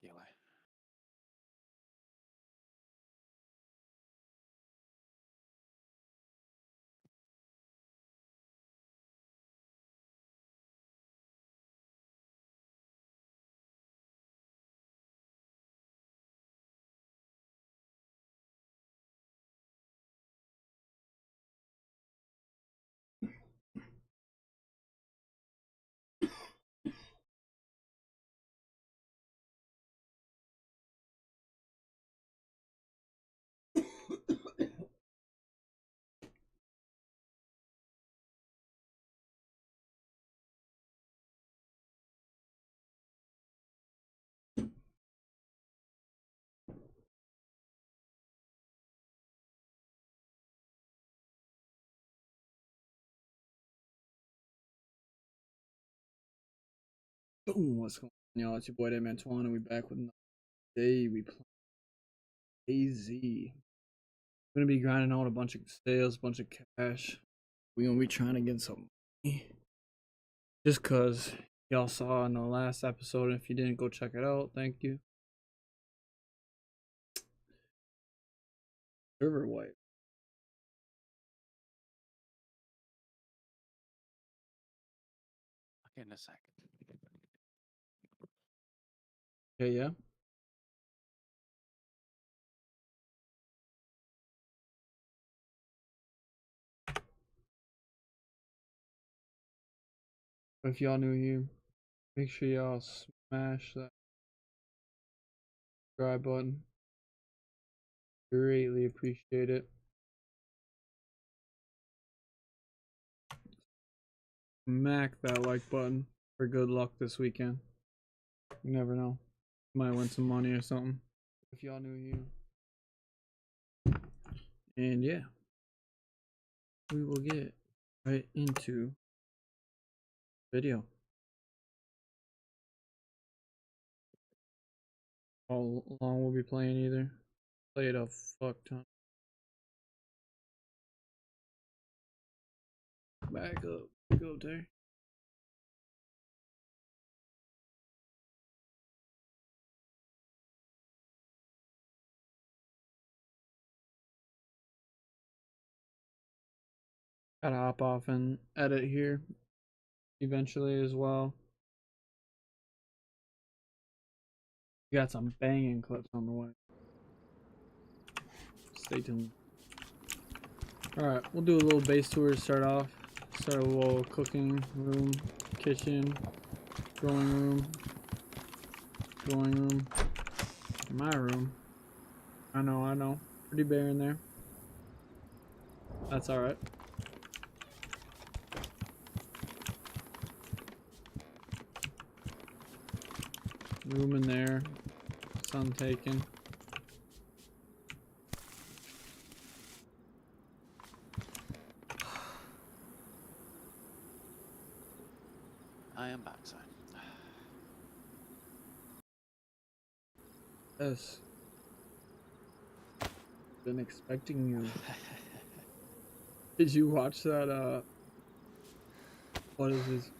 Tranquilo. Boom, what's going on, y'all? It's your boy Dayz, and we back with another day. We play Dayz. We're gonna be grinding out a bunch of sales, a bunch of cash. We're gonna be trying to get some money. Just cause y'all saw in the last episode, and if you didn't go check it out, thank you. Server wipe. In a second. Okay, yeah. If y'all new here, make sure y'all smash that subscribe button. Greatly appreciate it. Smack that like button for good luck this weekend. You never know. Might win some money or something. If y'all new here. And yeah. We will get right into video. How long we'll be playing either. Played a fuck ton. Back up. Go there. Gotta hop off and edit here eventually as well. We got some banging clips on the way. Stay tuned. Alright, we'll do a little base tour to start off. Start a little cooking room, kitchen, growing room, my room. I know. Pretty bare in there. That's alright. Room in there. Sun taken. I am backside. Yes. Been expecting you. Did you watch that, what is this?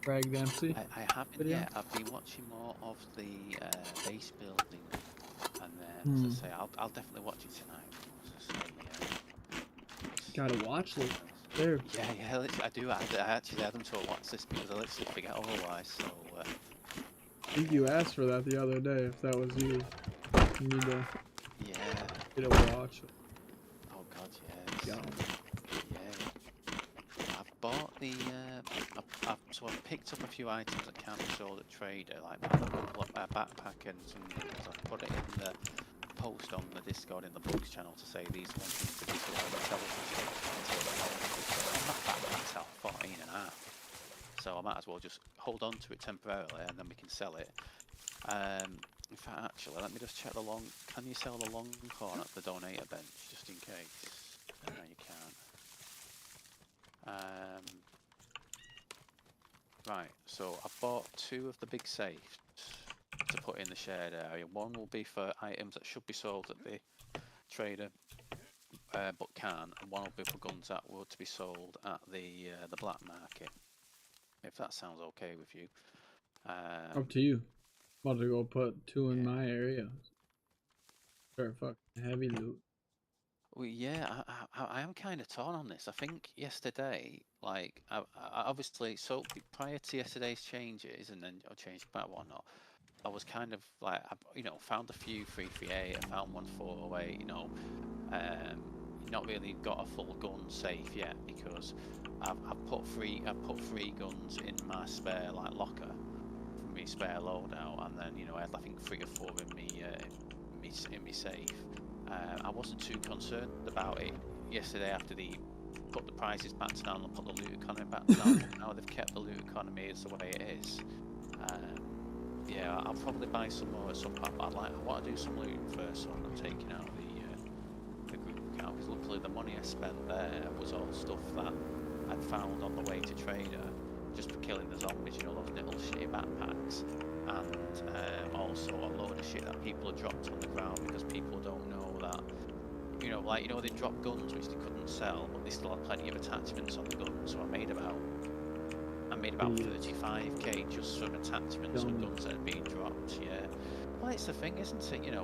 Greg Dempsey? I haven't video? yet. I've been watching more of the base building, and then as I say, I'll definitely watch it tonight. Gotta watch it. There. Yeah, I do. I actually had them to watch this because I literally forget otherwise. So. I think you asked for that the other day. If that was you, you need to. Yeah. Get a watch. Oh God, yeah. Yeah. I've bought the. I've picked up a few items that can't be sold at Trader, like a backpack and some. I've put it in the post on the Discord in the books channel to say these ones need to be sold at television. And that backpack's out 14.5. So I might as well just hold on to it temporarily and then we can sell it. In fact, actually, let me just check the long. Can you sell the Longhorn at the donator bench just in case? No, you can't. Right, so I bought 2 of the big safes to put in the shared area. One will be for items that should be sold at the trader, but can't, and one will be for guns that were to be sold at the black market. If that sounds okay with you. Up to you. About to go put 2 in Yeah. my area. Start fucking heavy loot. Well, yeah, I am kind of torn on this. I think yesterday, like, obviously, so prior to yesterday's changes and then or changed about whatnot, I was kind of like, found a few 338, I found one 408, not really got a full gun safe yet because I've put three guns in my spare like locker from my spare loadout, and then I had I think 3 or 4 in me safe. I wasn't too concerned about it yesterday after they put the prices back down and put the loot economy back down. But now they've kept the loot economy as the way it is. Yeah, I'll probably buy some more at some point. But I want to do some looting first, so I'm not taking out the group account because luckily the money I spent there was all stuff that I'd found on the way to Trader, just for killing the zombies. Those little shitty backpacks, and also a load of shit that people have dropped on the ground because people don't know that. They dropped guns which they couldn't sell, but they still had plenty of attachments on the guns. So I made about 35k just from attachments and guns that had been dropped. Yeah. Well, it's the thing, isn't it?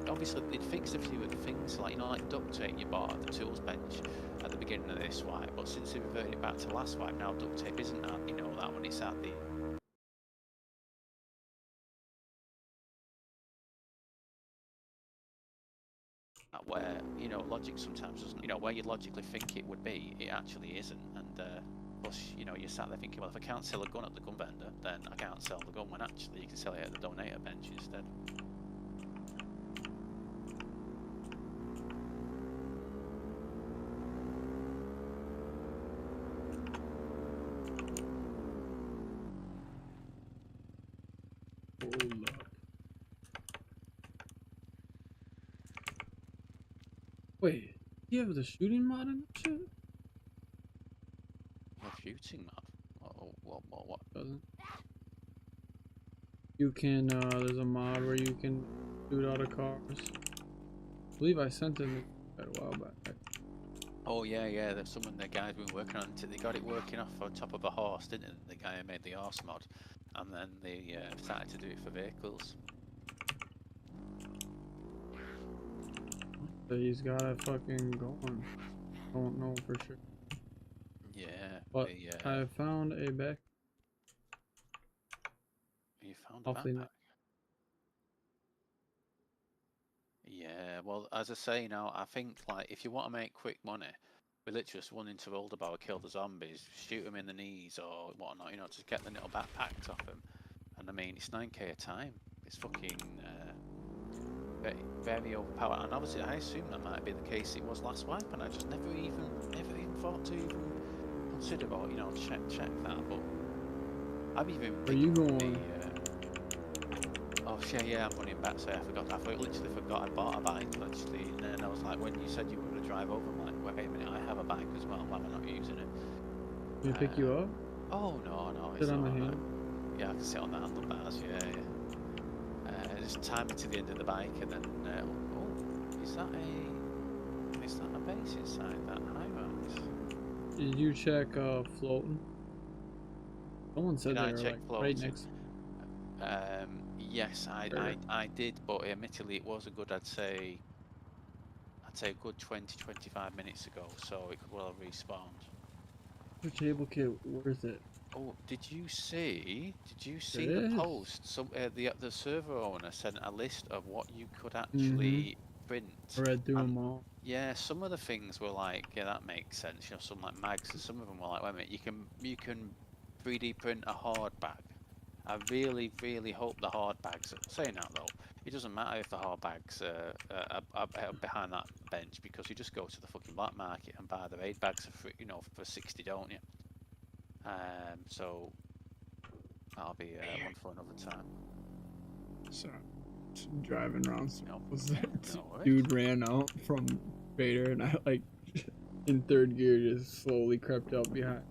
Obviously they'd fixed a few of the things like duct tape you bought at the tools bench at the beginning of this wipe, but since they reverted it back to last wipe, now duct tape isn't at that when it's at the where logic sometimes doesn't, where you logically think it would be, it actually isn't. And plus you're sat there thinking, well, if I can't sell a gun at the gun vendor, then I can't sell the gun, when actually you can sell it at the donator bench instead. Oh, luck. Wait, you have the shooting mod and shit? A shooting mod? What? Doesn't. You can, there's a mod where you can shoot out of cars. I believe I sent it a while back. Oh yeah, there's someone, the guy's been working on it. They got it working off on top of a horse, didn't they? The guy who made the horse mod, and then they started to do it for vehicles. So he's got it fucking going. Don't know for sure. Yeah, But I found a back. You found a Hopefully backpack? not. Yeah, well, as I say now, I think like if you want to make quick money, we literally just run into Olderbow, kill the zombies, shoot them in the knees or whatnot, just get the little backpacks off them. And I mean, it's 9k a time. It's fucking very, very overpowered. And obviously, I assume that might be the case. It was last wipe, and I just never even thought to even consider or check that. But I've even. Are you going? Oh yeah, I'm running back. So I literally forgot I bought a bike actually, and then I was like, when you said you were gonna drive over, I'm like, wait a minute, I have a bike as well. Why am I not using it? Can we pick you up? Oh no, Sit on the hand. Yeah, I can sit on the handlebars. Yeah. Just time it to the end of the bike, and then is that a base inside that high-rise? Did you check floating? Someone said they were like right next. Yes, I did, but admittedly it was a good, I'd say a good 20-25 minutes ago, so it could well have respawned. The table kit, where's it? Oh, did you see It the is. post? Some the server owner sent a list of what you could actually print. I read through them all. Yeah, some of the things were like, yeah, that makes sense. Some like mags, and some of them were like, wait a minute, you can 3D print a hard bag. I really, really hope the hard bags. Saying that though, it doesn't matter if the hard bags are behind that bench, because you just go to the fucking black market and buy the raid bags for for 60, don't you? So that'll be one for another time. Sorry, driving around. No, dude ran out from Vader, and I like in third gear just slowly crept up behind.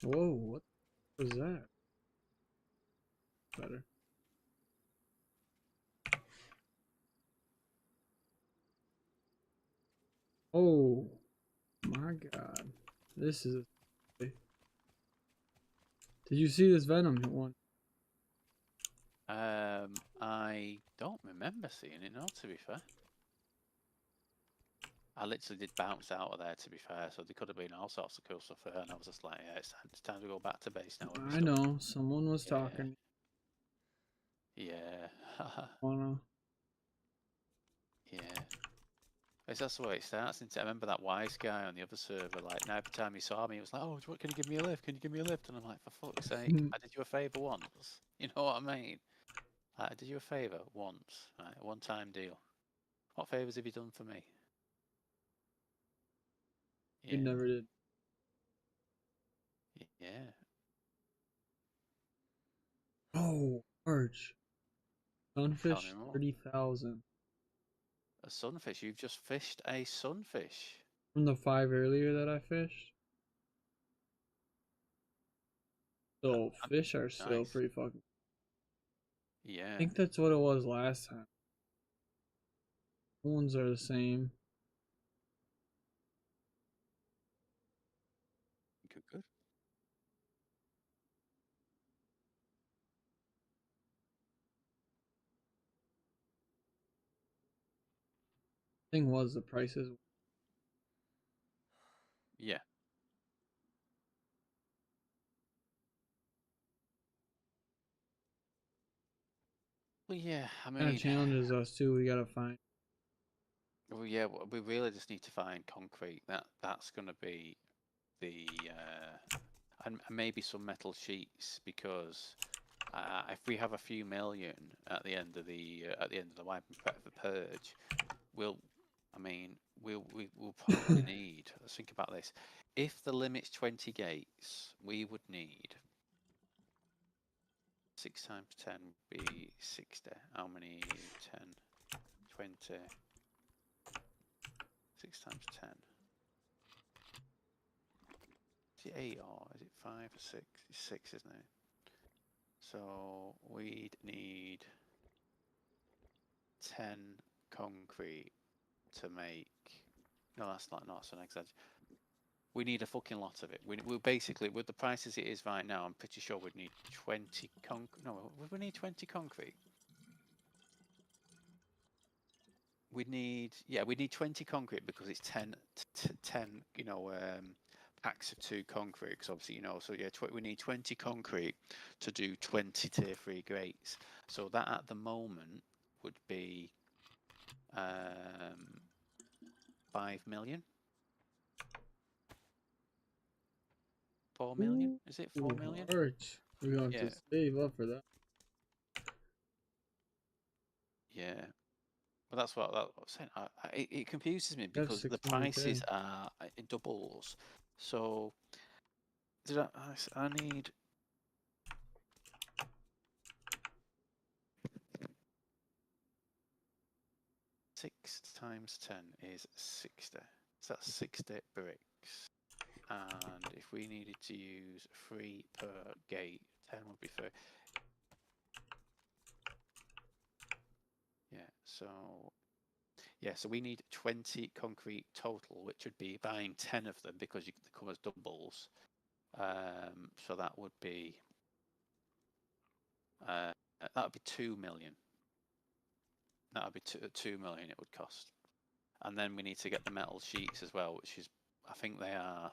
Whoa, what was that? better. Oh my god. This is. Did you see this Venom one? I don't remember seeing it, no, to be fair. I literally did bounce out of there, to be fair, so there could have been all sorts of cool stuff there, and I was just like, yeah, it's time to go back to base now. I know, someone was talking. Yeah. Wanna. Yeah. That's the way it starts, isn't it? I remember that wise guy on the other server, like, now every time he saw me, he was like, oh, can you give me a lift? Can you give me a lift? And I'm like, for fuck's sake, I did you a favour once. You know what I mean? Like, I did you a favour once, right? A one-time deal. What favours have you done for me? You Yeah. never did. Yeah. Oh, Arch. Tell me Sunfish, more. 30,000. A sunfish? You've just fished a sunfish? From the 5 earlier that I fished. So, fish are still Nice. pretty fucking. Yeah. I think that's what it was last time. Ones are the same. Good, good. Thing was the prices. Yeah. Well, yeah, I Kind of mean, challenges us too. We gotta find. well, yeah, we really just need to find concrete. That's going to be the and maybe some metal sheets, because if we have a few million at the end of the wipe and prep for purge, we'll, I mean, we'll probably need. Let's think about this. If the limit's 20 gates, we would need 6 times 10 would be 60. How many? 10, 20. 6 times 10. Is it 8 or is it 5 or 6? It's 6, isn't it? So we'd need 10 concrete to make. No, that's not. No, that's an exaggeration. We need a fucking lot of it. We basically, with the prices it is right now, I'm pretty sure we'd need 20 No, would we need 20 concrete? We need, yeah, we need 20 concrete because it's 10, 10, packs of 2 concrete. Because obviously, so yeah, we need 20 concrete to do 20 tier 3 grates. So that at the moment would be 5 million. 4 million? Is it 4 million? Arch. We're gonna have Yeah, to save up for that. yeah. But that's what that was saying. It confuses me We have because the 600K. prices are in doubles. So I need 6 times 10 is 60. So that's 60 bricks. And if we needed to use 3 per gate, 10 would be 3. So we need 20 concrete total, which would be buying 10 of them because they come as doubles. So that would be 2 million. That would be 2 million it would cost. And then we need to get the metal sheets as well, which is, I think they are,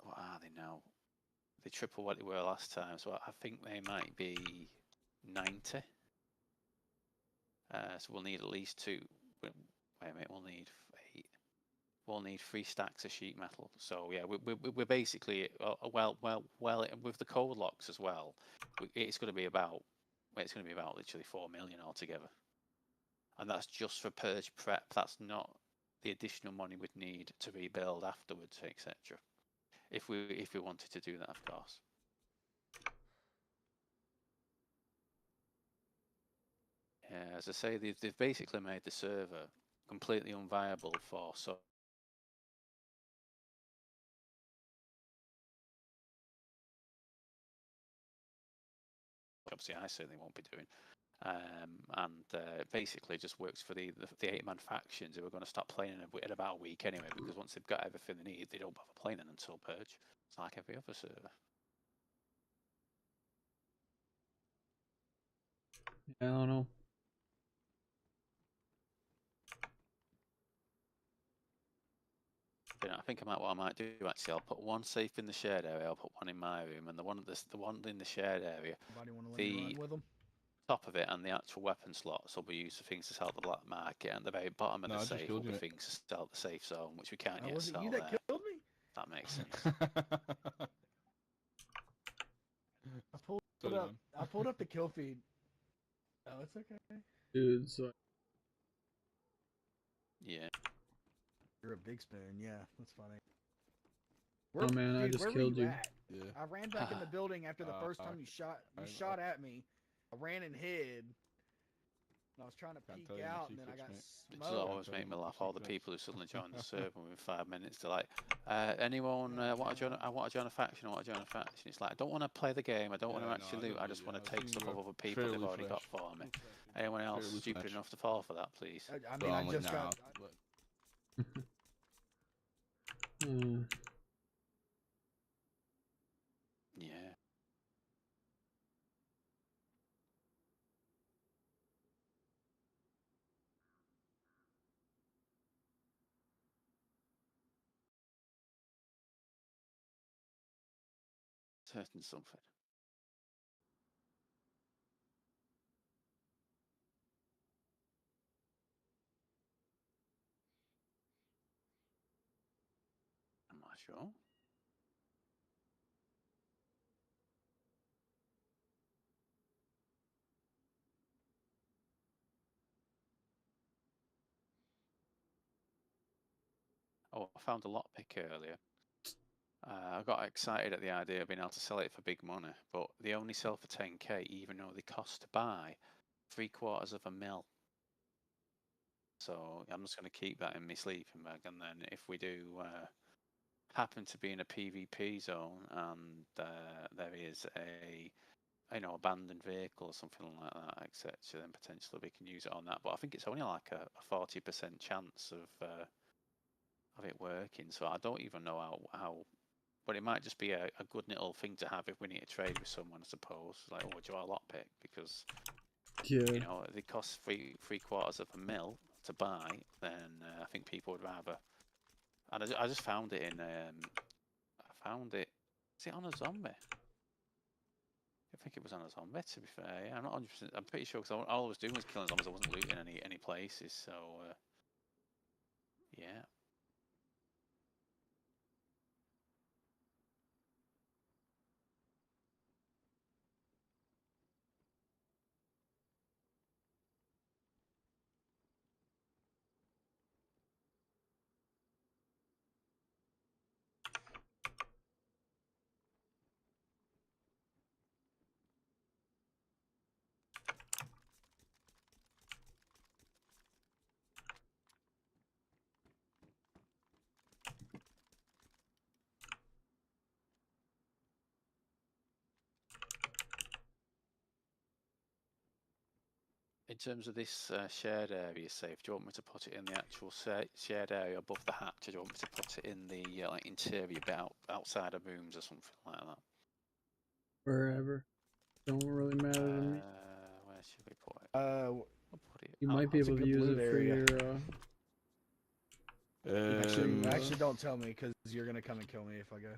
what are they now? They triple what they were last time, so I think they might be 90. So we'll need at least 2. Wait a minute, we'll need 8. We'll need 3 stacks of sheet metal. So yeah, we're basically well with the code locks as well. It's going to be about literally 4 million altogether, and that's just for purge prep. That's not the additional money we'd need to rebuild afterwards, etc. If we wanted to do that, of course. Yeah, as I say, they've basically made the server completely unviable for so obviously I certainly won't be doing. And basically just works for the 8-man factions who are going to start playing in about a week anyway, because once they've got everything they need, they don't bother playing it until Purge. It's like every other server. Yeah, I don't know. I think what I might do actually, I'll put one safe in the shared area, I'll put one in my room, and the one in the shared area, Anybody want to let me run with them? top of it and the actual weapon slots will be used for things to sell the black market, and the very bottom of the safe will be things to sell the safe zone, which we can't yet was sell it you there. that killed me? That makes sense. I pulled up the kill feed. Oh, it's okay. Dude, so Yeah. You're a big spoon. Yeah, that's funny. oh man, I just killed you. Yeah. I ran back in the building after the first time you shot at me. I ran and hid. And I was trying to peek out, and then I got It smoked. does always make me laugh. All the people who suddenly join the server within 5 minutes, they're like, anyone want to join? I want to join a faction. I want to join a faction. It's like, I don't want to play the game. I don't want to actually loot. I just want to take stuff off other people they've already got for me. Anyone else stupid enough to fall for that, please? I mean, I just got. Yeah. Certain something. I'm not sure. Oh, I found a lockpick earlier. I got excited at the idea of being able to sell it for big money, but they only sell for 10k, even though they cost to buy 750,000. So I'm just going to keep that in my sleeping bag, and then if we do happen to be in a PvP zone and there is a abandoned vehicle or something like that, etc., then potentially we can use it on that. But I think it's only like a 40% chance of it working, so I don't even know how. But it might just be a good little thing to have if we need to trade with someone, I suppose. Like, oh, do you want a lockpick? Because they cost 750,000 to buy. Then I think people would rather. And I just found it in. I found it. Is it on a zombie? I think it was on a zombie. To be fair, yeah, I'm not 100%. I'm pretty sure because all I was doing was killing zombies. I wasn't looting any places. So yeah. In terms of this shared area safe, do you want me to put it in the actual shared area above the hatch, or do you want me to put it in the interior bit outside of rooms or something like that? Wherever. Don't really matter to me. Where should we put it? I'll put it. You might be able to use it for your. Actually, don't tell me because you're gonna come and kill me if I go.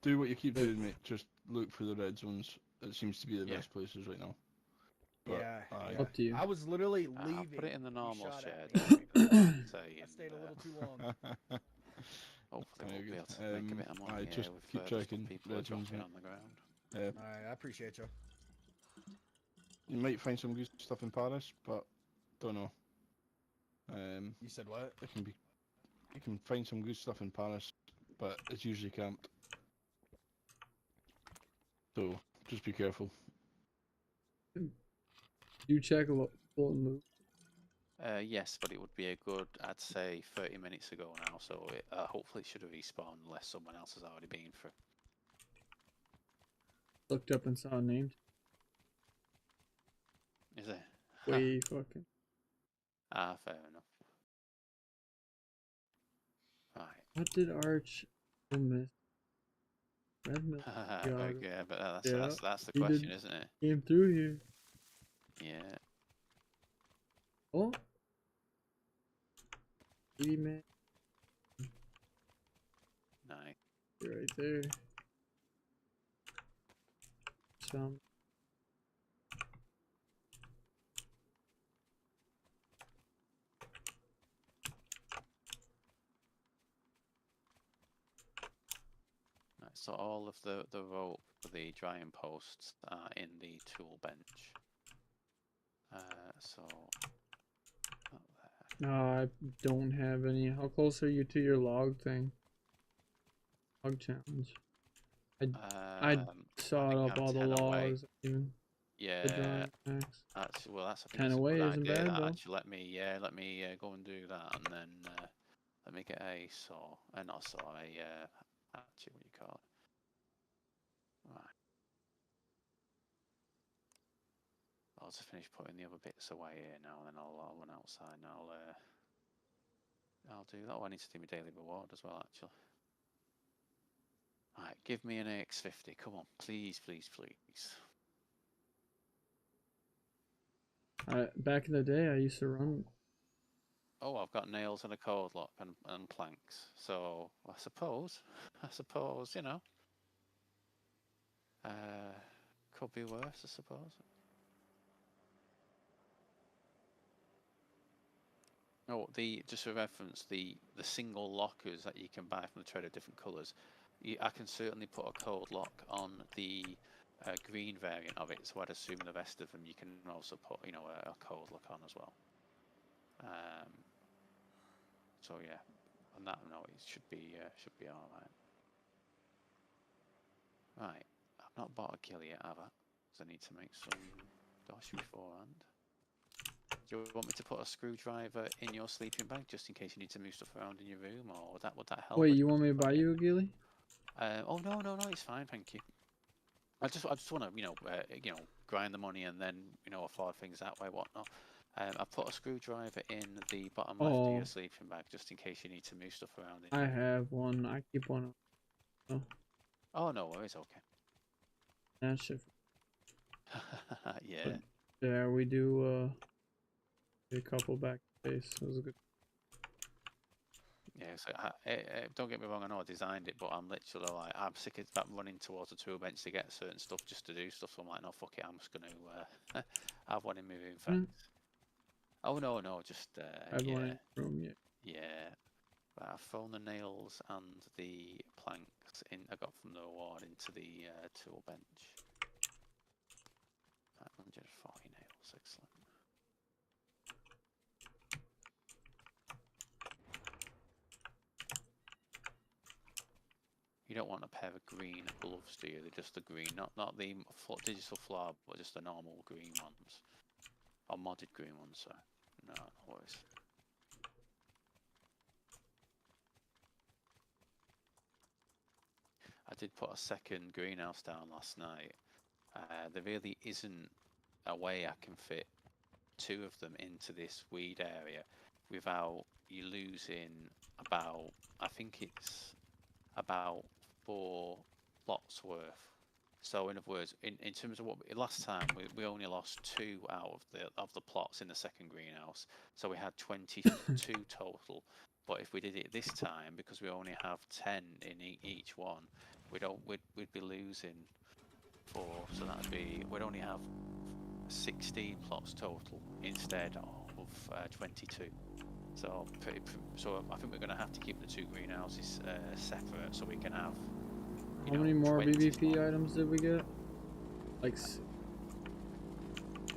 Do what you keep doing, mate. Just look for the red zones. It seems to be the best places right now. But, yeah. Up to you. I was literally leaving. I'll put it in the normal shared. I stayed a little too long. Hopefully we'll be able to make a bit of money just with keep checking people red zones dropping on the ground. Alright, I appreciate you. You might find some good stuff in Paris, but don't know. You said what? You can find some good stuff in Paris, but it's usually camped. So just be careful. You check a full move. Yes, but it would be a good, I'd say, 30 minutes ago now, so hopefully it should have respawned unless someone else has already been through. looked up and saw a name. Is it? Way fucking. Ah, fair enough. Right. What did Arch miss? Red Mill. Yeah, but that's the he question, did, isn't it? came through here. Yeah. Oh. 3-man. Nice. You're right there. Some. Right, so all of the rope for the drying posts are in the tool bench. So up there. No, I don't have any. How close are you to your log thing? Log challenge. I sawed up all the logs. Even Yeah. the drying axe. That's I think 10 it's a away good isn't idea. bad That though. actually let me go and do that, and then let me get a saw, not a saw, actually what you call it. Right. I'll just finish putting the other bits away here now, and then I'll run outside and I'll do that. Oh, I need to do my daily reward as well, actually. Right, give me an AX50. Come on, please, please, please. Back in the day, I used to run. Oh, I've got nails and a code lock and planks. So I suppose, you know, could be worse, I suppose. Oh, just for reference, the single lockers that you can buy from the trade of different colours, I can certainly put a code lock on the green variant of it. So I'd assume the rest of them you can also put, you know, a code lock on as well. So yeah, on that note, it should be all right. Right, I've not bought a kill yet, have I? Because I need to make some dosh beforehand. Do you want me to put a screwdriver in your sleeping bag just in case you need to move stuff around in your room, or would that help? Wait, you want me to buy you a ghillie? Oh no, it's fine, thank you. I just want to grind the money and then afford things that way, whatnot. I put a screwdriver in the bottom left of your sleeping bag just in case you need to move stuff around. I have one. I keep one. Oh no worries, okay. That shit. Yeah. But, yeah, we do a couple back space. It was a good. Yeah, so don't get me wrong, I know I designed it, but I'm literally like, I'm sick of that running towards the tool bench to get certain stuff just to do stuff. So I'm like, no, fuck it, I'm just going to have one in my room. Thanks. Oh, no, just, have one in the room, yeah. Yeah. Right, I've thrown the nails and the planks I got from the award into the tool bench. Right, 140 nails, excellent. You don't want a pair of green gloves, do you? They're just the green, not the digital flower, but just the normal green ones. Or modded green ones, sorry. No worries. I did put a second greenhouse down last night. There really isn't a way I can fit 2 of them into this weed area without you losing about, I think it's about 4 plots worth. So in other words, in terms of what last time we only lost 2 out of the plots in the second greenhouse, so we had 22 total. But if we did it this time, because we only have 10 in each one, we'd be losing 4. So we'd only have 16 plots total instead of 22. So I think we're going to have to keep the 2 greenhouses separate so we can have. How many more BBP items did we get? Like,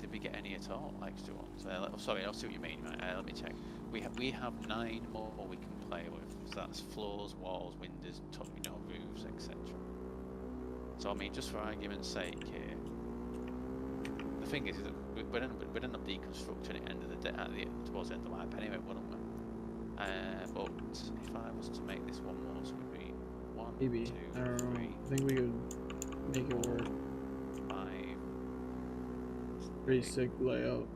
did we get any at all? Extra ones? Sorry, I'll see what you mean. Right? Let me check. We have 9 more we can play with. So that's floors, walls, windows, roofs, etc. So I mean, just for argument's sake here, the thing is that we'd end up deconstructing it towards the end of life anyway, wouldn't we? But if I was to make this one more, so it would be 1, maybe. 2, I don't know. 3. I think we could make it work. pretty sick layout.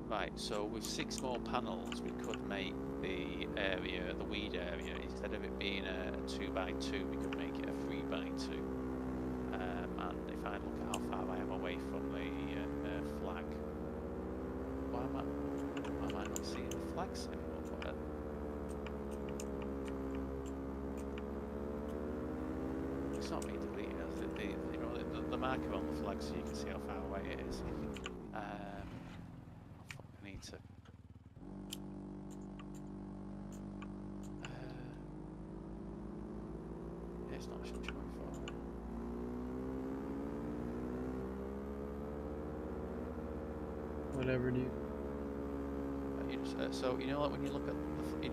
Right, so with 6 more panels, we could make the area, the weed area, instead of it being a 2x2, we could make it a 3x2. And if I look at how far I am away from the flag, why am I not seeing the flags anymore? It's not being deleted, is it? The marker on the flag, so you can see how far away it is. I need to. It's not showing 24. Whatever, dude. So you know, like when you look at,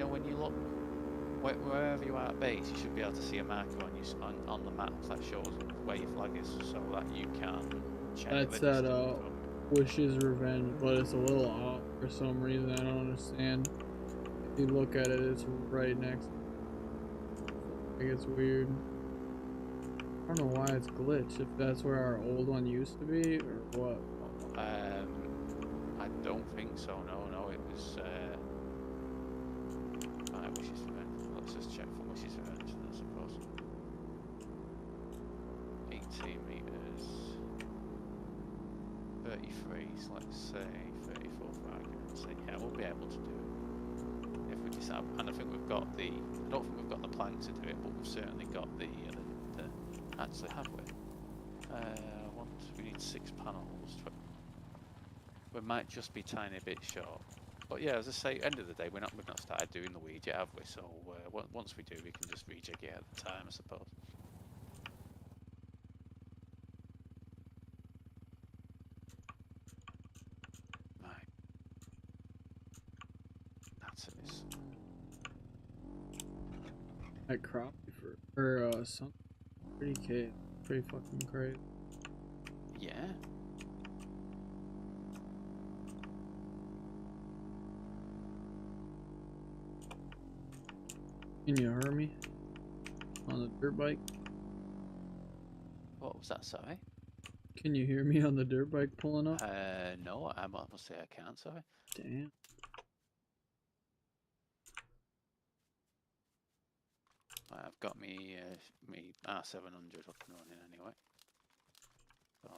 when you look wherever you are at base, you should be able to see a marker on the map that shows where your flag is, so that you can check. That's that Wish's Revenge, but it's a little off for some reason. I don't understand. If you look at it, it's right next. I think it's weird. I don't know why it's glitched. If that's where our old one used to be, or what? I don't think so. No, it was. Wish's Revenge. Let's just check for Wish's Revenge. I suppose. 18 meters. 33. So let's say 34 for argument's sake. Yeah, we'll be able to do it if we decide. And I think we've got the. I don't think we've got the plank to do it, but we've certainly got the actually have we? We need 6 panels. We might just be tiny bit short. But yeah, as I say, end of the day, we've not started doing the weed yet, have we? So once we do, we can just rejig it at the time, I suppose. Right. That's it. That crop for some 30K, pretty fucking great. Yeah. Can you hear me on the dirt bike? What was that, sorry? Can you hear me on the dirt bike pulling up? No, I must say I can't, sorry. Damn. I've got me R700 up and running anyway. So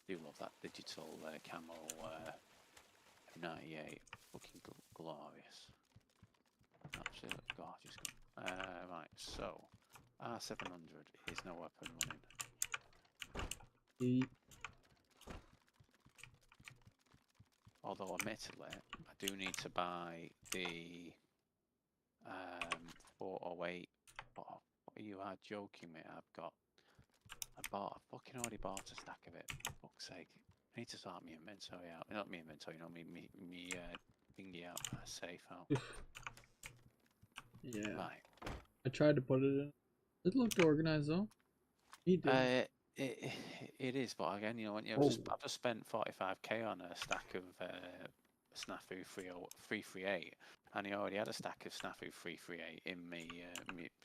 do love that digital camo 98, fucking glorious, absolutely gorgeous. Right, so R700 is now up and running. Although admittedly, I do need to buy the 408. Oh, you are joking me? I fucking already bought a stack of it. For fuck's sake. I need to sort my inventory out. Not my inventory, no, me thingy out, my safe out. Yeah. Right. I tried to put it in. It looked organized though. He did. It is, but again, you know, I've just spent 45k on a stack of Snafu 338, and he already had a stack of Snafu 338 in me,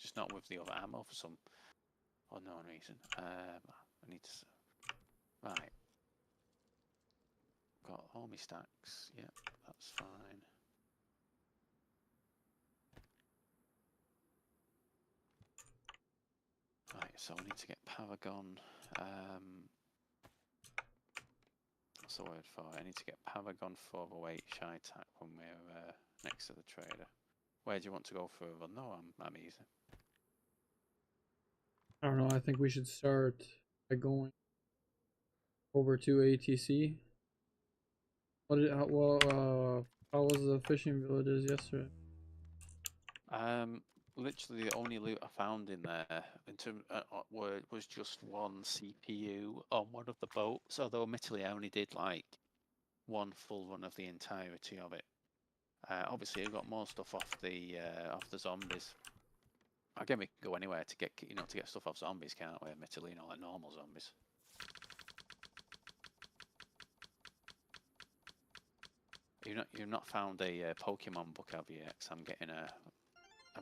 just not with the other ammo for some unknown reason. I need to. Right. Got all my stacks. Yep, that's fine. Right, so I need to get Paragon. What's the word for it? I need to get Paragon 408 Shy Tack when we're next to the trader. Where do you want to go further? No, I'm easy. I don't know. I think we should start by going over to ATC. How was the fishing villages yesterday? Literally the only loot I found in there was just one CPU on one of the boats. Although admittedly I only did like one full run of the entirety of it. Obviously I got more stuff off the zombies. Again, we can go anywhere to get to get stuff off zombies, can't we? Admittedly, like normal zombies. You've not found a Pokemon book, have you? Yet? 'Cause I'm getting a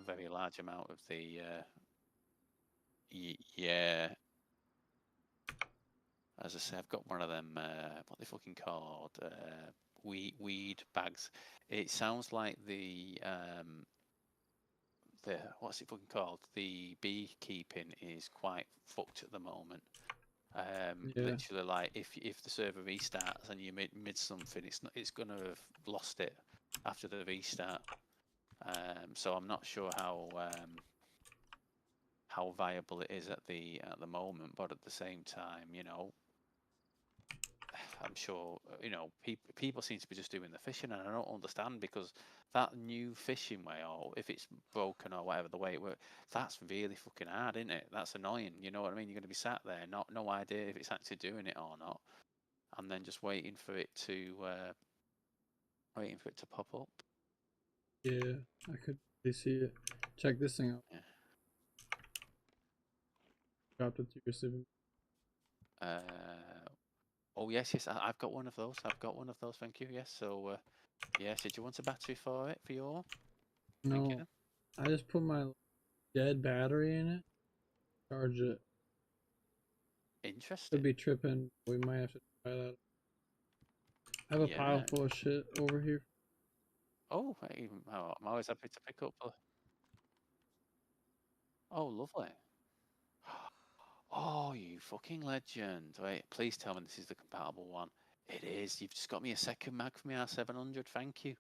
very large amount of the yeah. As I say, I've got one of them. What they fucking called? Weed bags. It sounds like the what's it fucking called? The beekeeping is quite fucked at the moment. Literally, like if the server restarts and you mid something, it's gonna have lost it after the restart. So I'm not sure how viable it is at the moment, but at the same time, I'm sure people seem to be just doing the fishing, and I don't understand, because that new fishing way, or if it's broken or whatever, the way it works, that's really fucking hard, isn't it? That's annoying. You know what I mean? You're going to be sat there, no idea if it's actually doing it or not, and then just waiting for it to pop up. Yeah, I could see it. Check this thing out. Yeah. Dropped it to your sleeping. Oh yes, I've got one of those. Thank you. Yes. So, yes. Did you want a battery for it for your? No, I just put my dead battery in it. Charge it. Interesting. Could be tripping. We might have to try that. I have a pile full of shit over here. Oh, I'm always happy to pick up. Oh, lovely. Oh, you fucking legend. Wait, please tell me this is the compatible one. It is. You've just got me a second mag for my R700. Thank you.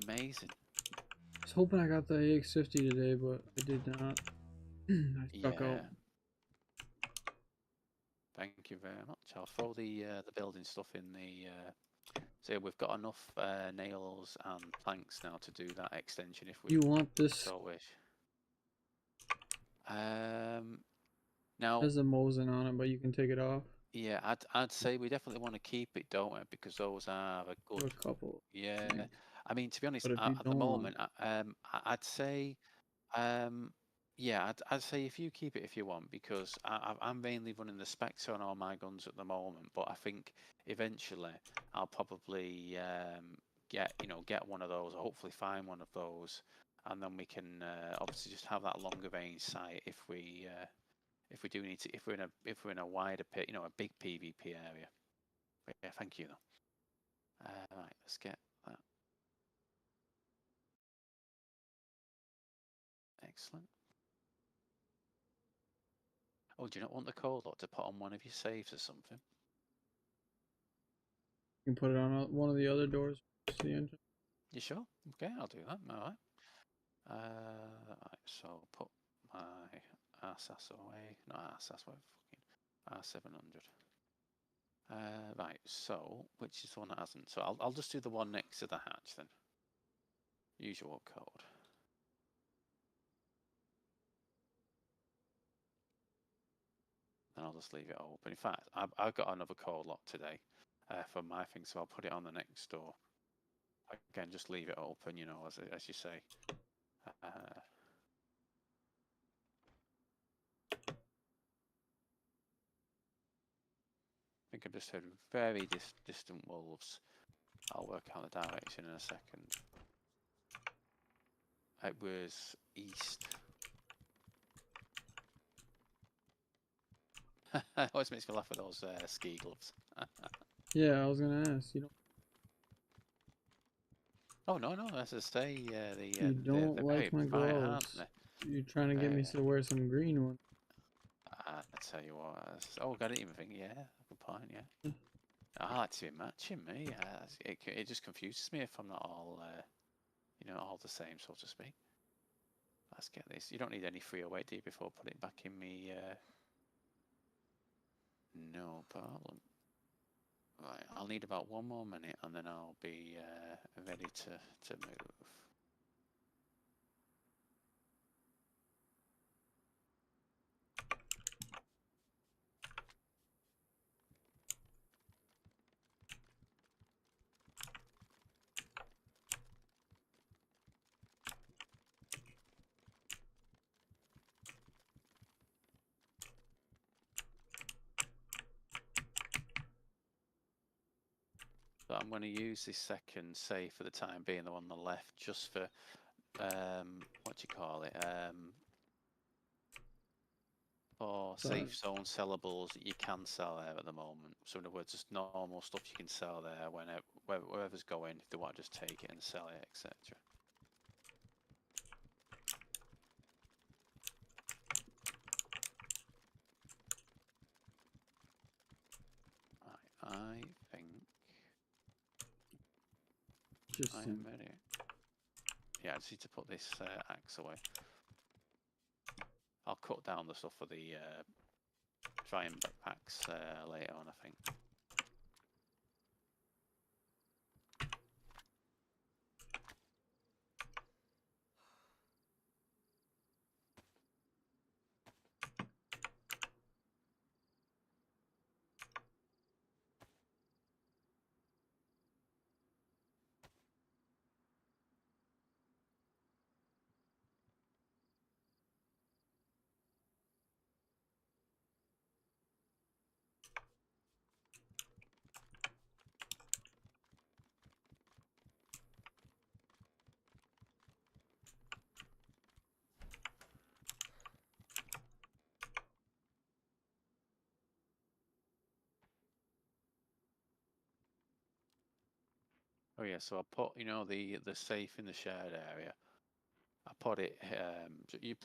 Amazing. I was hoping I got the AX50 today, but I did not. I stuck out. Thank you very much. I'll throw the building stuff in the... So we've got enough nails and planks now to do that extension if we You want this? so wish. Now there's a Mosin on it, but you can take it off. Yeah, I'd say we definitely want to keep it, don't we? Because those are a good couple. Yeah, I mean, to be honest, But if at the moment, I'd say, yeah, I'd say if you keep it if you want, because I'm mainly running the Spectre on all my guns at the moment. But I think eventually I'll probably get one of those, or hopefully find one of those, and then we can obviously just have that longer range sight if we do need to, if we're in a wider pit, a big PvP area. But yeah, thank you though. Right, let's get that. Excellent. Oh, do you not want the code lock to put on one of your saves or something? You can put it on one of the other doors. The engine. You sure? Okay, I'll do that. All right. Right, so put my RSAS away. Not RSAS, what fucking R700. Right, so which is the one that hasn't? So I'll just do the one next to the hatch then. Usual code. And I'll just leave it open. In fact, I've got another code lock today for my thing, so I'll put it on the next door. Again, just leave it open, as you say. I think I've just heard very distant wolves. I'll work out the direction in a second. It was east. It always makes me laugh with those ski gloves. Yeah, I was gonna ask. You know. Oh no, as I say, you don't they're like my bright, gloves. You're trying to get me to wear some green ones. I tell you what. Oh, I didn't even think. Yeah, good point. Yeah. I like to be matching me. It just confuses me if I'm not all, all the same, so to speak. Let's get this. You don't need any 308, do you, before put it back in me? No problem. Right, I'll need about 1 more minute, and then I'll be ready to move. I'm going to use this second safe for the time being, the one on the left, just for what do you call it? For safe zone sellables that you can sell there at the moment. So in other words, just normal stuff you can sell there wherever's going, if they want to just take it and sell it, etc. Right, I think I'm ready. Yeah, I just need to put this axe away. I'll cut down the stuff for the trying backpacks later on, I think. Oh yeah, so I put, you know, the safe in the shared area. I put it.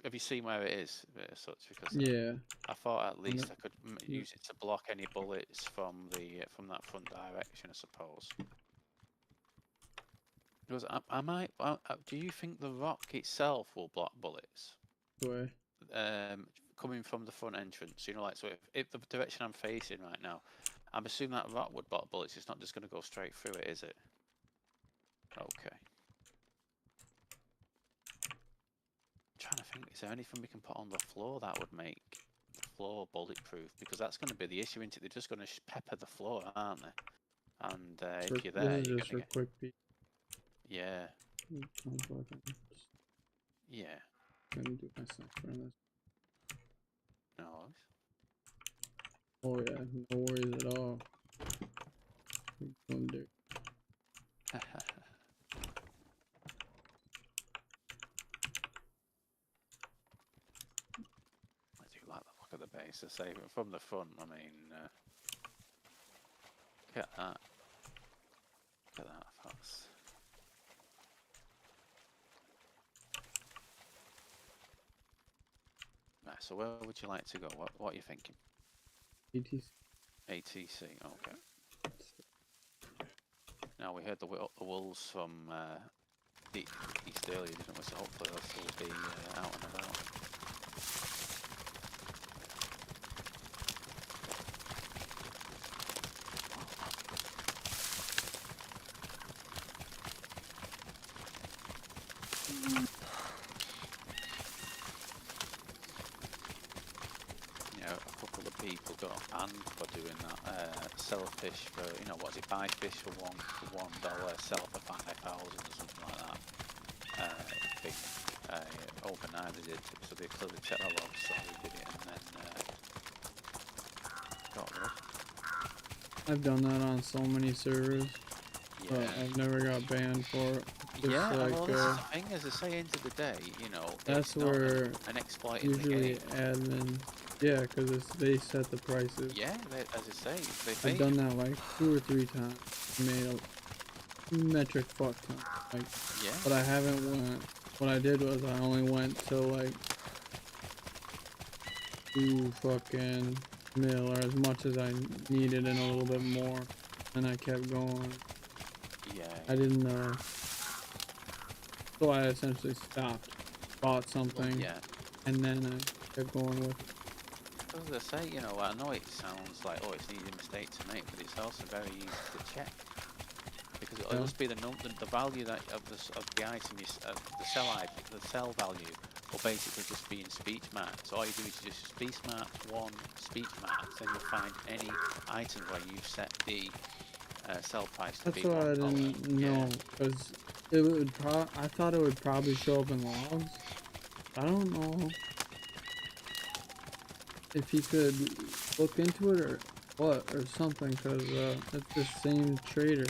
Have you seen where it is? As such, because Yeah. I thought at least I could use it to block any bullets from that front direction, I suppose. Because I might. Do you think the rock itself will block bullets? Way. Coming from the front entrance, you know, like, so if the direction I'm facing right now, I'm assuming that rock would block bullets. It's not just going to go straight through it, is it? Okay. I'm trying to think, is there anything we can put on the floor that would make the floor bulletproof? Because that's going to be the issue, isn't it? They're just going to pepper the floor, aren't they? And if you're there, you're just going to quick peek. Yeah. Yeah. Let me do myself for this. No. Oh yeah, no worries at all. Wonder. I do like the look of the base. I say from the front. I mean, look at that. Look at that. That's... Right. So where would you like to go? What are you thinking? ATC. ATC. Okay. Now we heard the wolves from east earlier, didn't we? So hopefully they'll still be out and about. People got banned for doing that. Sell fish for, you know, what is it? Buy fish for $1, sell for 5,000 or something like that. Big overnight they did, so they clearly checked the logs, so we did it, and then got rid. I've done that on so many servers, but I've never got banned for it. Just yeah, like, well, this is the thing, as I say, end of the day, you know, that's it's where not an exploit usually in the game. admin, yeah, because they set the prices. Yeah, as I say, I've done that like 2 or 3 times. Made a metric fuck ton. Like, yeah. but I haven't went. What I did was I only went to like 2 fucking mil, or as much as I needed and a little bit more, and I kept going. Yeah. I didn't so I essentially stopped, bought something, and then I kept going with it. As I say, you know, I know it sounds like, oh, it's an easy mistake to make, but it's also very easy to check, because it'll just be the value that of the item, the sell value will basically just be in speech marks. All you do is just speech mark 1, speech marks, then you'll find any items where you've set the sell price to be $1. That's why I didn't know, because it would I thought it would probably show up in logs. I don't know if he could look into it, or what or something, because it's the same trader.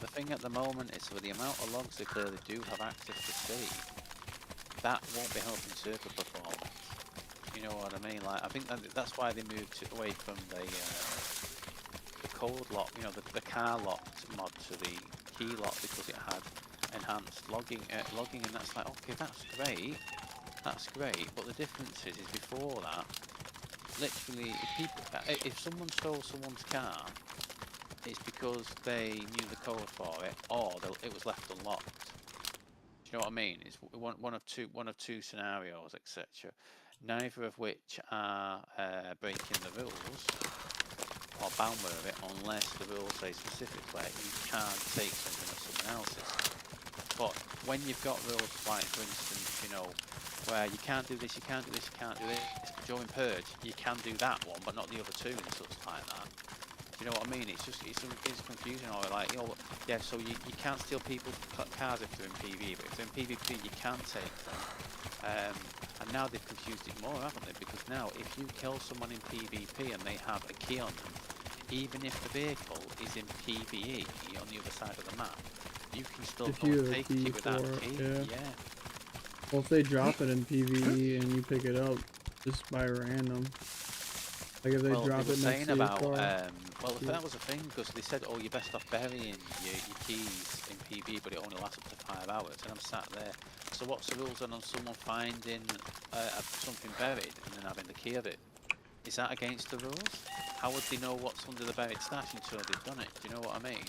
The thing at the moment is with the amount of logs they clearly do have access to see, that won't be helping server performance. You know what I mean? Like, I think that's why they moved away from the code lock, you know, the car locked mod to the key lock, because it had enhanced logging, and that's like, okay, that's great, but the difference is before that, literally, if someone stole someone's car, it's because they knew the code for it, or it was left unlocked. Do you know what I mean? It's one of two scenarios, etc. Neither of which are breaking the rules or bound with it, unless the rules say specifically you can't take something of someone else's. But when you've got rules like, for instance, you know, where you can't do this, you can't do this, you can't do this, during Purge you can do that one, but not the other two, and such like that. Do you know what I mean? It's confusing, or like, you know, yeah. So you can't steal people's cars if they're in PvE, but if they're in PvP, you can take them. And now they've confused it more, haven't they? Because now, if you kill someone in PvP and they have a key on them, even if the vehicle is in PvE on the other side of the map, you can still go and take it without a key. Yeah. Well, if they drop it in PvE and you pick it up just by random, like if they drop it next to your car. Well, if that was a thing, because they said, oh, you're best off burying your keys in PvE, but it only lasts up to 5 hours, and I'm sat there. So what's the rules on someone finding something buried and then having the key of it? Is that against the rules? How would they know what's under the buried stash until they've done it? Do you know what I mean?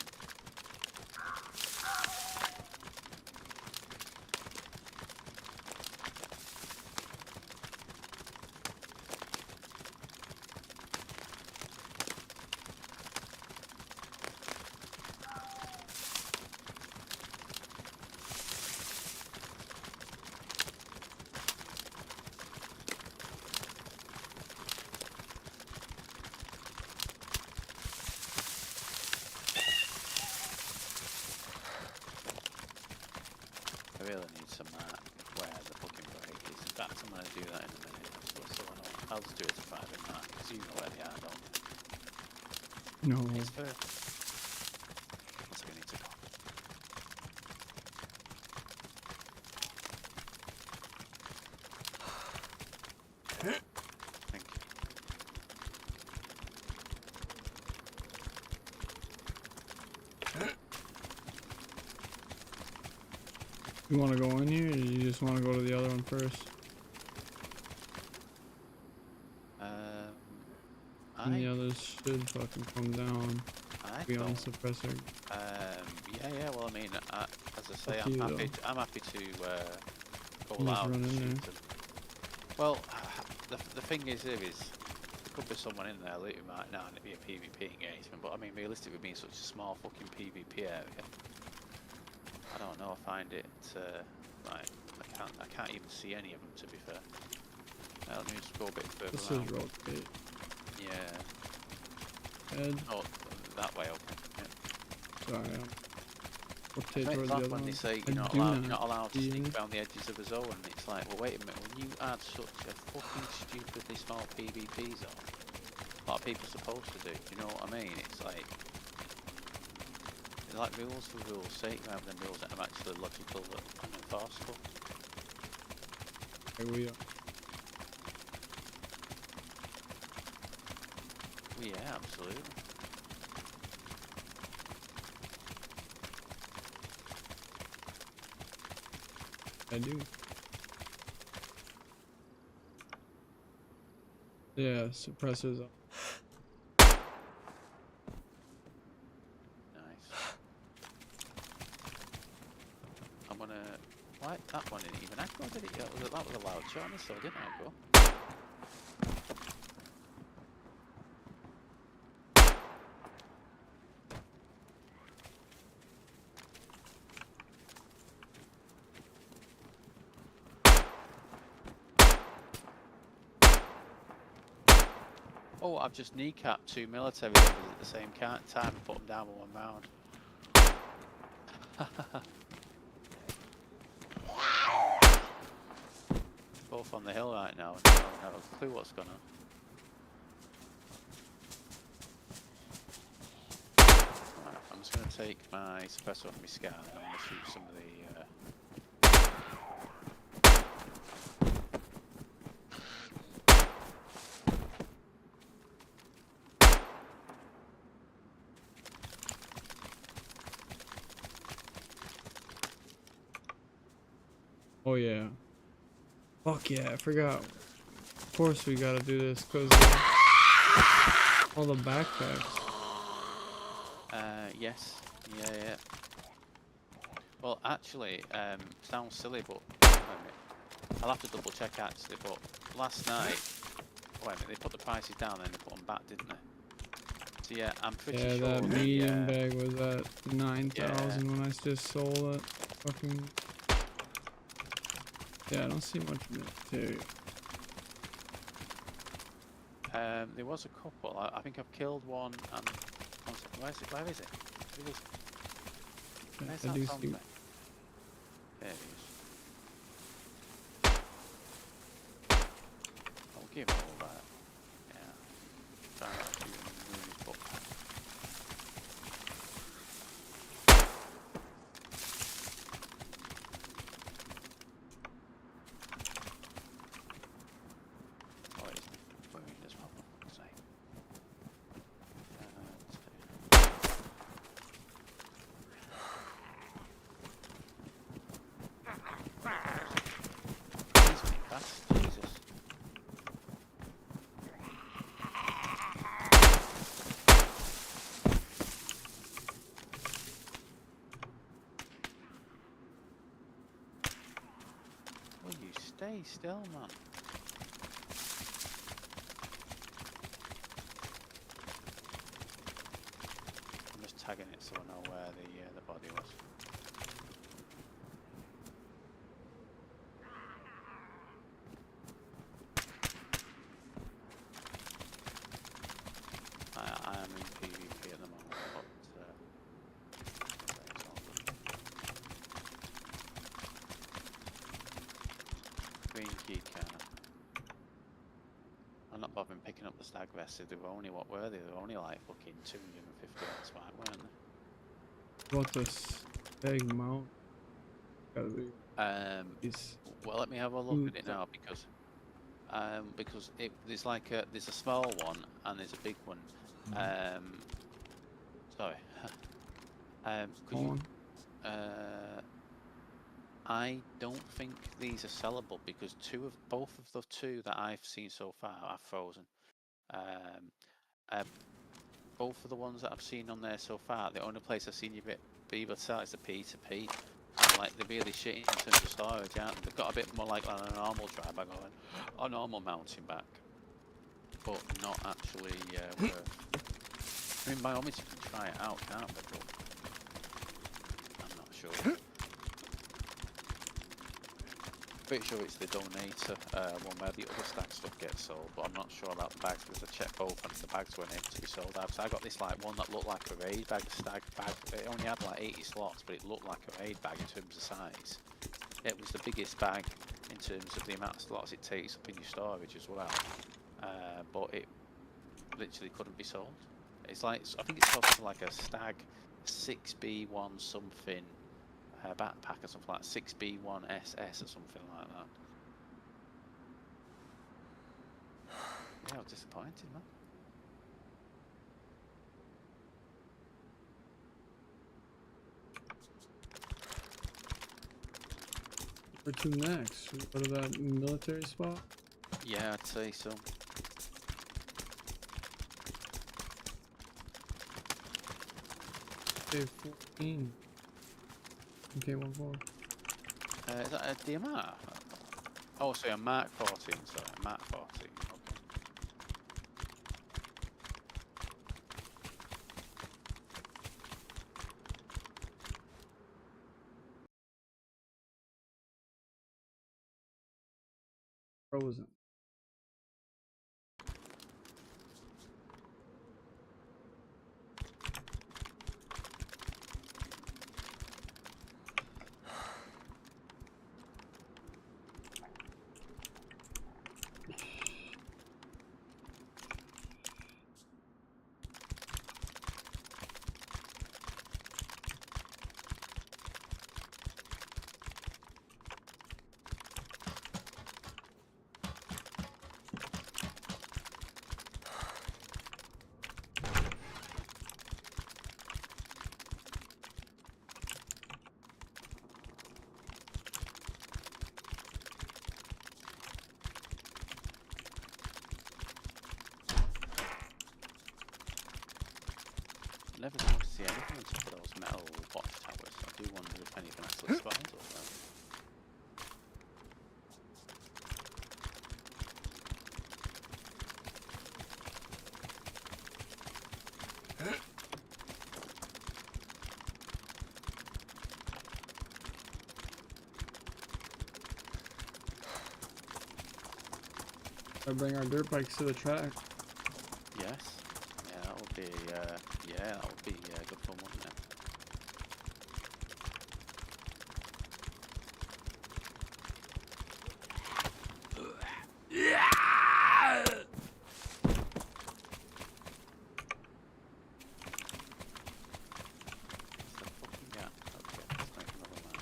I really need some where the fucking break is. In fact, I'm going to do that in a minute. So I'll just do it to private map, because you know where they are, don't you? No. It's fair. That's where we need to go. Thank you. You want to go in here, or you just want to go to the other one first? And the others should fucking come down. Be on suppressor. Yeah. Well, I mean, as I say, I'm happy to go loud. Well, the thing is, there could be someone in there looting right now, and it'd be a PvP engagement. But I mean, realistically, being such a small fucking PvP area, I don't know. I find it right. I can't even see any of them, to be fair. Let me just go a bit further. This is rotate. Yeah. Head. Oh, that way. Okay. Yeah. Sorry. Rotate towards the other when one. they say you're not allowed to sneak around the edges of a zone, and it's like, well, wait a minute. When you add such a fucking stupidly small PvP zone, what are people supposed to do? You know what I mean? It's like rules for rules' sake, rather than rules that are actually logical and enforceable. Here we are. Yeah, absolutely. I do. Yeah, suppressors up. Nice. I'm gonna. Why that one didn't even echo, did it? Yeah, that was a loud shot, and it still didn't echo. Oh, I've just kneecapped 2 military members at the same time and put them down with 1 round. Both on the hill right now, and I don't have a clue what's going on. take my suppressor off my scan and I'm gonna shoot some of the. Oh yeah. Fuck yeah, I forgot. Of course we gotta do this because all the backpacks. Yes. Yeah. Well, actually, sounds silly, but I'll have to double check actually. But last night, wait a minute, they put the prices down and they put them back, didn't they? So yeah, I'm pretty sure. Yeah, that medium bag was at 9,000 when I just sold it. Fucking. Yeah, I don't see much material. There was a couple. I think I've killed one. And where is it? Where is it? Where's I that do from? see. There it is. I'll give all that. Yeah. Try not to move his book. Oh, it's wound as well. Let's see. He's really fast, Jesus. Will you stay still, man? I'm just tagging it so I know where the body was. I am in PvP at the moment, but it's all good. Green key card. I'm not bothering picking up the stag vests. They were only, what were they? They were only like fucking 250 odd swag, weren't they? What this big mount? Gotta be. Well, let me have a look at it now because there's like there's a small one and there's a big one. Sorry. Could you, I don't think these are sellable because both of the two that I've seen so far are frozen. Both of the ones that I've seen on there so far, the only place I've seen you be able to sell is the P2P. And like they're really shitty in terms of storage, aren't they? They've got a bit more like a normal dry bag or a normal mountain bag, but not actually worth. I mean, by all means, you can try it out, can't we? But I'm not sure. Pretty sure it's the donator one where the other stack stuff gets sold, but I'm not sure about the bags because I checked both and the bags weren't able to be sold out. So I got this like one that looked like a raid bag, a stag bag. It only had like 80 slots, but it looked like a raid bag in terms of size. It was the biggest bag in terms of the amount of slots it takes up in your storage as well. But it literally couldn't be sold. It's like, I think it's called like a stag 6B1 something. Backpack or something like 6B1SS or something like that. Yeah, I was disappointed, man. Where to next? We go to that military spot? Yeah, I'd say so. Okay, 14. Okay, 1-4. Is that a DMR? Oh, sorry, a Mark 14, sorry, a Mark 14, okay. Frozen. never seem to see anything on top of those metal watchtowers. I do wonder if anything actually spawns up there. I bring our dirt bikes to the track. Yes. Yeah, that would be. Yeah, that would be good fun, wouldn't it? It's a fucking gap. Okay, let's make another map.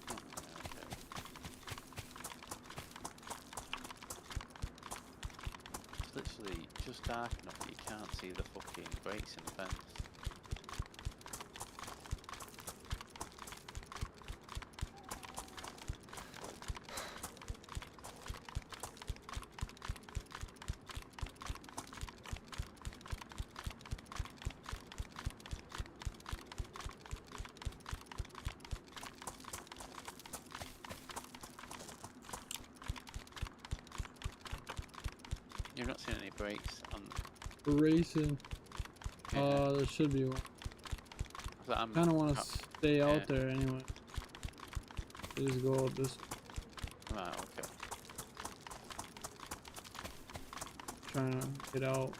Oh, yeah, okay. It's literally just dark enough that you can't see the fucking breaks in the fence. You've not seen any breaks on. Racing. Yeah. There should be one. So I'm Kind of want to stay yeah. out there anyway. Just go out this. Right, okay. Trying to get out.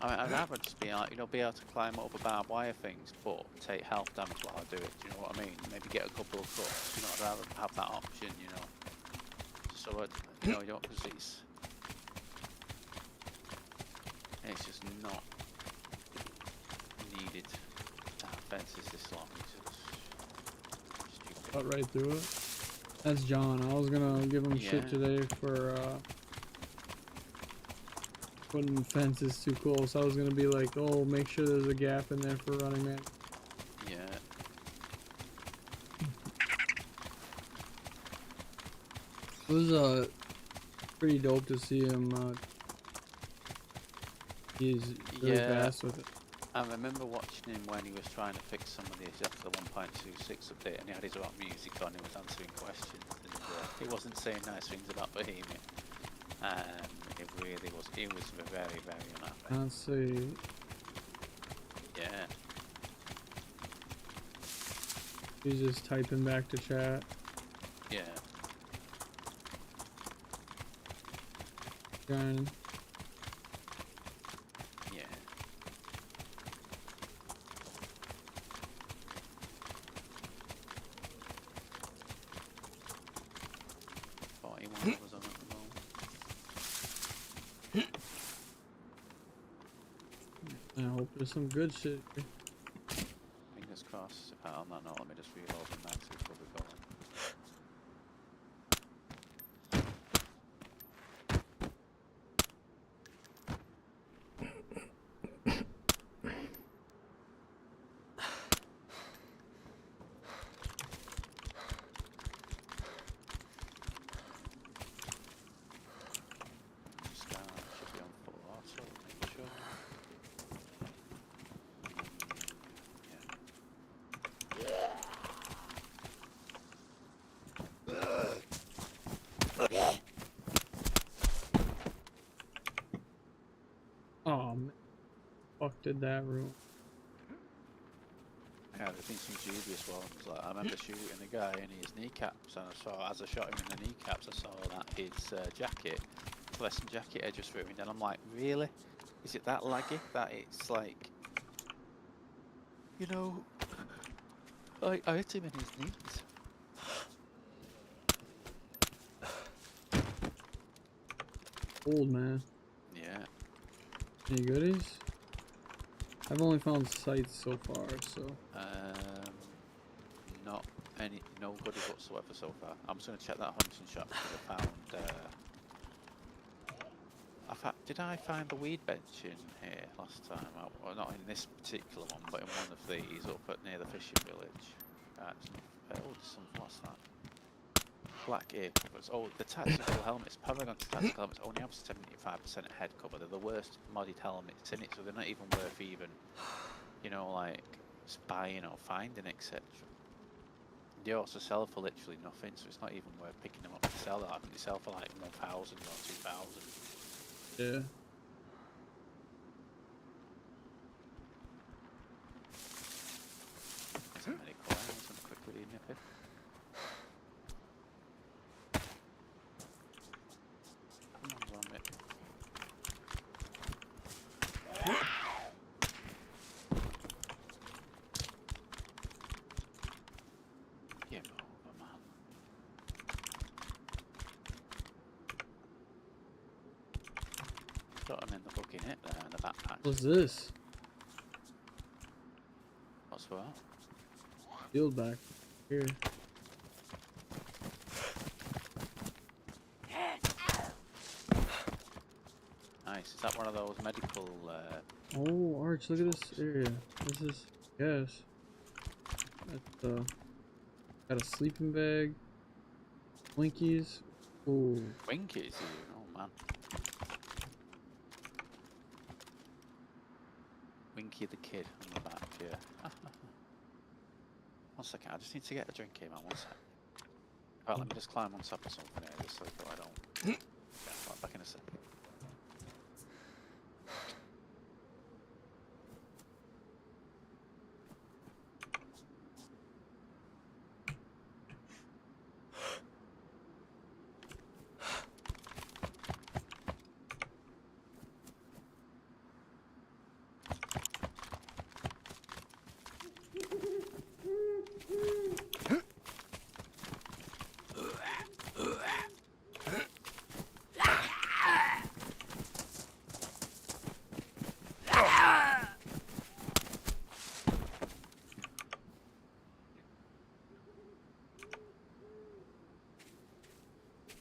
I mean, I'd rather just be like, be able to climb over barbed wire things, but take health damage while I do it. Do you know what I mean? Maybe get a couple of cuts. I'd rather have that option. So I, you don't, because it's just not needed to have fences this long. It's just stupid. Cut right through it. That's John. I was gonna give him shit today for putting fences too close. I was gonna be like, oh, make sure there's a gap in there for running man. Yeah. It was pretty dope to see him. He's really fast with it. I remember watching him when he was trying to fix some of these after the 1.26 update, and he had his own music on. He was answering questions, and he wasn't saying nice things about Bohemia. It really was. He was very, very unhappy. Can't see. Yeah. He's just typing back to chat. Yeah. Trying. Yeah. Was on at the moment. I hope there's some good shit. Fingers crossed. On that note, let me just reload the max before we go on. Should be on full auto, make sure. Oh man, fuck did that room? Yeah, there's been some dubious ones. Like, I remember shooting a guy in his kneecaps, and I saw, as I shot him in the kneecaps, I saw that his jacket, fluorescent jacket edge was ruined, and I'm like, really? Is it that laggy that it's like, I hit him in his knees. Old man. Yeah. Any goodies? I've only found sites so far, so. Not any, no goodies whatsoever so far. I'm just gonna check that hunting shop because I found. Did I find the weed bench in here last time? Well, not in this particular one, but in one of these up at near the fishing village. There's something. What's that? black ear covers. Oh, the tactical helmets, Paragon's tactical helmets only have 75% head cover. They're the worst modded helmets in it, so they're not even worth even, you know, like buying or finding, etc. They also sell for literally nothing, so it's not even worth picking them up to sell. I think they sell for like 1,000 or 2,000. Yeah. Some medical items and quickly nip it. Come on, zombie. Game over, man. Got them in the fucking hip there in the backpack. What's this? What's that? Shield back here. Nice. Is that one of those medical? Oh, Arch, look at this area. This is, yes. That's, got a sleeping bag. Winkies. Ooh. Winkies? Oh man. Winky the kid on the back here. 1 second, I just need to get a drink here, man. 1 sec. Alright, let me just climb on top of something here just so that I don't. Yeah, right, back in a sec.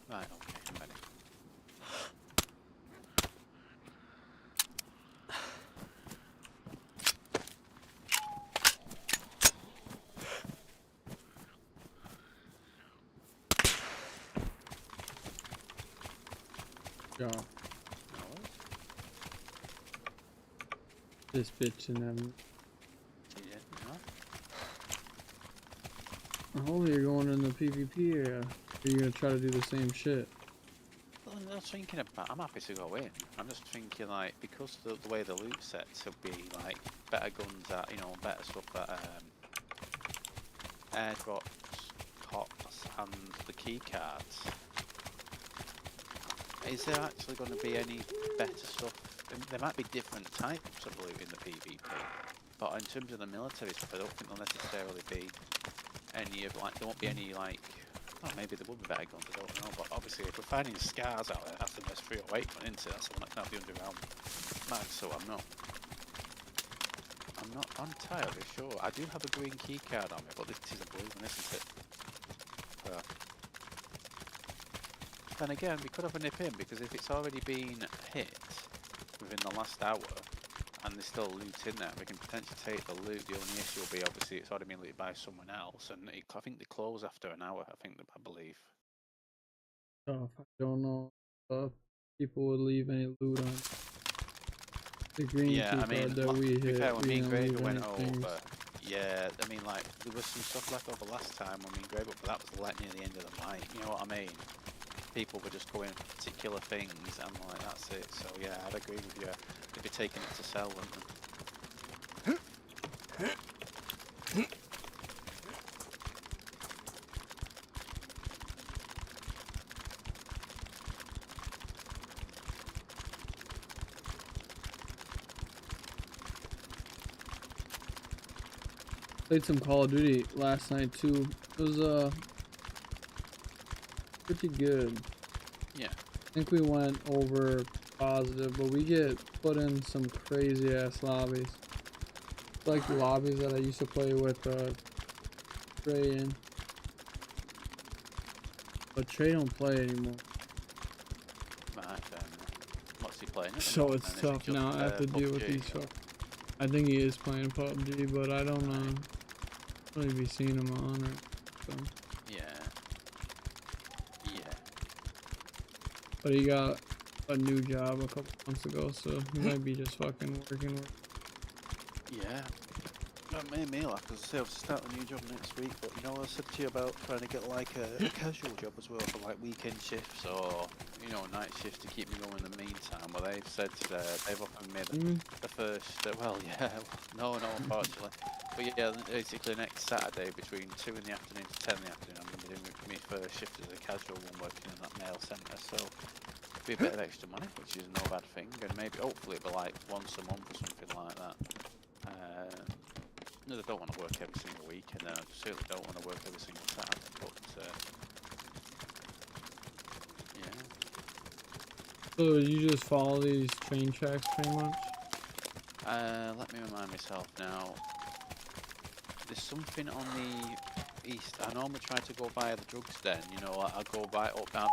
Right, okay, I'm ready. Yeah. This bitch and them. Oh, you're going in the PvP area. Are you gonna try to do the same shit? Well, I'm not thinking about. I'm happy to go in. I'm just thinking like because the way the loot sets will be like better guns at better stuff at airdrops, cops, and the key cards. Is there actually going to be any better stuff? There might be different types of loot in the PvP, but in terms of the military stuff, I don't think there'll necessarily be any of like. There won't be any like. Oh, maybe there would be better guns. I don't know, but obviously, if we're finding scars out there, that's the best 308 one, isn't it? That's the one that can have the underground mag. So I'm not entirely sure. I do have a green key card on me, but this is a blue one, isn't it? Then again, we could have a nip in because if it's already been hit within the last hour and there's still loot in there, we can potentially take the loot. The only issue will be obviously it's already been looted by someone else, and I think they close after an hour. I believe. Oh, I don't know if people would leave any loot on the green key card that we hit. To be fair, when me and Graver went anything. over, yeah, I mean, like there was some stuff left over last time when me and Graver, but that was like near the end of the night. You know what I mean? People were just going for particular things, and like that's it. So yeah, I'd agree with you. They'd be taking it to sell, wouldn't they? Played some Call of Duty last night too. It was pretty good. Yeah. I think we went over positive, but we get put in some crazy ass lobbies. It's like the lobbies that I used to play with Trey in. But Trey don't play anymore. Right, what's he playing? So it's tough now. I have to deal with these fuck. I think he is playing PUBG, but I don't know. I'll probably be seeing him on or so. Yeah. But he got a new job a couple months ago, so he might be just fucking working. Yeah. That made me laugh because I say I've started a new job next week, but you know I said to you about trying to get like a casual job as well for like weekend shifts or night shifts to keep me going in the meantime. Well, they've said they've offered me the first. Well, yeah, no, unfortunately. But yeah, basically next Saturday between 2 in the afternoon to 10 in the afternoon, I'm going to be doing my first shift as a casual one working in that mail centre. So it'll be a bit of extra money, which is no bad thing, and maybe hopefully it'll be like once a month or something like that. I don't want to work every single week, and then I certainly don't want to work every single Saturday, but yeah. So you just follow these train tracks pretty much? Let me remind myself now. There's something on the east. I normally try to go by the drugs den, like I go by up down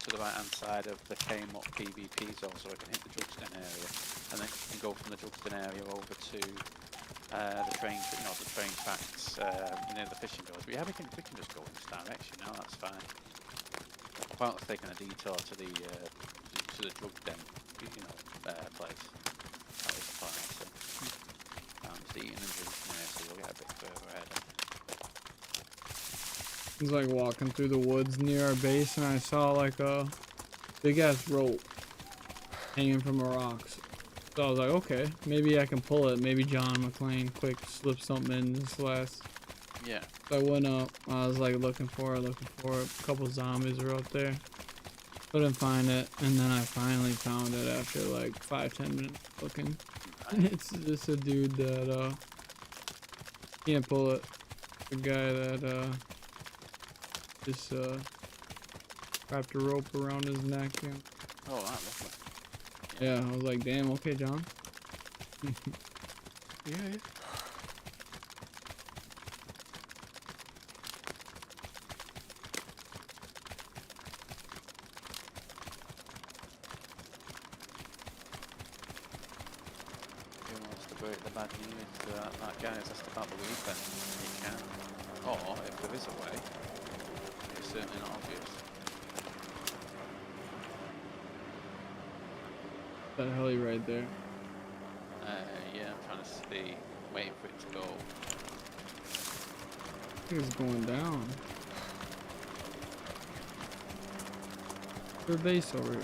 to the right hand side of the came up PvP zone so I can hit the drugs den area, and then you can go from the drugs den area over to the train tracks near the fishing village. But yeah, we can just go in this direction now. That's fine. Without taking a detour to the drug den, place. That was fine. So I'm just eating and drinking here, so we'll get a bit further ahead. I was like walking through the woods near our base, and I saw like a big ass rope hanging from the rocks. So I was like, okay, maybe I can pull it. Maybe John McClane quick slip something in this last. Yeah. So I went up. I was like looking for it. A couple zombies were up there. Couldn't find it, and then I finally found it after like 5-10 minutes looking. It's just a dude that can't pull it. The guy that just wrapped a rope around his neck. Yeah. Oh, that lovely. Yeah, I was like, damn, okay, John. Yeah. Who wants to break the bad news to that guy who's asked about the weekend? He can. Or, if there is a way, it's certainly not obvious. That heli right there. Yeah, I'm trying to see, waiting for it to go. I think it's going down. Their base over here.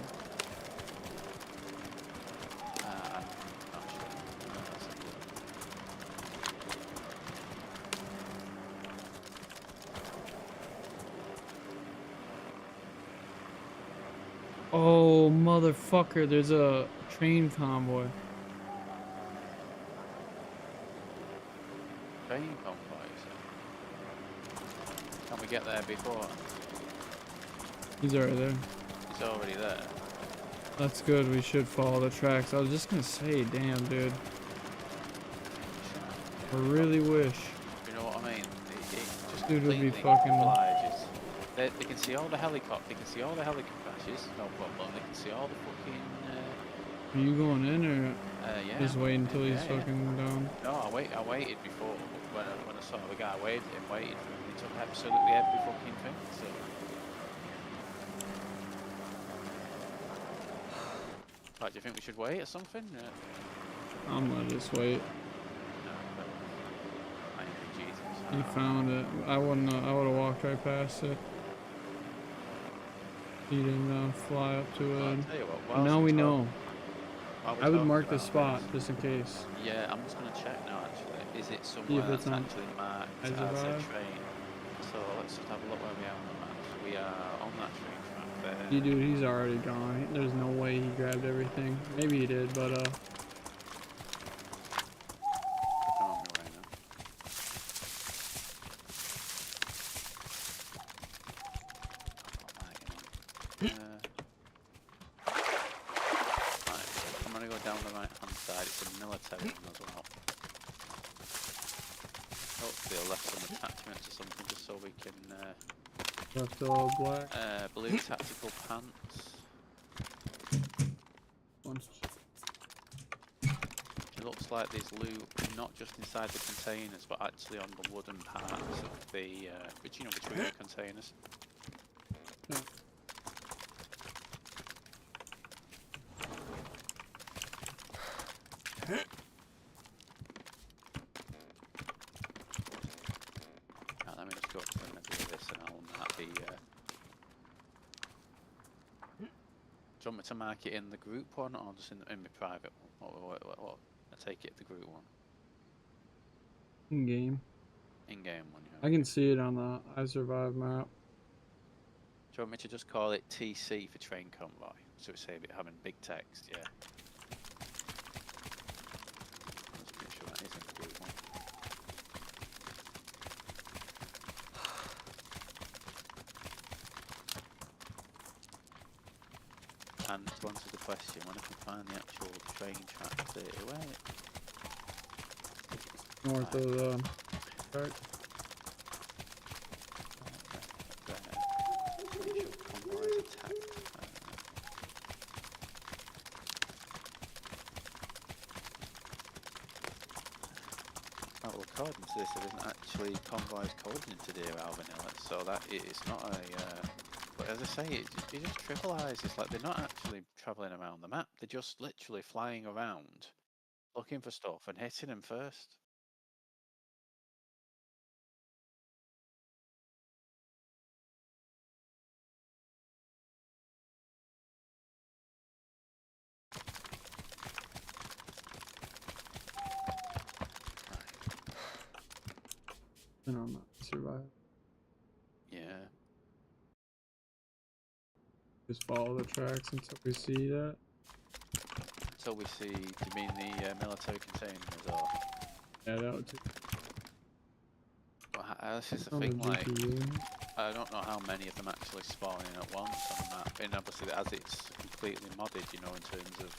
I'm not sure. Oh, motherfucker, there's a train convoy. Train convoys. Can we get there before? He's already there. He's already there. That's good, we should follow the tracks. I was just gonna say, damn, dude. I really wish. You know what I mean? It just Dude would be completely fucking- obliges. They can see all the helicopter. They can see all the helicopter crashes. No problem. They can see all the fucking. Are you going in or Yeah. just wait until he's Yeah. fucking down? No, I waited before when I saw the guy waved at him, waited for him. He took absolutely every fucking thing. So. Right, do you think we should wait or something? I'm gonna just wait. No, but I ain't Jesus. He found it. I wouldn't. I would have walked right past it. He didn't fly up to Well, it. I'll tell you what, And now we know. while we're I would talking mark the about spot this- just in case. Yeah, I'm just gonna check now. Actually, is it somewhere it's that's on actually marked as a Hyderabad. train? So let's just have a look where we are on the map. We are on that train track there. Dude, he's already gone. There's no way he grabbed everything. Maybe he did, but Come on, we're right now. Right, I'm gonna go down the right hand side. It's a military one as well. Hopefully I'll left some attachments or something just so we can left all black. blue tactical pants. It looks like there's loot not just inside the containers but actually on the wooden parts of the between the containers. Yeah. you want me to mark it in the group one or just in my private one? What? I take it the group one. In game. In game one. I can see it on the I Survive map. Do you want me to just call it TC for train convoy? So it's save it having big text, yeah. Let's make sure that is in the group one. And to answer the question, when I can find the actual train track there, where? North of the track. According to this, there isn't actually convoys coded into Dear Vanilla, so that it's not a. But as I say, it just trivialises. Like they're not actually travelling around the map; they're just literally flying around, looking for stuff and hitting them first. And I'm not Survive. Yeah. Just follow the tracks until we see that. So we see. Do you mean the military containers or? Yeah, that would too. Well, this is the thing. Like, I don't know how many of them actually spawn in at once on the map. And obviously, as it's completely modded, you know, in terms of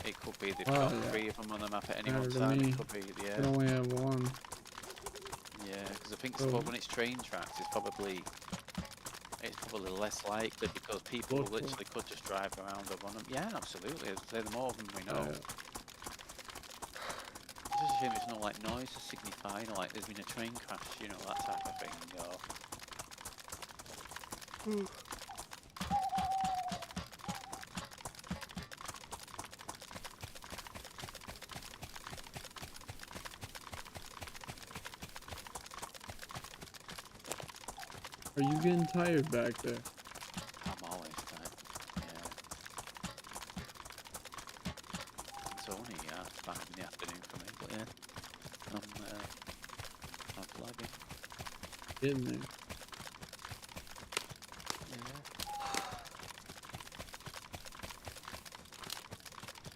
it could be they've got 3 of them on the map at any one time. It could be I only have 1. Yeah, because I think when it's train tracks, it's probably less likely because people literally could just drive around and run them. Yeah, absolutely. They're the more of them we know. It's just a shame there's no like noise to signify, you know, like there's been a train crash, you know, that type of thing. Or... Are you getting tired back there? I'm always tired. Yeah. It's only 5 in the afternoon for me, but yeah, I'm flagging. Getting there.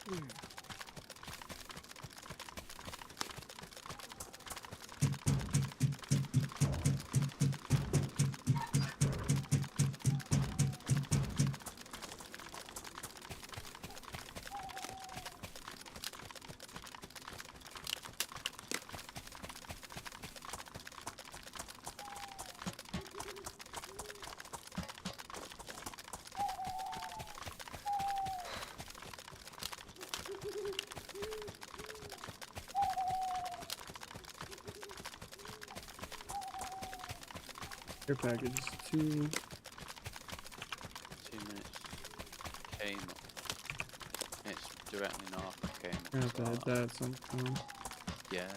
Yeah. Care package 2. 2 minutes. Came up. It's directly north of Came We're gonna have to hit that at some point. Yeah.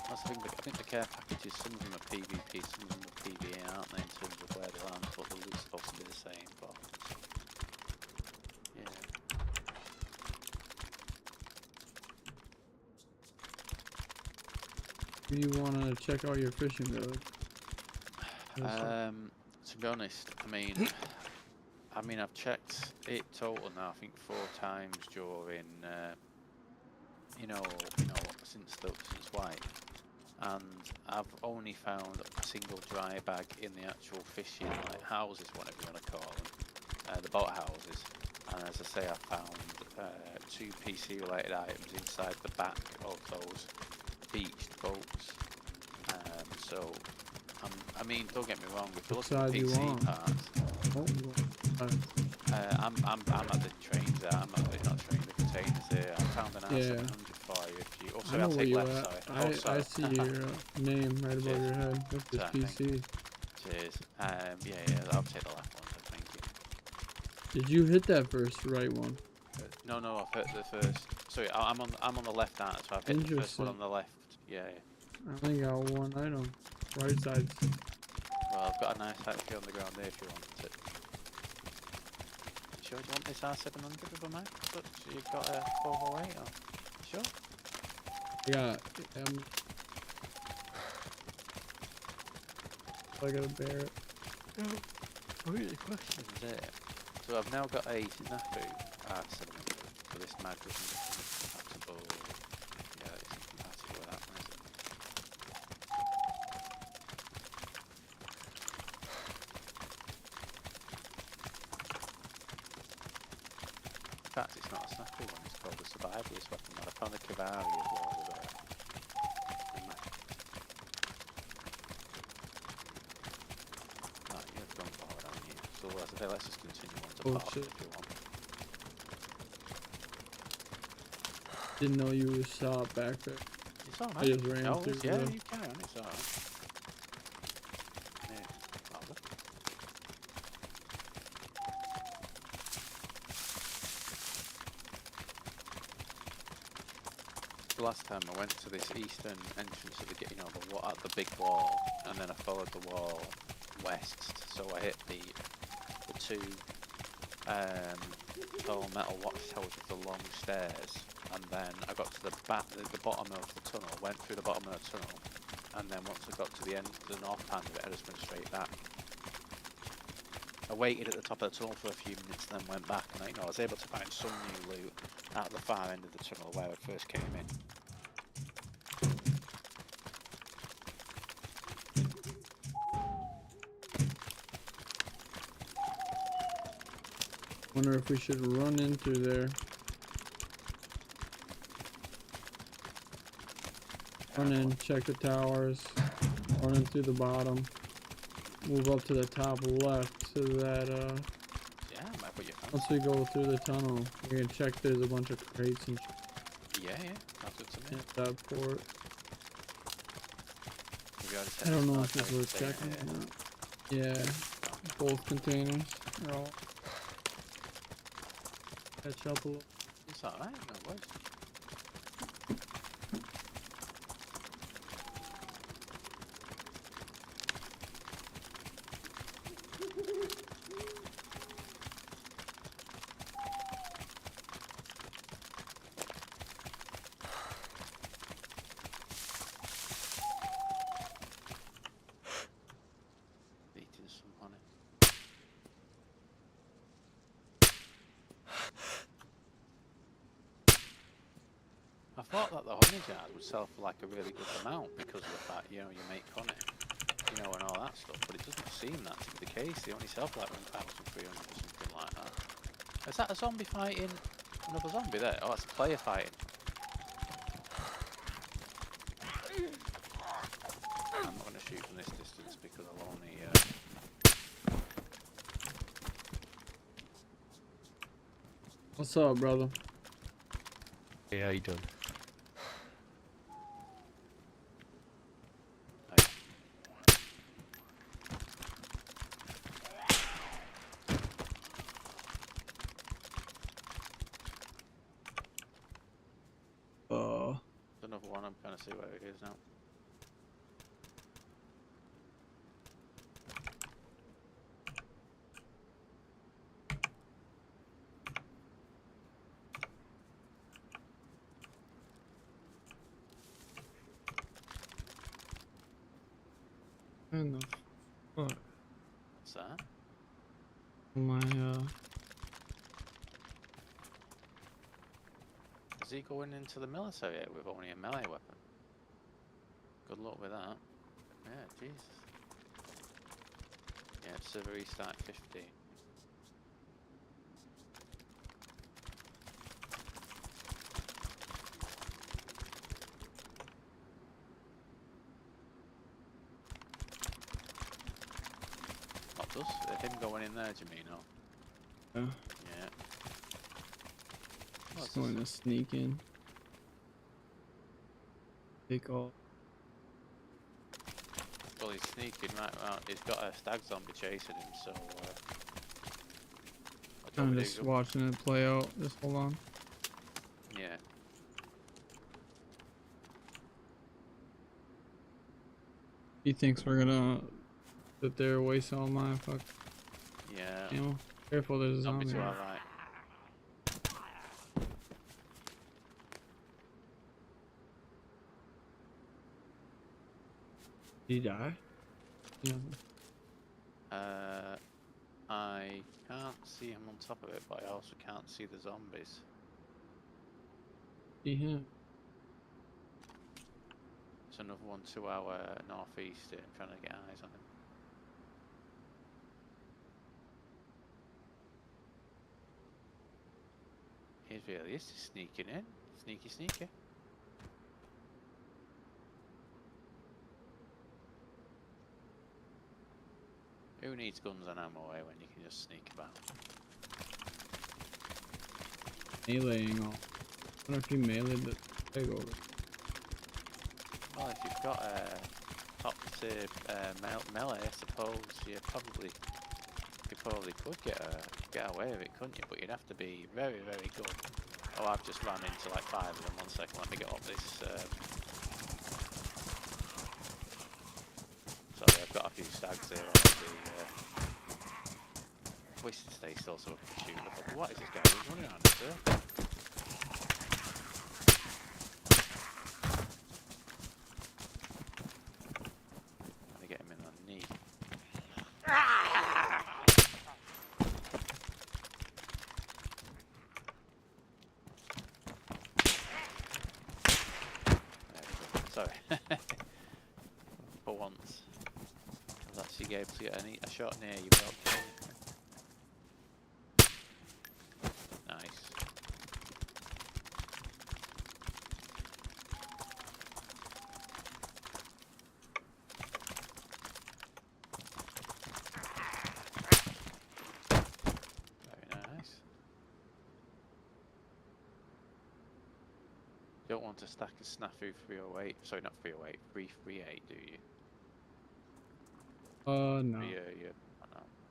That's the thing. I think the care packages, some of them are PvP, some of them are PvE, aren't they, in terms of where they land, but the loot's supposed to be the same. But yeah. Do you want to check out your fishing village? To be honest, I mean, I've checked it total now. I think 4 times during, since white, and I've only found a single dry bag in the actual fishing houses, whatever you want to call them, the boat houses. And as I say, I found 2 PC related items inside the back of those beached boats. So. I mean, don't get me wrong. If you look at the PC parts, I'm at the trains there. I'm at not train, the containers here. I found an R700 for you. If you, oh, sorry, I'll take left. Sorry. I see your name right above your head with this PC. Cheers. Yeah. I'll take the left one. Thank you. Did you hit that first right one? No, I've hit the first. Sorry, I'm on the left hand, so I've hit the first one on the left. Yeah. I only got 1 item. Right side. Well, I've got a nice hatchery on the ground there if you want it. sure? Do you want this R700 with a mag? But you've got a 408 or? Sure? Yeah. I gotta bear it. The question is it. So I've now got a Snafu R700. So this mag isn't compatible. Yeah, it isn't compatible with that one, is it? In fact, it's not a Snafu one, it's called a survivalist weapon. I found a Cavalry as well with a mag. Oh, you've gone forward, haven't you? So as I say, let's just continue on to part Shit. if you want. Didn't know you were shot back there. It's alright. I just ran No, through yeah, the- you carry on, it's alright. Yeah, lovely. The last time I went to this eastern entrance of the, at the big wall, and then I followed the wall west, so I hit the two tall metal watchtowers with the long stairs, and then I got to the bottom of the tunnel, went through the bottom of the tunnel, and then once I got to the end, the north end of it, I just went straight back. I waited at the top of the tunnel for a few minutes, then went back, and I was able to find some new loot at the far end of the tunnel where I first came in. Wonder if we should run into there. Run in, check the towers, run in through the bottom, move up to the top left to that, Yeah, I might put your phone. once we go through the tunnel, we can check there's a bunch of crates and Yeah, that's good to me. at that port. Have you already I don't know oh, if this no, was stay checking here. or not. Yeah, both containers are all catch up a little. It's alright, no worries. Eating some honey. I thought that the honey jars would sell for like a really good amount because of the fact, you make honey, and all that stuff, but it doesn't seem that to be the case. They only sell for like 1,300 or something like that. Is that a zombie fighting another zombie there? Oh, that's a player fighting. I'm not going to shoot from this distance because I'll only... What's up, brother? Hey, how you doing? Another one, I'm going to see where it is now. And the fuck? What's that? My, Is he going into the military with only a melee weapon? Good luck with that. Yeah, Jesus. Yeah, server restart 50. What does? Him going in there, do you mean? yeah, Yeah. just going to sneak in. Take off. Well, he's sneaking right around. He's got a stag zombie chasing him, so... I'm just watching it play out. Just hold on. Yeah. He thinks we're gonna sit there waste all my fuck Yeah. ammo. Careful, there's a Zombie zombie. to our right. Did he die? Yeah. I can't see him on top of it, but I also can't see the zombies. See him. There's another one to our northeast here. I'm trying to get eyes on him. He really is just sneaking in. Sneaky, sneaky. Who needs guns and ammo when you can just sneak about? Meleeing all. I wonder if he meleeed the pig over. Well, if you've got a top tier melee, I suppose you probably could get away with it, couldn't you? But you'd have to be very, very good. Oh, I've just ran into like 5 of them. 1 second, let me get up this. Sorry, I've got a few stags here on the twisted stay still, so I can shoot them. What is this guy? He's running around this circle. Let me get him in on the knee. Sorry. For once. I was actually able to get a shot near you without killing you. Nice. Very nice. You don't want to stack a snafu 308, sorry not 308, 338 do you? No. Yeah,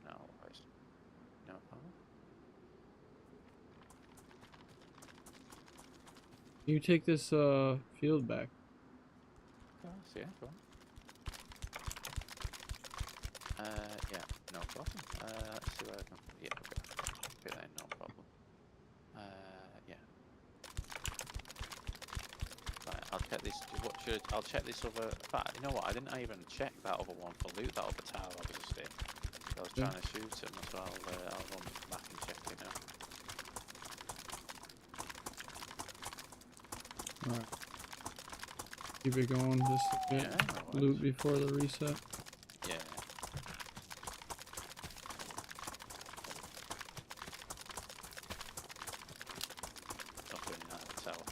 no worries. No problem. You take this field back. Of course, yeah, go on. Yeah, no problem. Let's see where I can, yeah, okay then, no problem. Yeah. Right, I'll check this, I'll check this other, in fact, you know what, I didn't even check that other one for loot, that other tower I was just in. I was trying to shoot him, so I'll run back and check it now. Alright. Keep it going just to get Yeah, loot before the reset. Yeah. Nothing in that tower.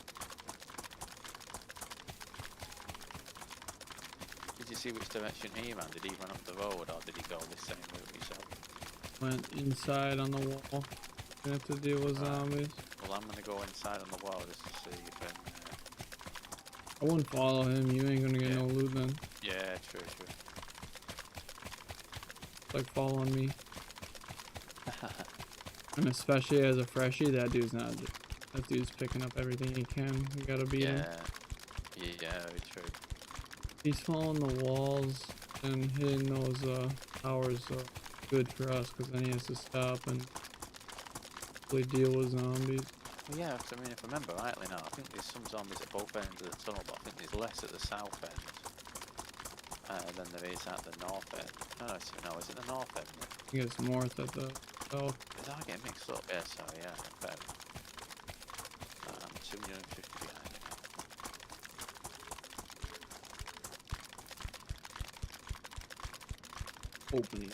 Did you see which direction he ran? Did he run up the road or did he go the same route himself? Went inside on the wall. Gonna have to deal with zombies. Well, I'm gonna go inside on the wall just to see if I wouldn't follow him. You ain't gonna get no loot then. yeah, true. It's like following me. And especially as a freshie, that dude's not. That dude's picking up everything he can. You gotta beat him. Yeah, very true. He's following the walls and hitting those towers. Good for us because then he has to stop and really deal with zombies. Well, yeah, 'cause I mean, if I remember rightly now, I think there's some zombies at both ends of the tunnel, but I think there's less at the south end than there is at the north end. No, is it the north end? I think it's north at the south. Did I get mixed up? Yeah, sorry, yeah, fair. 250 behind it now. Opening.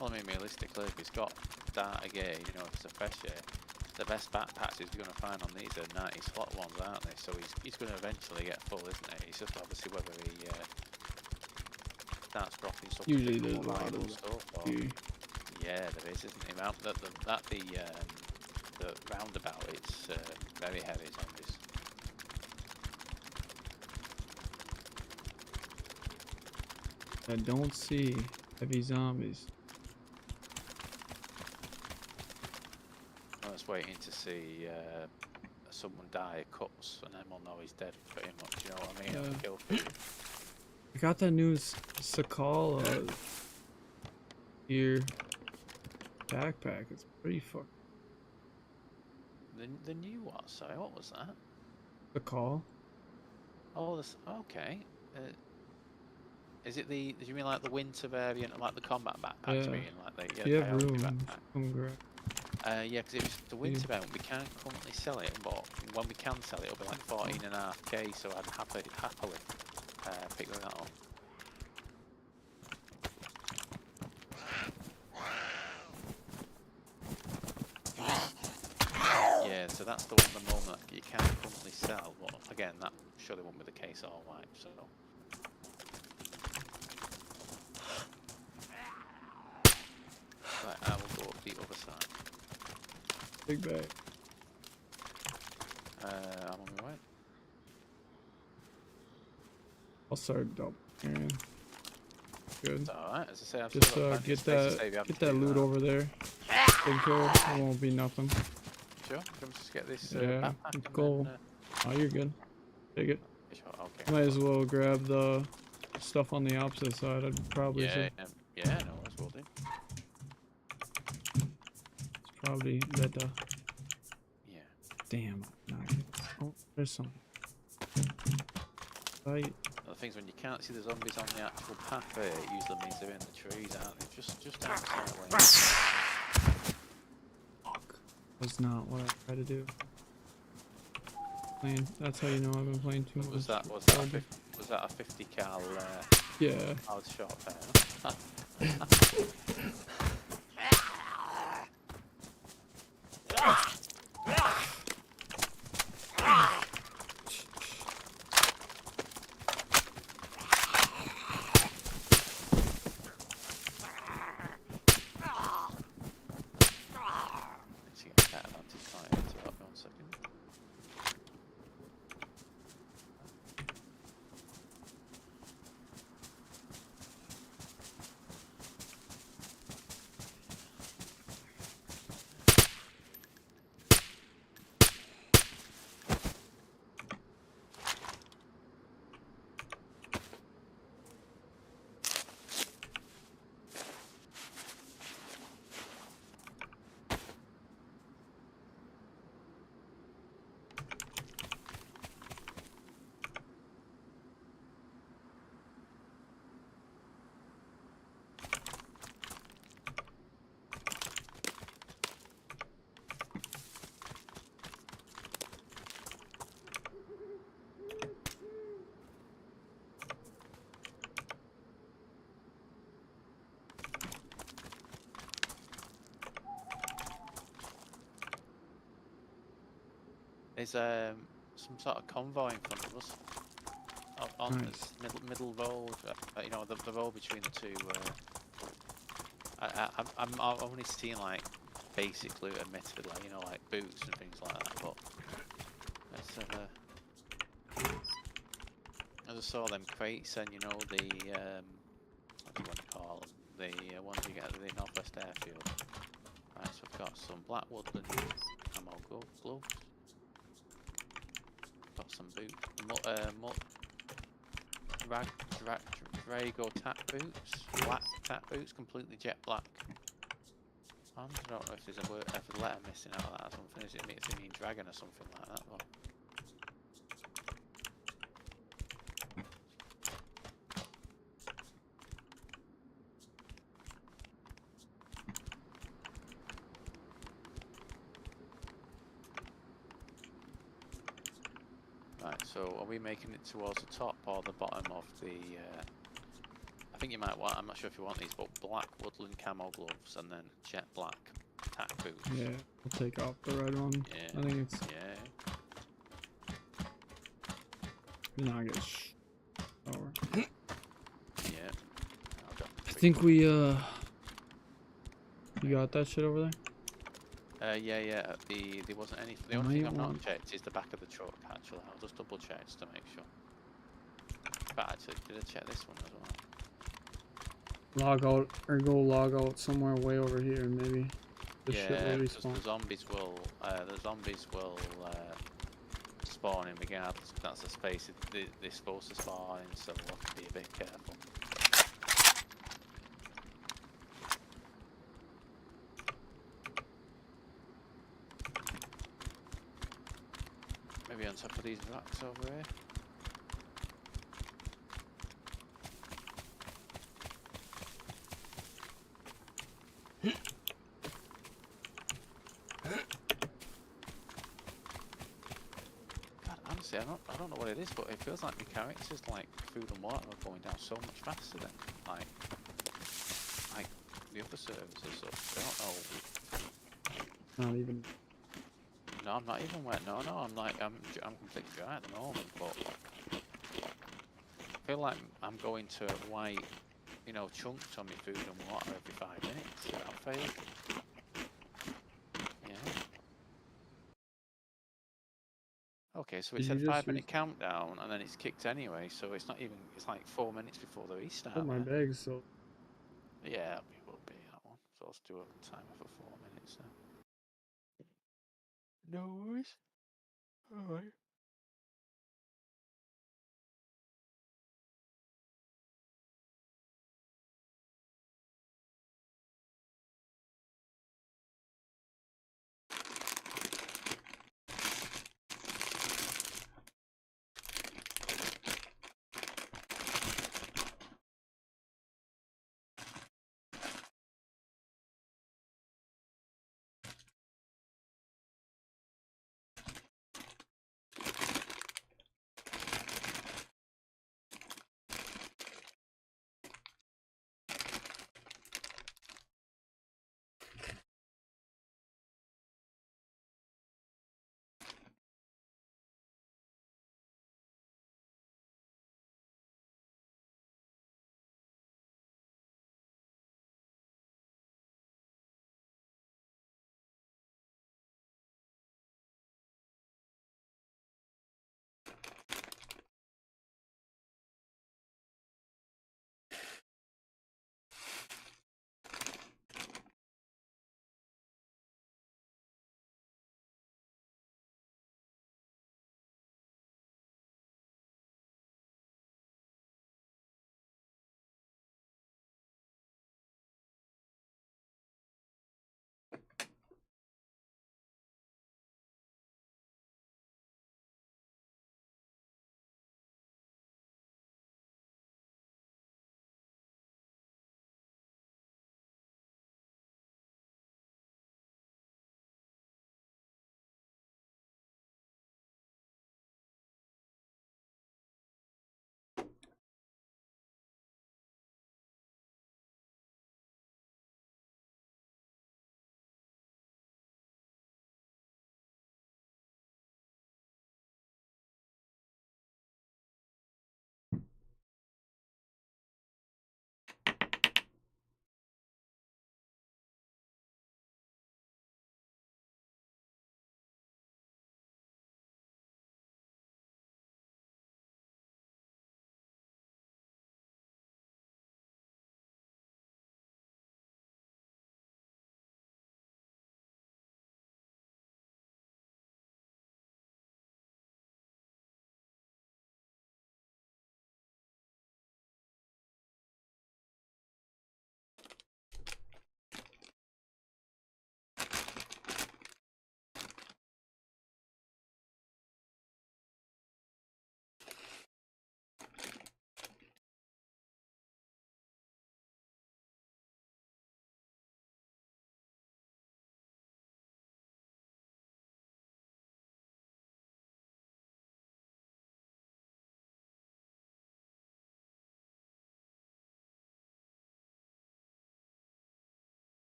Well, I mean, realistically, if he's got data gear, you know, if it's a fresh air, the best backpacks he's going to find on these are 90 slot ones, aren't they? So he's going to eventually get full, isn't he? It's just obviously whether he starts dropping something. Usually there's a lot of stuff. Or, yeah, there is, isn't it? The roundabout, it's very heavy zombies. I don't see heavy zombies. I was waiting to see someone die of cuts, and then we'll know he's dead pretty much, you know what I mean? Yeah. Kill food. I got that new Sakal here backpack. It's pretty fucking. The new what? Sorry, what was that? Sakal? Oh, this. Okay. Is it the? Do you mean like the winter variant, of like the combat backpacks? Yeah. Being like the Do you have coyote room? backpack? Come grab. Yeah, because it was the winter variant. We can't currently sell it, but when we can sell it, it'll be like 14.5k. So I'd happily pick that up. Yeah, so that's the one at the moment that you can't currently sell. But again, that surely won't be the case all wipe. So. Right, I will go up the other side. Big bag. I'm on my way. I'll start double. Good. It's alright, as I say, I've Just still got plenty get of space to save you having that to do loot that. over there. Take care. It won't be nothing. Sure, can we just get this Yeah, backpack let's and go. then, Oh, you're good. Take it. sure, okay. Might as well grab the stuff on the opposite side. I'd probably say. Yeah, no, as well do. It's probably better. Yeah. Damn. Nice. Oh, there's some. Right. The things when you can't see the zombies on the actual path there, it usually means they're in the trees, aren't they? Just outside. Fuck. That's not what I tried to do. That's how you know I've been playing too much. Was that a 50 cal Yeah. hard shot there? There's some sort of convoy in front of us. On Nice. this middle road, you know, the road between the two. I'm only seeing like basic loot, admittedly, you know, like boots and things like that. But let's have a. I just saw them crates, and you know the what do you want to call them? The ones you get at the Northwest Airfield. Right, so I've got some black woodland ammo gloves. Got some boots. Drago tack boots. Black tack boots, completely jet black. I don't know if there's a letter missing out of that or something. Is it mean dragon or something like that? Or... Right, so are we making it towards the top or the bottom of the... I think you might want, I'm not sure if you want these, but black woodland camo gloves and then jet black tack boots. Yeah, we'll take off the red one. Yeah. I think it's... Yeah. Not get over. Yeah. I think we, You got that shit over there? Yeah. There wasn't any... The only thing I've not checked is the back of the truck, actually. I'll just double check just to make sure. But actually, did I check this one as well? Log out, or go log out somewhere way over here, maybe. This shit will because respawn. the zombies will spawn in regardless. That's the space they're supposed to spawn in, so we'll have to be a bit careful. Maybe on top of these rocks over here. God, honestly, I don't know what it is, but it feels like the characters, like food and water, are going down so much faster than like the other servers or such. I don't know. Not even. No, I'm not even wet. No, I'm completely dry at the moment, but I feel like I'm going to white, you know, chunks on my food and water every 5 minutes without fail. Yeah. Okay, so it Did said you just 5-minute countdown, and then it's kicked anyway. So it's not even. It's like 4 minutes before the restart. Oh, my then. bag's so. Yeah, it will be that one. So let's do a timer for 4 minutes now. No worries. Alright.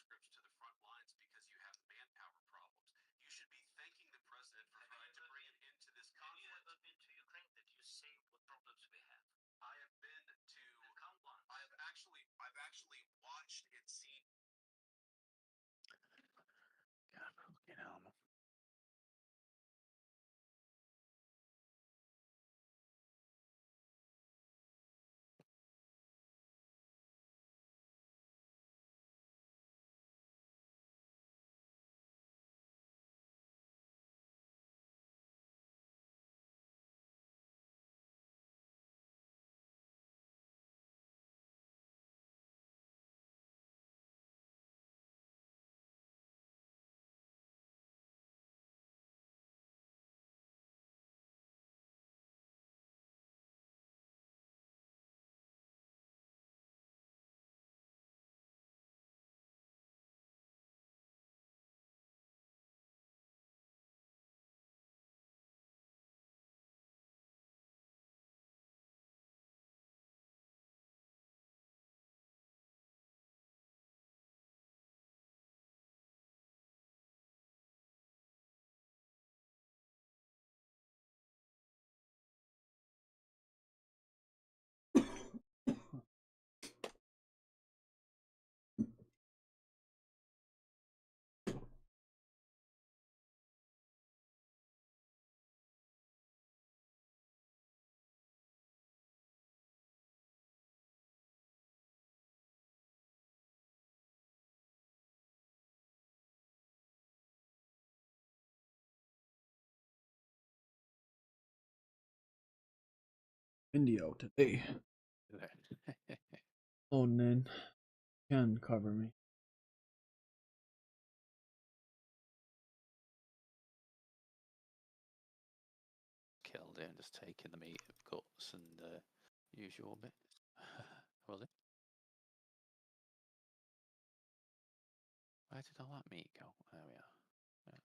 troops to the front lines because you have manpower problems. You should be thanking the president for trying to bring an end to this conflict. Have you ever been to Ukraine that you see what problems we have? I have been to. Count once. I've actually watched and seen. God, fucking hell, man. Indio today. Oh, Nin can cover me. Killed it and just taking the meat of guts and usual bits. Was it? Where did all that meat go? There we are. Yeah.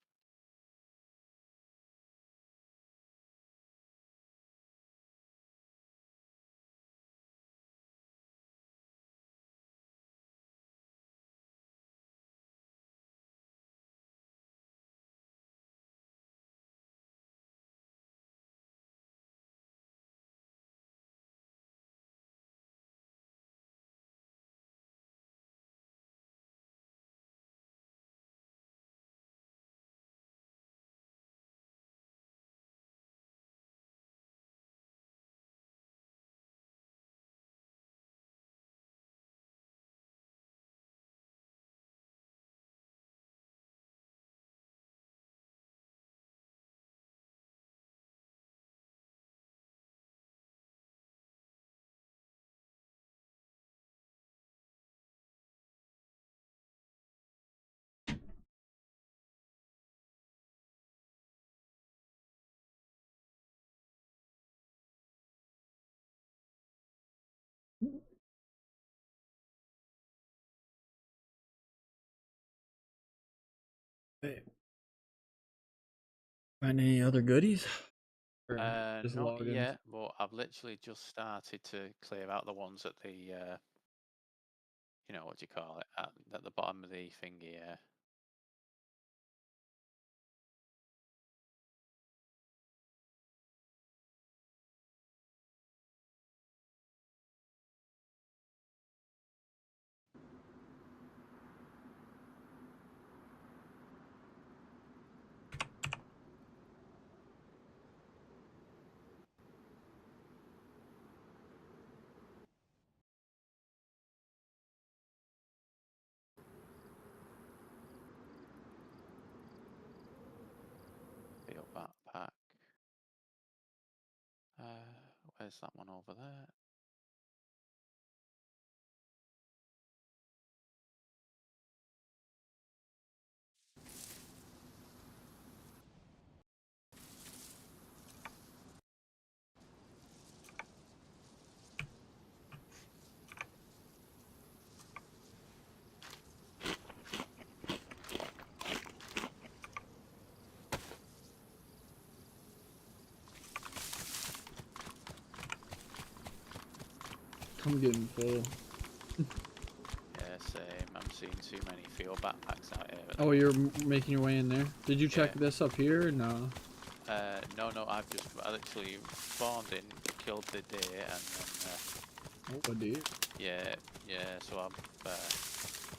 Hey. Find any other goodies? Or just Not logins? yet, but I've literally just started to clear out the ones at the, you know, what do you call it, at the bottom of the thingy. Your backpack. Where's that one over there? I'm getting full. Yeah, same. I'm seeing too many field backpacks out here. Oh, you're making your way in there. Did you check this up here? No. No, I literally spawned in, killed the deer, and then. Oh, a deer. Yeah. So I've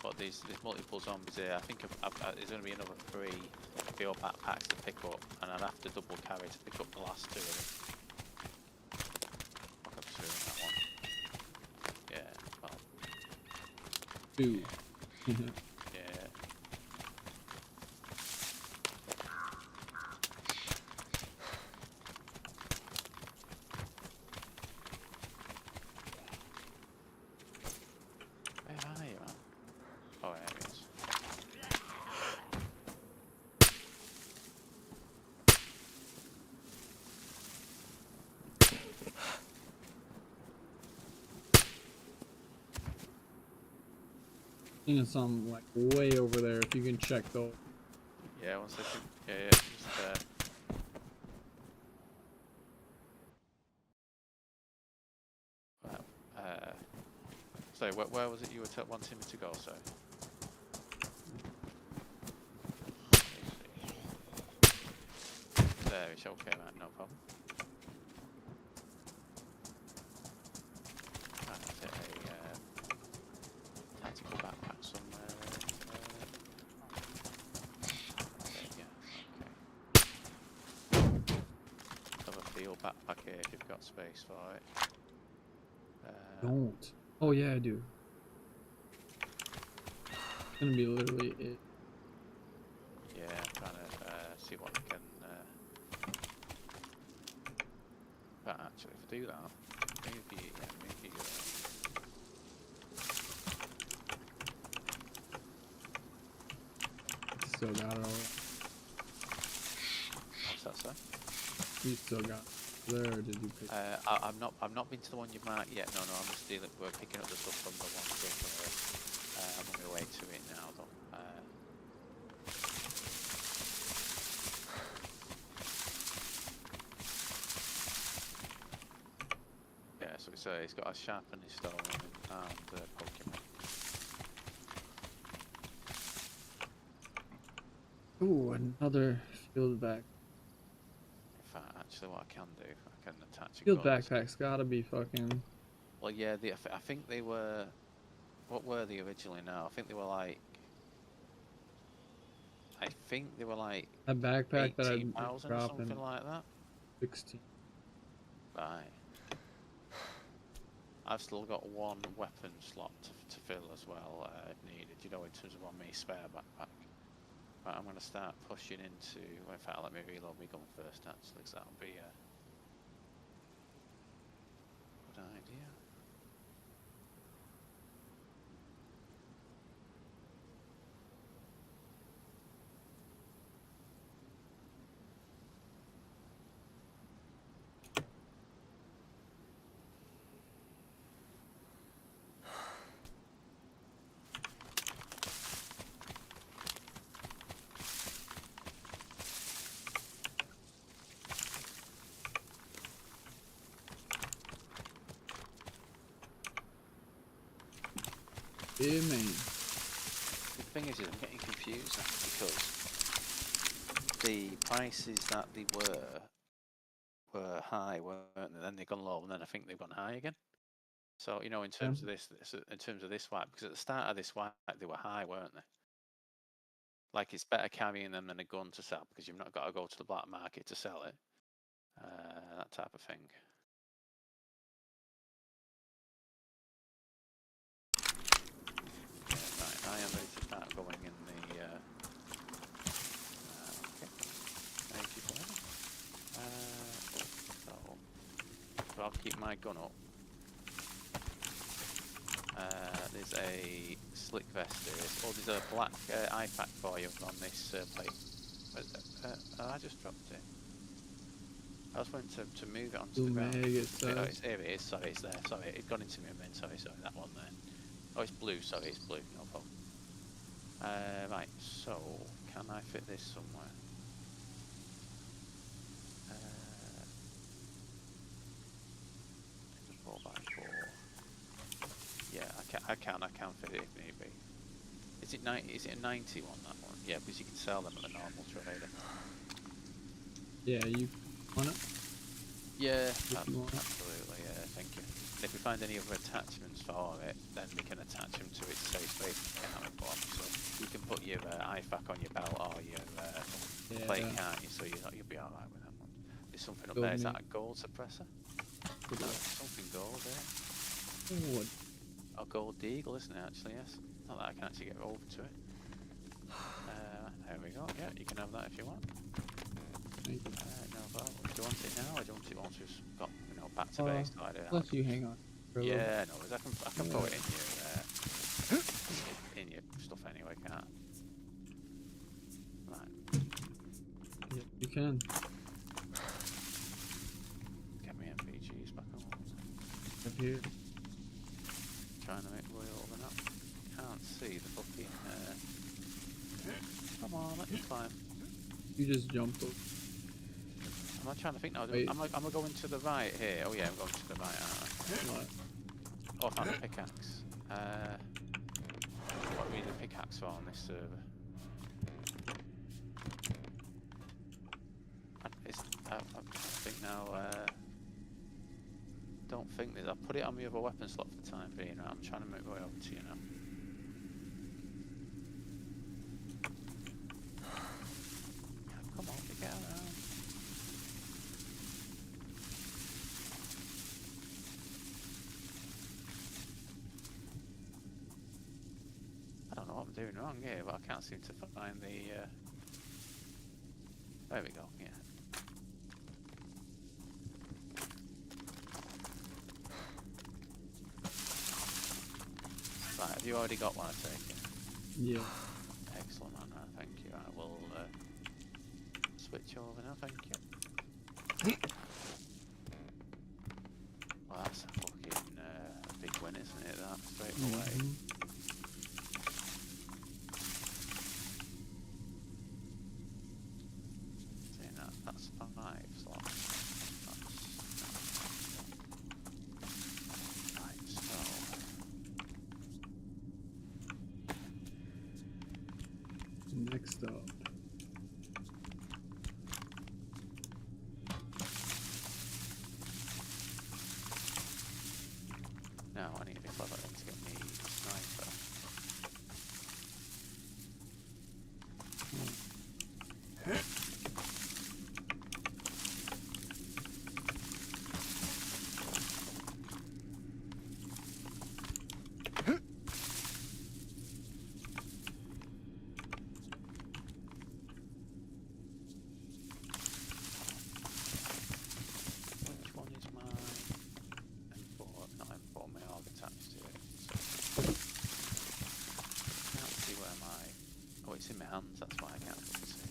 got there's multiple zombies here. I think there's going to be another 3 field backpacks to pick up, and I'd have to double carry to pick up the last 2 of them. Fuck up 2 in that one. Yeah. Well. 2. Yeah. Where are you, man? Oh, there he is. Seeing something like way over there. If you can check though. Yeah, 1 second. Yeah. Just so where was it you were wanting me to go? So. There, it's okay, man. No problem. Right, I'll get a tactical backpack somewhere. There you go. Okay. Have a field backpack here if you've got space for it. Don't. Oh yeah, I do. It's gonna be literally it. Yeah, I'm trying to see what I can. But actually, if I do that, maybe. Still got it all. What's that, sir? You still got it there, or did you pick? I've not been to the one you marked yet. No, I'm just dealing. We're picking up the stuff from the one over. I'm on my way to it now, though. Yeah, so he's got a sharpening stone and Pokemon. Ooh, another field back. In fact, actually, what I can do, I can attach a Field gun. backpack's gotta be fucking. Well, yeah, I think they were. What were they originally? Now I think they were like. I think they were like. A backpack that I'm 18,000 or dropping. something like that. 16. Right. I've still got 1 weapon slot to fill as well, if needed. You know, in terms of on my spare backpack. Right, I'm going to start pushing into. In fact, let me reload my gun first, actually, because that'll be a good idea. Yeah, man. The thing is, I'm getting confused now because the prices that they were high, weren't they? Then they've gone low, and then I think they've gone high again. So in terms of this wipe, because at the start of this wipe they were high, weren't they? Like it's better carrying them than a gun to sell because you've not got to go to the black market to sell it. That type of thing. Right, I am ready to start going in the. Okay. Thank you for that. So I'll keep my gun up. There's a slick vest here. Oh, there's a black eye pack for you on this plate. I just dropped it. I was going to move it onto the ground. Here it is. Sorry, it's there. Sorry, it's gone into my inventory. Sorry, that one there. Oh, it's blue. Sorry, it's blue. No problem. Right. So, can I fit this somewhere? It's a 4x4. Yeah, I can fit it if need be. Is it 90? Is it a 90 one, that one? Yeah, because you can sell them at the normal trader. Yeah, you want it? Yeah, you want it. absolutely. Yeah, thank you. And if we find any other attachments for it, then we can attach them to its safe space mechanic one. So you can put your IFAC on your belt or your plate, can't you? So you'll be alright with that one. There's something up there. Is that a gold suppressor? No, something gold there. What? A gold deagle, isn't it? Actually, yes. Not that I can actually get over to it. There we go. Yeah, you can have that if you want. No problem. Do you want it now, or do you want it once we've got, back to base? So Let you hang on. Yeah, no, I can put it in your stuff anyway, can't I? Right. Yeah, you can. Get me MPGs back on. Up here. Trying to make way over now. Can't see the fucking. Come on, let me climb. You just jumped up. Am I trying to think now? Am I going to the right here? Oh yeah, I'm going to the right, aren't I? Right. Oh, I found a pickaxe. What do we need a pickaxe for on this server? I think now, don't think that. I'll put it on the other weapon slot for the time being. Right, I'm trying to make my way over to you now. Come on, get around. I don't know what I'm doing wrong here, but I can't seem to find the. There we go. Yeah. Right, have you already got one, I take it? Yeah. Excellent, man. Thank you. I will switch over now, thank you. Well, that's a fucking big win, isn't it? That straight away. See, that's 5 slots. Right, so. Next up. Now I need to be clever to get me sniper. Which one is mine? M4, not M4, my AUG attached to it. So can't see where oh, it's in my hands, that's why I can't see.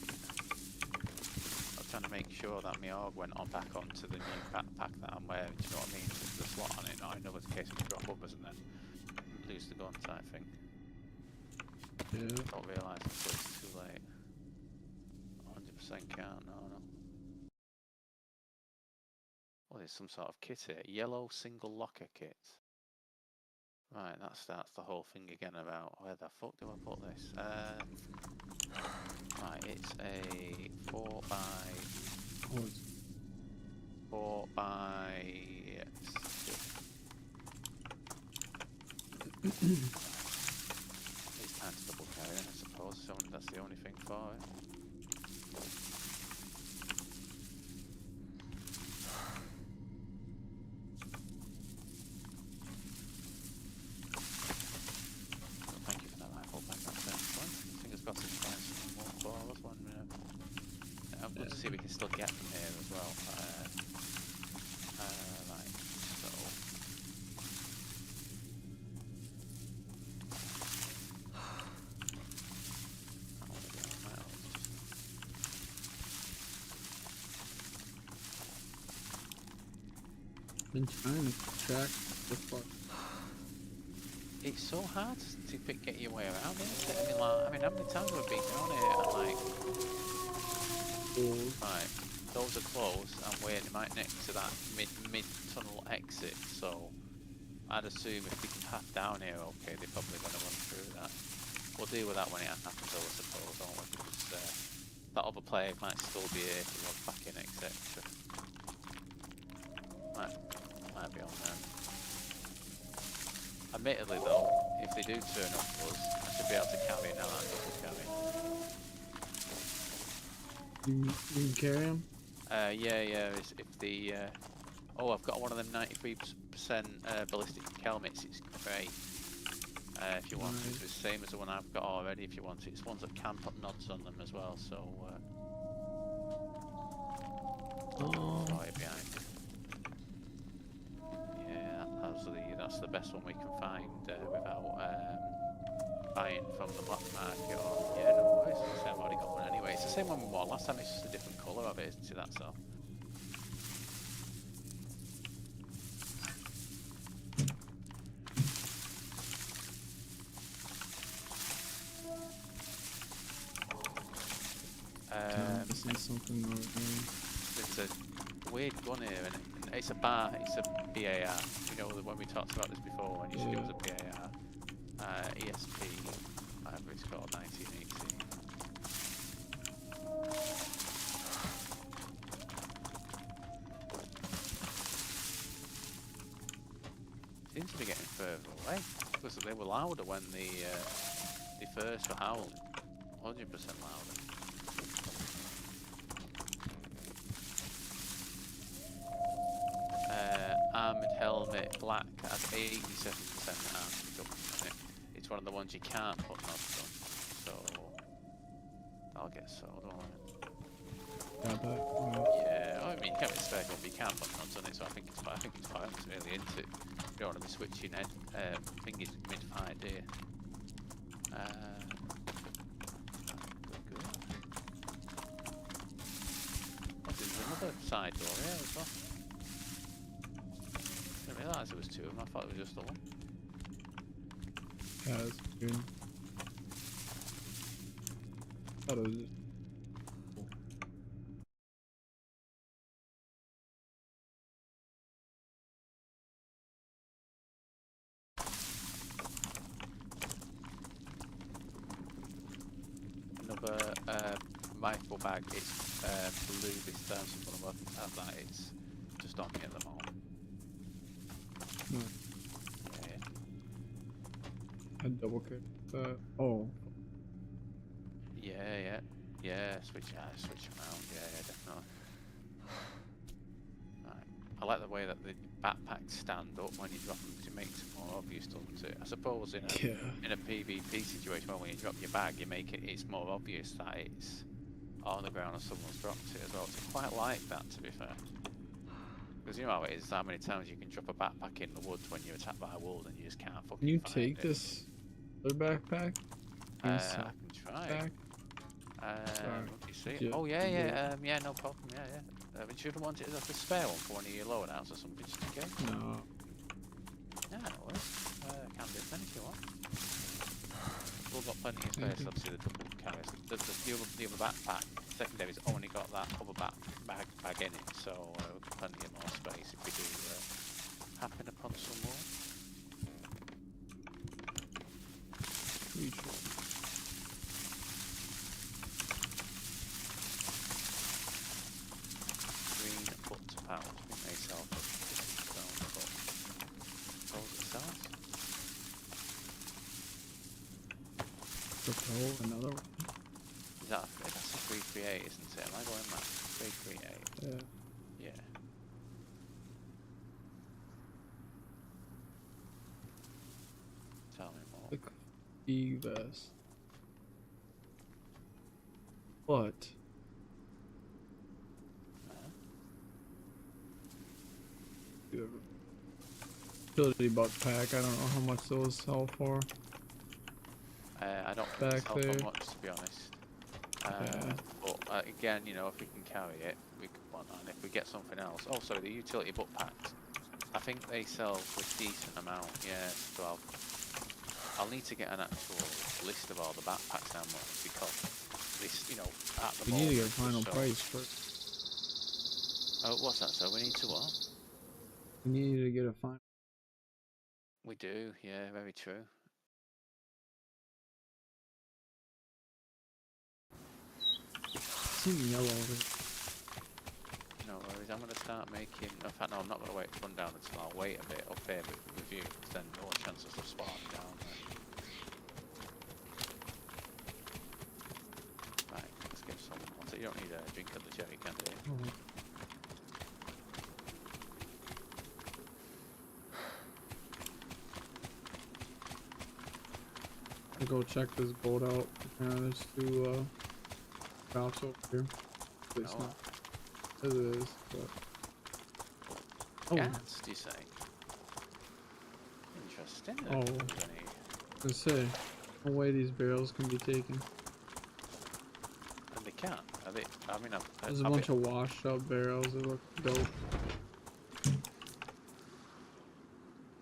I was trying to make sure that my AUG went on back onto the new backpack that I'm wearing, do you know what I mean? To the slot on it, I know it's a case of drop others and then lose the gun type thing. Yeah. Don't realise until it's too late. 100% can't, no. Oh, there's some sort of kit here. Yellow single locker kit. Right, that starts the whole thing again about where the fuck do I put this? Right, it's a 4x6. It's time to double carry, I suppose. So that's the only thing for it. Thank you for that rifle back. That's excellent. Fingers crossed it's fine. One for us, one minute. I'm good to see we can still get from here as well. Right, so. Been trying to track the fuck. It's so hard to get your way around, isn't it? I mean, how many times have we been down here and like... Right, those are closed and we're right next to that mid-tunnel exit, so I'd assume if they can path down here, okay, they're probably going to run through that. we'll deal with that when it happens, though, I suppose, won't we? Because that other player might still be here to log back in, etc. Might be on there. Admittedly, though, if they do turn up for us, I should be able to carry it now. That double carry. You can carry him? Yeah. If the oh, I've got one of them 93% ballistic helmets. It's great. If you want it, it's the same as the one I've got already. If you want it, it's ones that can put nods on them as well. So fire behind. Yeah, that's the best one we can find without buying from the black market. Or yeah, no worries. I've already got one anyway. It's the same one we bought last time. It's just a different colour of it, isn't it? That's all. Something There's a weird gun here, and it's a BAR. It's a BAR. You know when we talked about this before, when you said it was a BAR. ESP, whatever it's called, 1980. Seems to be getting further away because they were louder when they first were howling. 100% louder. Armoured helmet, black, has 87% armoured reduction on it. It's one of the ones you can't put nods on, so I'll get sold on it. Yeah, I mean you can't be spare gun, but you can't put nods on it, so I think it's fine. It's really into it. You don't want to be switching fingers mid-fight, do you? Good. Oh, there's another side door here as well. I didn't realise there was two of them. I thought it was just the one. Yeah, that's good. Thought it was just... Another rifle bag. It's blue this time, so I'm going to have that. It's just on me at the moment. I double kick that. Oh. Yeah. Switch around. Yeah, definitely. Right. I like the way that the backpacks stand up when you drop them because it makes it more obvious, doesn't it? I suppose in a PvP situation, when you drop your bag, it's more obvious that it's on the ground and someone's dropped it as well. So I quite like that, to be fair. Because you know how it is, how many times you can drop a backpack in the woods when you're attacked by a wolf and you just can't fucking Can you find take it. this other backpack? I can try. You see it? Oh yeah, no problem, yeah. Would you want it as a spare one for one of your loadouts or something, just in case? No. Yeah, no worries. Can do then if you want. We've got plenty of space, obviously, the double carriers. The other backpack, secondary's only got that other bag in it, so we've got plenty of more space if we do happen upon some more. Green foot pouch. I think they sell for £50, but suppose it sells. Another one. That's a 338, isn't it? Am I going mad? 338. Yeah. Tell me more. The vest. What? Utility buck pack. I don't know how much those sell for. I don't think it's helpful much, to be honest. But again, you know, if we can carry it, we can want that. And if we get something else, also the utility butt packs, I think they sell for a decent amount. Yeah, so I'll need to get an actual list of all the backpacks now, because this, you know, at the moment. We need to get a final price first. Oh, what's that? So we need to what? We need to get a final. We do, yeah, very true. something yellow over here. No worries, I'm going to start making... In fact, no, I'm not going to wait to run down until I'll wait a bit up here with you, because then more chances of spawning down there. Right, let's get some... You don't need a drink at the jerry can, do you? Oh. I'll go check this boat out. There's two routes over here. It's not. It is, but. Oh. Gas, do you say? Interesting. Oh. I say, no way these barrels can be taken. And they can. Are they? I mean, there's a bunch of washed up barrels that look dope.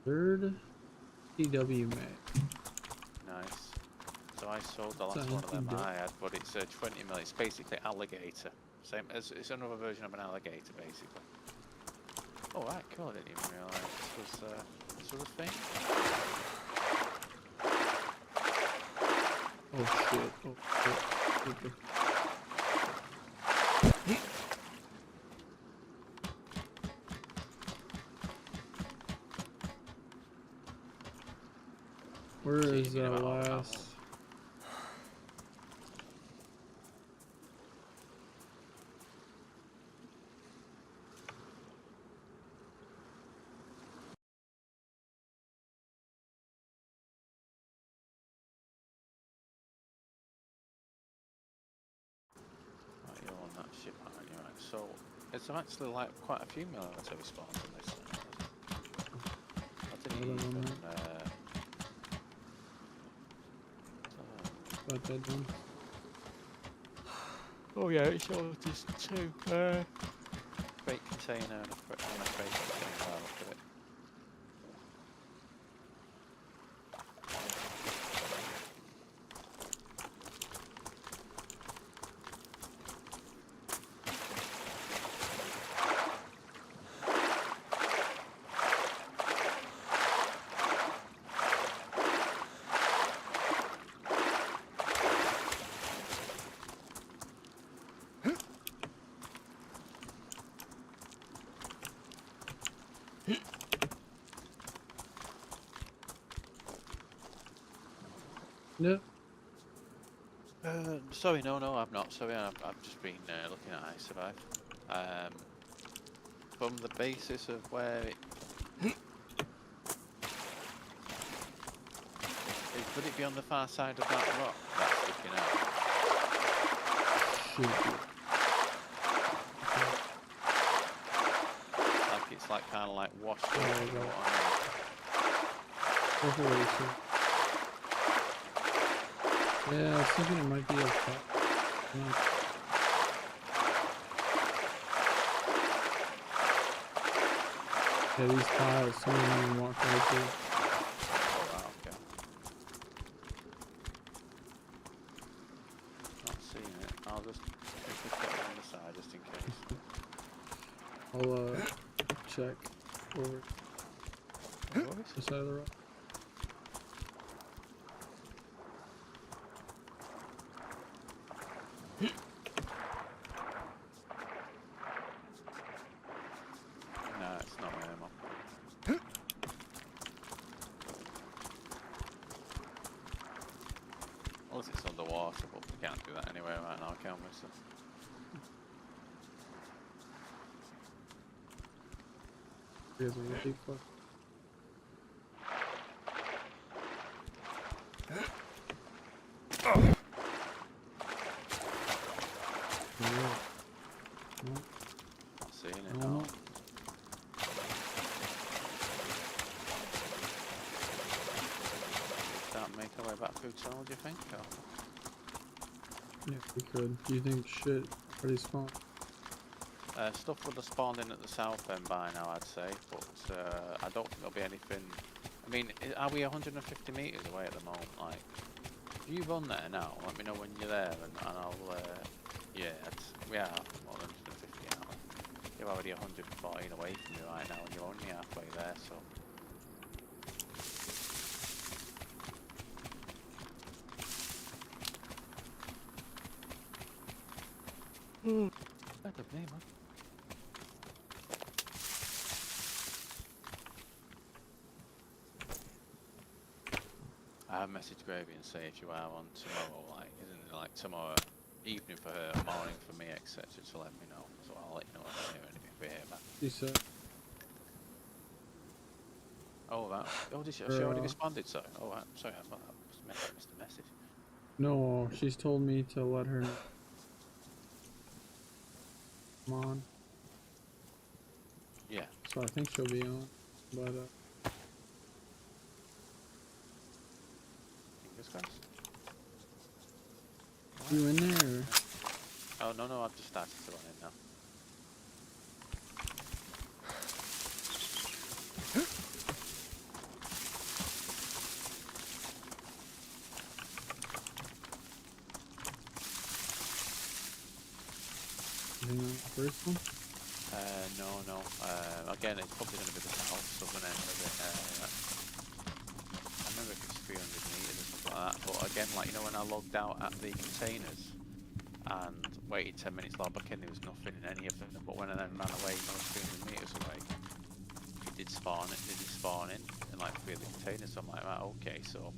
Third TW mag. Nice. So I sold the last one of them I had, but it's a 20 mil. It's basically alligator. Same as it's another version of an alligator, basically. Oh right, cool. I didn't even realise this was a thing. Oh shit! Oh shit! Where is that last? Right, you're on that ship, aren't you? Right. So it's actually like quite a few military spawns on this. I didn't even. Got that done. Oh yeah, it shows just two. Crate container and a crate container. I'll look at it. Yeah. Sorry, no, I've not. Sorry, I've just been looking at iSurvive. From the basis of where it... Could it be on the far side of that rock that's sticking out? Like it's like kind of like washed up, you know what I mean? Yeah, I was thinking it might be a top. Yeah, these piles, someone even walk right through. Oh wow, okay. Not seeing it. I'll just put it on the side just in case. I'll check over the side of the rock. No, it's not my ammo. Unless it's underwater, but we can't do that anyway right now, can we? So. Here's a big fuck. Not seeing it No. now. Start make our way back through tunnel, do you think? Or? Yeah, we could. Do you think shit already spawned? Stuff would have spawned in at the south end by now, I'd say, but I don't think there'll be anything. I mean, are we 150 metres away at the moment? Like, if you run there now, let me know when you're there, and I'll. Yeah, we are more than 150 now. You're already 114 away from me right now, and you're only halfway there, so. That of me, man. I messaged Gravy and say if you are on tomorrow, like, isn't it like tomorrow evening for her, morning for me, etc. to let me know. So I'll let you know if I hear anything if we hear back. She said, Oh, that. Oh, did she already responded, so? Oh, I'm sorry, I thought I missed the message. no, she's told me to let her know. Come on. Yeah. So I think she'll be on, but Fingers crossed. you in there? Or? Oh, no, I've just started to run in now. Anything on the first one? No. Again, it's probably going to be the southern end of it. I remember if it's 300 meters or something like that. But again, like, you know, when I logged out at the containers and waited 10 minutes, logged back in, there was nothing in any of them. But when I then ran away, I was 300 meters away. It did spawn in like 3 of the containers. So I'm like, right, okay, so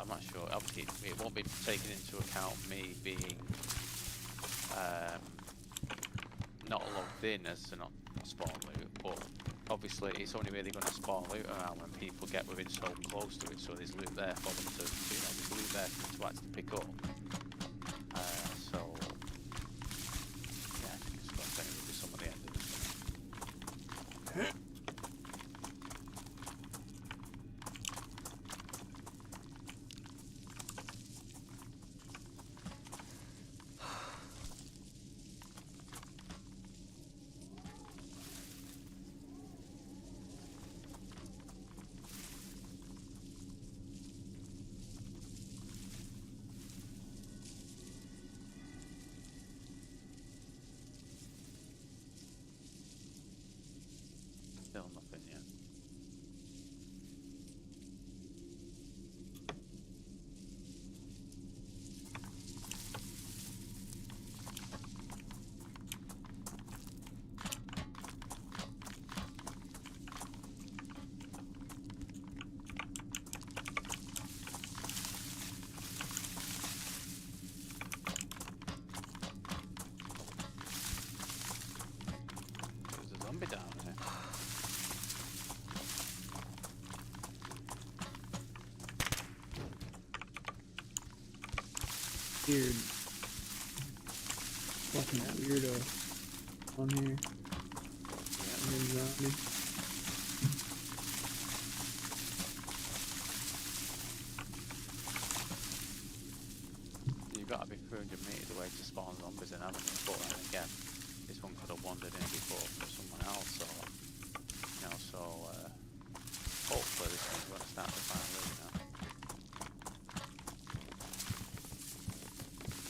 I'm not sure. Obviously, it won't be taking into account me being not logged in as to not spawn loot, but obviously it's only really going to spawn loot around when people get within so close to it, so there's loot there for them to, you know, there's loot there for them to actually pick up. So yeah, I think it's going to be some of the end of this. Still nothing yet. There's a zombie down there. Weird. Fucking weirdo on here. Zombie. You've got to be 300 meters away to spawn zombies in, haven't you? But then again, this one could have wandered in before from someone else, or you know. So hopefully this one's going to start to find loot now.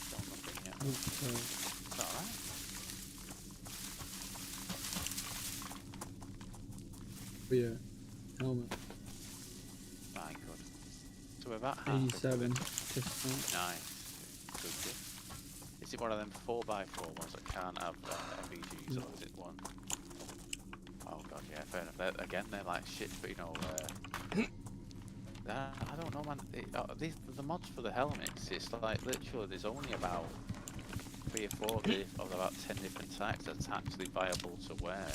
Still nothing yet. It's alright. Oh yeah, helmet. Right, good. So we're about half. 87. Nice. Good. Is it one of them 4x4 ones that can't have MVGs, or is it one? Oh god, yeah, fair enough. Again, they're like shit, but you know, I don't know, man. The mods for the helmets, it's like literally there's only about 3 or 4 of about 10 different types that's actually viable to wear.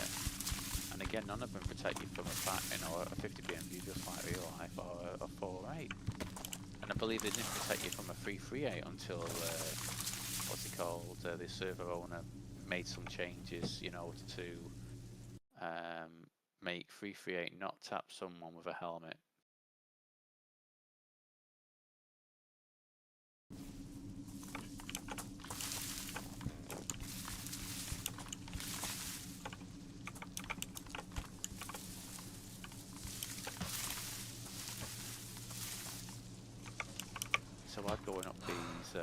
And again, none of them protect you from a fat, you know, a 50 BMG just like real life, or a 4.8. And I believe they didn't protect you from a 338 until, what's it called, the server owner made some changes, you know, to make 338 not tap someone with a helmet. So I'd going up these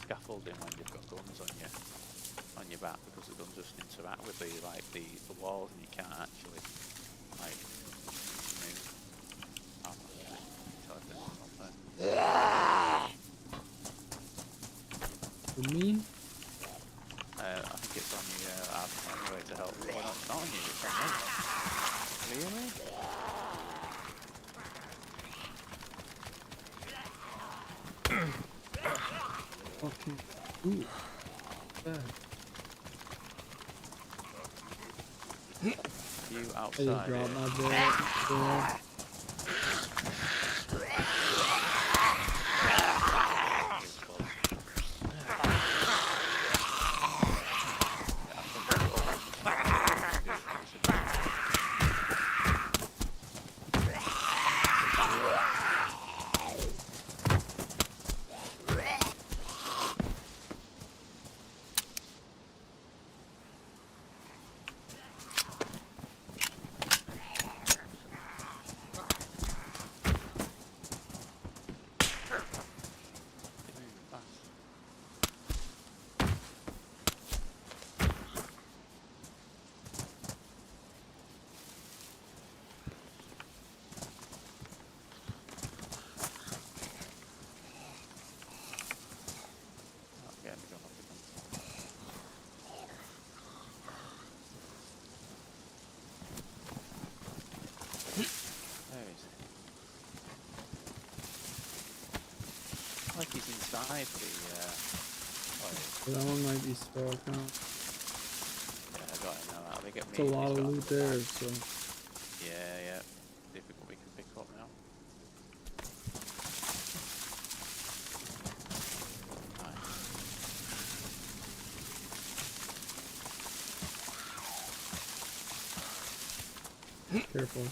scaffolding when you've got guns on your back, because the guns just interact with the walls and you can't actually like move. For me? on the admin anyway to help. Well, no, it's not on you, it's on me. Really? Fucking. Ooh. Bad. You I just outside dropped here. my bed. Like he's inside the. That one might be stuck, huh? Yeah, I got it now. They get me. It's a lot of loot there, so. Yeah. See if we can pick up now. Nice. Careful.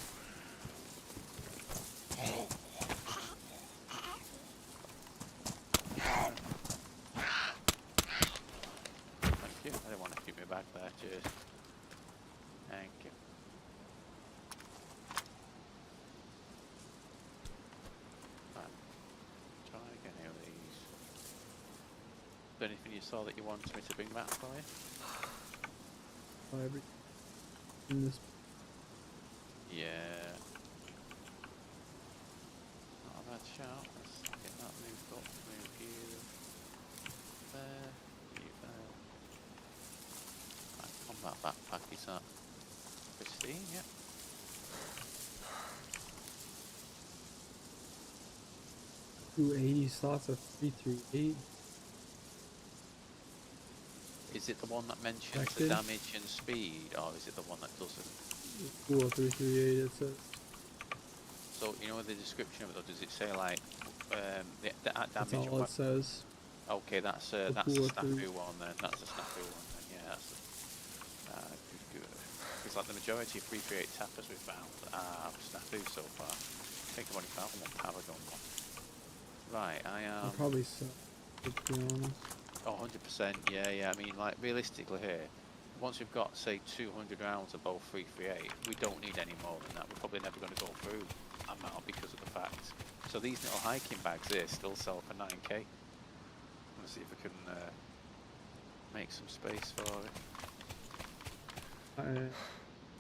Anything you saw that you wanted me to bring back for you? In this. Yeah. Not a bad shout. Let's get that moved up. Move you there. You there. Right, combat backpack is that pristine, yeah. $280 slots of 338. Is it the one that mentions the damage and speed, or is it the one that doesn't? 338 it says. So, you know in the description of it, does it say like, the damage? That's all it says. Okay, that's the snafu one then, that's the snafu one then, yeah, that's good. Because like the majority of 338 tappers we've found are snafu so far. I think I've only found one paragon one. Right, I'll probably suck, to be honest. Oh, 100%, yeah. I mean, like, realistically here, once we've got, say, 200 rounds of both 338, we don't need any more than that. We're probably never going to go through that amount because of the fact. So these little hiking bags here still sell for 9k. Let's see if we can make some space for it.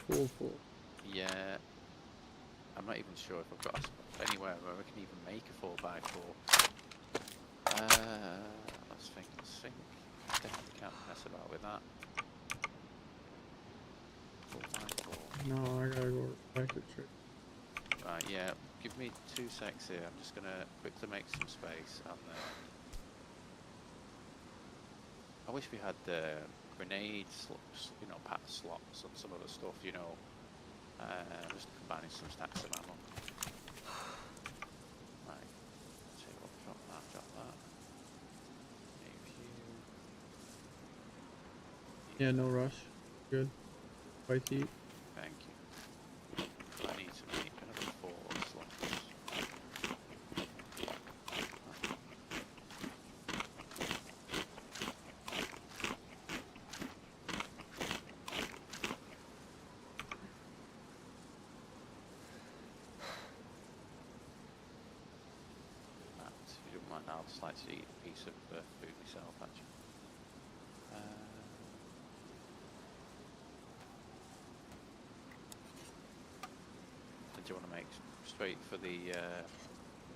Full. Yeah. I'm not even sure if I've got anywhere where we can even make a 4x4. Let's think. Definitely can't mess about with that. 4x4. No, I gotta go back to trade. Right, yeah. Give me 2 secs here. I'm just gonna quickly make some space and I wish we had grenades, you know, pat slots and some other stuff, you know. Just combining some stacks of ammo. Right. So we'll drop that. Yeah, no rush. Good. Quite deep. Thank you. I need to make another 4 slots. If you don't mind, I'll just like to eat a piece of food myself, actually. Do you want to make straight for the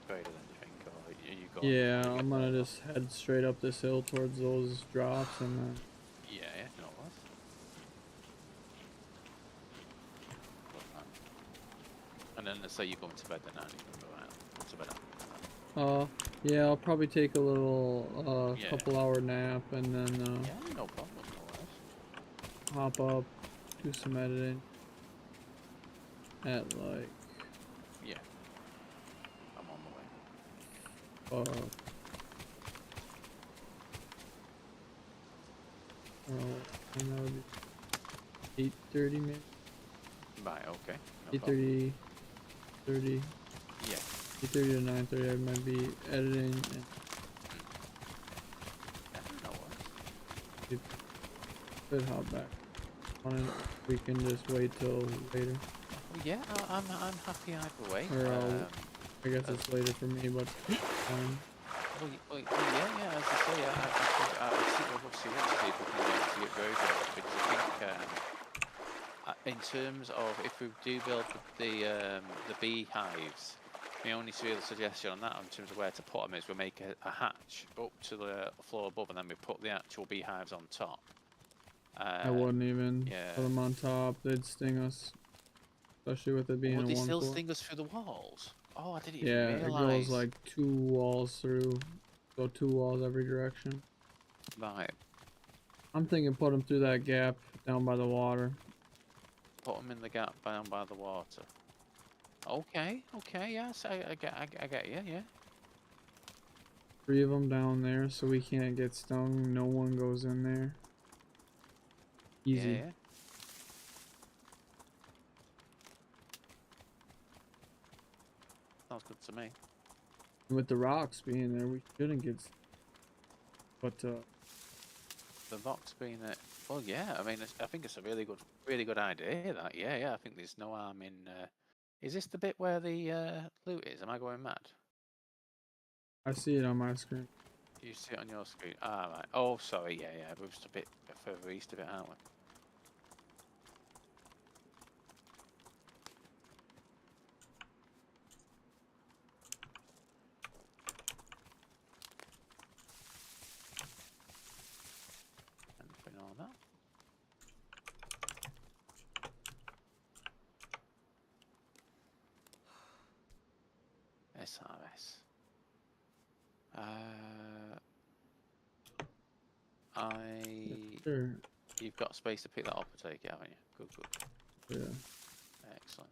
trader then, do you think? Or you got? Yeah, I'm gonna just head straight up this hill towards those drops and then. Yeah, you know what? And then let's say you're going to bed, then aren't you? Right, to bed. Yeah, I'll probably take a little, Yeah. couple hour nap and then, Yeah, no problem, no worries. hop up, do some editing. At like, Yeah. I'm on the way. I know, 8:30 maybe? Right, okay. No 8:30, 30, Yeah. 8:30 to 9:30 I might be editing and Yeah, no worries. could hop back on it. We can just wait till later. Well, yeah, I'm happy either way. Or I guess it's later for me, but fine. Well, yeah, as I say, I see what to see if we can get very good, because I think in terms of if we do build the beehives, my only real suggestion on that in terms of where to put them is we make a hatch up to the floor above, and then we put the actual beehives on top. I wouldn't even yeah. put them on top. They'd sting us, especially with it being Would a they one still floor. sting us through the walls? Oh, I didn't even Yeah, realise. it goes like 2 walls through. Go 2 walls every direction. Right. I'm thinking put them through that gap down by the water. Put them in the gap down by the water. Okay, yes, I get you, yeah. 3 of them down there so we can't get stung. No one goes in there. Easy. Yeah. Sounds good to me. With the rocks being there, we shouldn't get but The rocks being it. Well, yeah. I mean, I think it's a really good idea. That, yeah. I think there's no harm in. Is this the bit where the loot is? Am I going mad? I see it on my screen. You see it on your screen. Ah, right. Oh, sorry. Yeah. We're just a bit further east of it, aren't we? Anything on that? SRS. Sure. You've got space to pick that up and take it, haven't you? Good. Yeah. Excellent.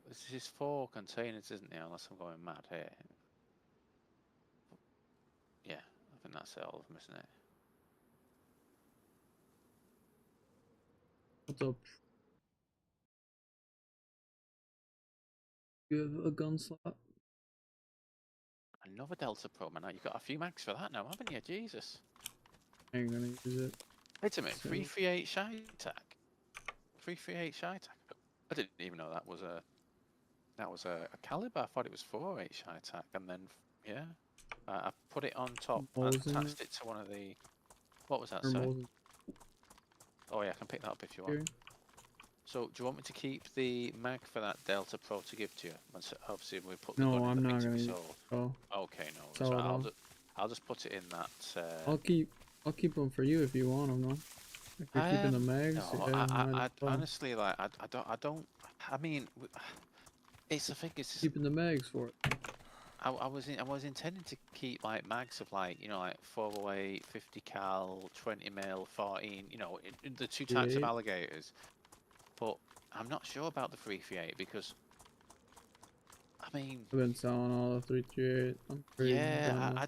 This is 4 containers, isn't it? Unless I'm going mad here. Yeah, I think that's all of them, isn't it? What's up? You have a gun slot? Another Delta Pro, man. You've got a few mags for that now, haven't you? Jesus. I ain't gonna use it. Wait a minute, So- 338 shy attack. 338 shy attack. I didn't even know that was a caliber. I thought it was 4.8 shy attack, and then yeah, I put it on top and Mosin attached it to one of the. What was that? Or Sorry. Mosin Oh yeah, I can pick that up if you want. here? So, do you want me to keep the mag for that Delta Pro to give to you? Once, obviously, we put the No, gun in I'm the not thing to gonna be use- sold. Oh, Okay, no. Sell So it all. I'll just put it in that. I'll keep them for you if you want them, though. If you're keeping the mags, No, yeah, I might as well. honestly, like, I don't. I mean, it's the thing. It's Keeping the mags for it. I was intending to keep like mags of like like 408, 50 cal, 20 mil, 14. The 2 types of 338. alligators. But I'm not sure about the 338 because. I mean, I've been selling all the 338. I'm pretty done with-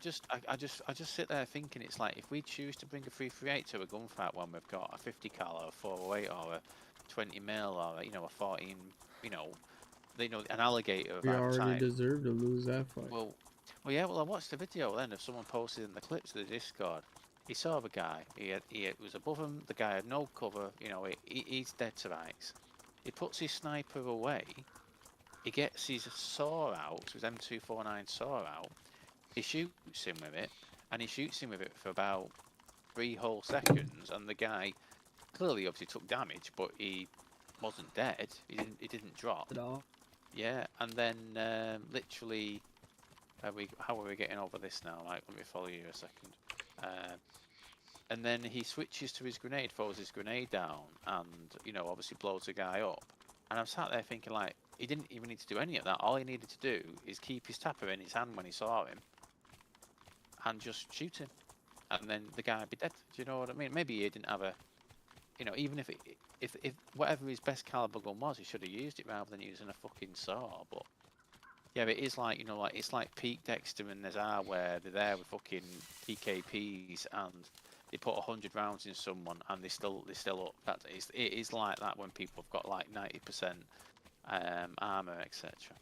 I just sit there thinking it's like if we choose to bring a 338 to a gunfight when we've got a 50 cal or a 408 or a 20 mil or a 14, an alligator of We our already type. deserve to lose that fight. Well, I watched the video then of someone posted in the clips of the Discord. He saw the guy. He was above him. The guy had no cover. He's dead to rights. He puts his sniper away. He gets his saw out, his M249 saw out. He shoots him with it, and he shoots him with it for about 3 whole seconds. And the guy clearly, obviously, took damage, but he wasn't dead. He didn't drop. At all. Yeah, and then literally, how are we getting over this now? Right, let me follow you a second. and then he switches to his grenade, throws his grenade down, and you know, obviously blows the guy up. And I'm sat there thinking, like, he didn't even need to do any of that. All he needed to do is keep his tapper in his hand when he saw him, and just shoot him, and then the guy would be dead. Do you know what I mean? Maybe he didn't have a, you know, even if whatever his best caliber gun was, he should have used it rather than using a fucking saw. But yeah, but it is like, you know, like it's like Pete, Dexter, and Nazar, where they're there with fucking PKPs and they put 100 rounds in someone and they're still up. It is like that when people have got like 90% armor, etc.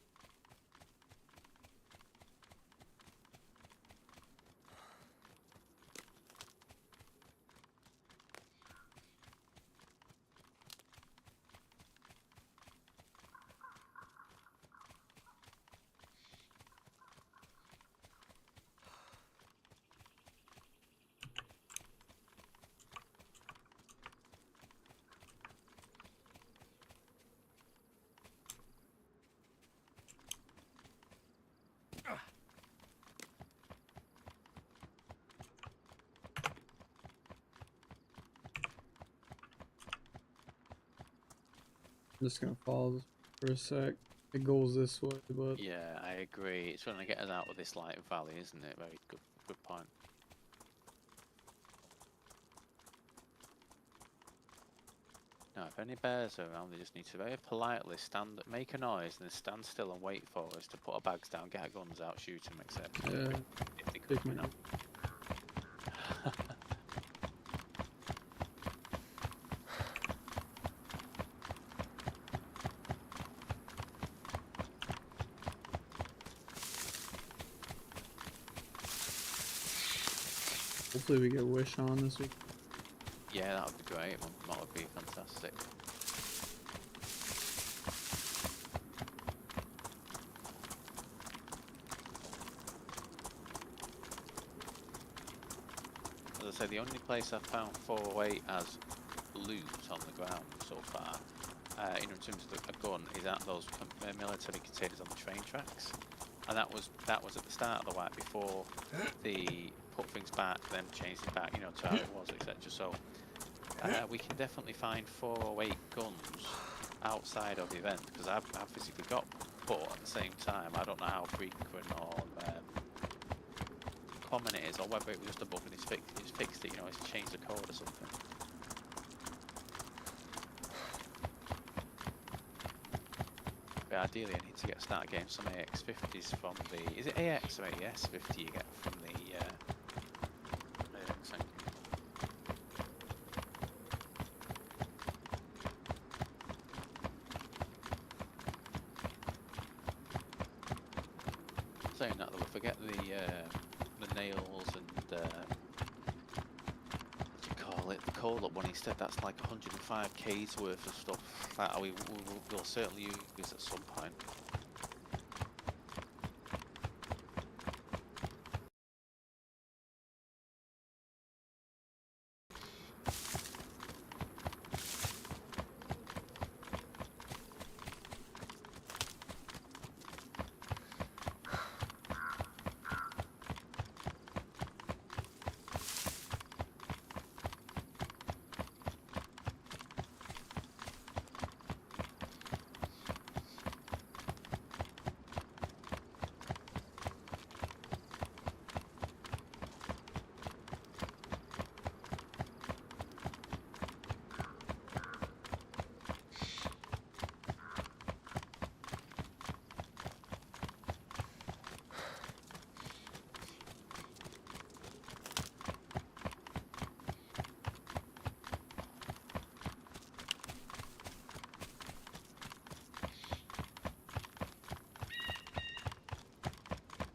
I'm just gonna follow this for a sec. It goes this way, but Yeah, I agree. It's trying to get us out of this light valley, isn't it? Very good point. Now, if any bears are around, they just need to very politely make a noise, and then stand still and wait for us to put our bags down, get our guns out, shoot them, etc. yeah, If they come, you know. hopefully we get Wish on this week. Yeah, that would be great. That would be fantastic. As I say, the only place I've found 408 as loot on the ground so far, in terms of a gun, is at those military containers on the train tracks, and that was at the start of the wipe before they put things back, then changed it back, you know, to how it was, etc. So we can definitely find 408 guns outside of the event because I've physically got one, but at the same time I don't know how frequent or common it is, or whether it was just a bug and it's fixed it, you know, it's changed the code or something. But ideally I need to start getting some AX50s from the, is it AX or AS50 you get from the AX, thank you. Saying that though, forget the nails and what do you call it, the call-up one. Instead, that's like 105k's worth of stuff that we'll certainly use at some point.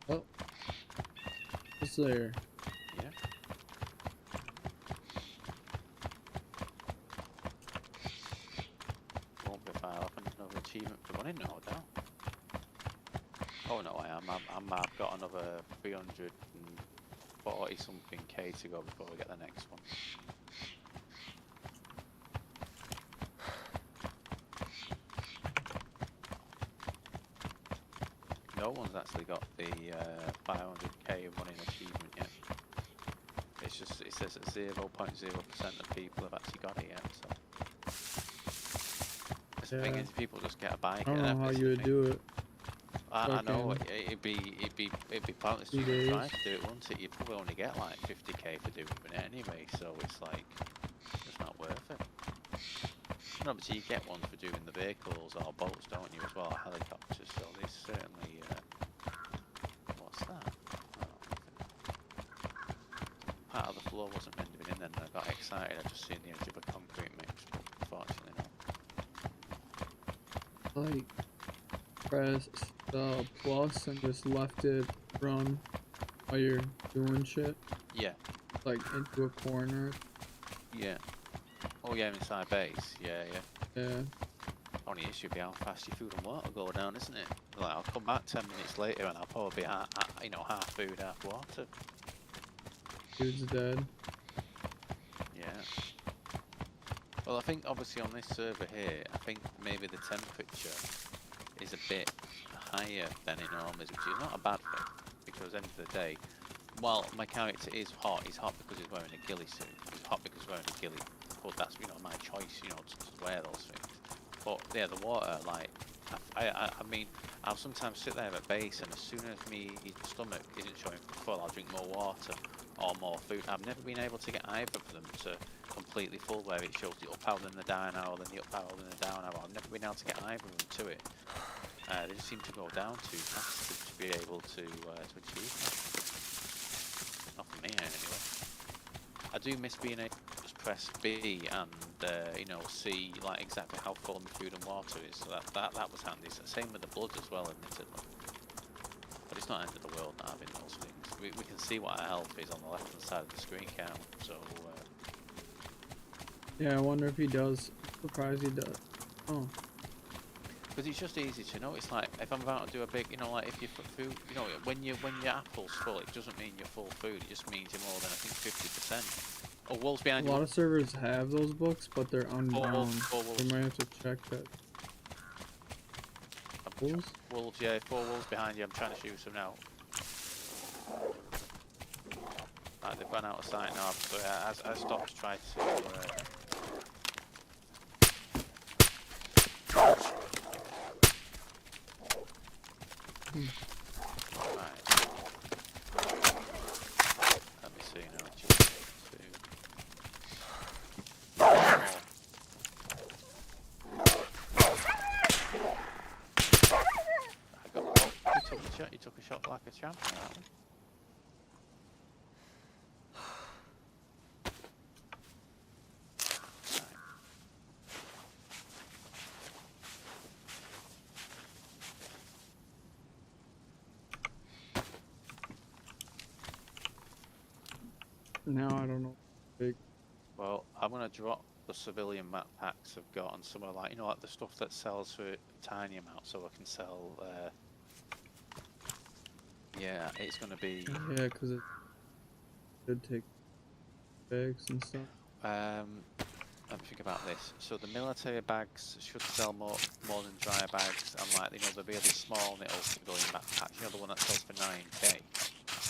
Oh, it's there. Yeah. Won't be far off another achievement for running, no doubt. Oh no, I've got another 340 something K to go before we get the next one. No one's actually got the 500k running achievement yet. It's says that 0.0% of people have actually got it yet. So the thing is, people just get a bike. I don't know how you would do it. I know it'd be pointless to even try to do it, wouldn't it? You'd probably only get like 50k for doing it anyway, so it's like it's not worth it. And obviously you get ones for doing the vehicles or boats, don't you, as well, or helicopters, so there's certainly what's that? Part of the floor wasn't meant to be in there, and I got excited. I just seen the edge of a concrete mix, but unfortunately not. Like press plus and just left it run while you're doing shit. Yeah. Like into a corner. Yeah. Oh yeah, inside base. Yeah. Yeah. Only issue would be how fast your food and water go down, isn't it? Like I'll come back 10 minutes later and I'll probably be half food, half water. Dude's dead. Yeah. Well, I think obviously on this server here, I think maybe the temperature is a bit higher than it normally is, which is not a bad thing, because at the end of the day, while my character is hot, he's hot because he's wearing a ghillie suit. He's hot because he's wearing a ghillie. But that's, my choice, to wear those things. But yeah, the water, like, I mean, I'll sometimes sit there at base, and as soon as my stomach isn't showing full, I'll drink more water or more food. I've never been able to get either of them to completely full, where it shows the up arrow, then the down arrow, then the up arrow, then the down arrow. I've never been able to get either of them to it. They just seem to go down too fast to be able to achieve that. Not for me, anyway. I do miss being able to just press B and see like exactly how full my food and water is. So that was handy. So same with the blood as well, admittedly. But it's not the end of the world not having those things. We can see what our health is on the left hand side of the screen, can't we? So yeah, I wonder if he does. Surprised he does. Oh. Because it's just easy to know. It's like if I'm about to do a big, like if your food, when your apple's full, it doesn't mean you're full food. It just means you're more than I think 50%. Oh, wolves behind you. A lot of servers have those books, but they're unbound. We might have to check that. Wolves? Wolves, yeah, 4 wolves behind you. I'm trying to shoot some now. Right, they've gone out of sight now. So yeah, as stops try to. Right. Let me see now. You took a shot like a champ on that one. Now I don't know. Big. Well, I'm gonna drop the civilian map packs I've got on somewhere like like the stuff that sells for a tiny amount, so I can sell. Yeah, it's gonna be. Yeah, because it could take bags and stuff. Let me think about this. So the military bags should sell more than dryer bags, and like the really small little civilian backpacks. The one that sells for 9k.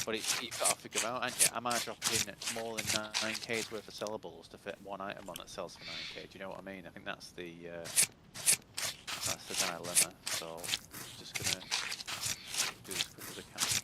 But you've got to figure out, haven't you? Am I dropping more than 9k's worth of sellables to fit one item on that sells for 9k? Do you know what I mean? I think that's the dilemma. So I'm just gonna do as quick as I can.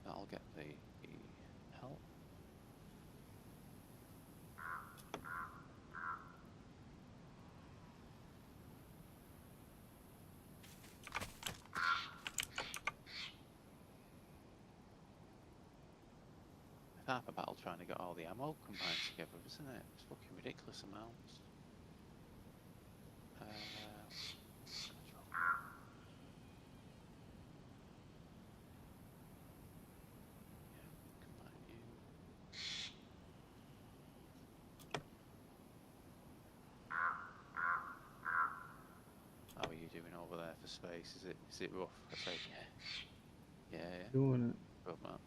I'll get the help. Half a battle trying to get all the ammo combined together, isn't it? It's fucking ridiculous amounts. for space. Is it rough? I say yeah. Yeah. Doing it. Good man.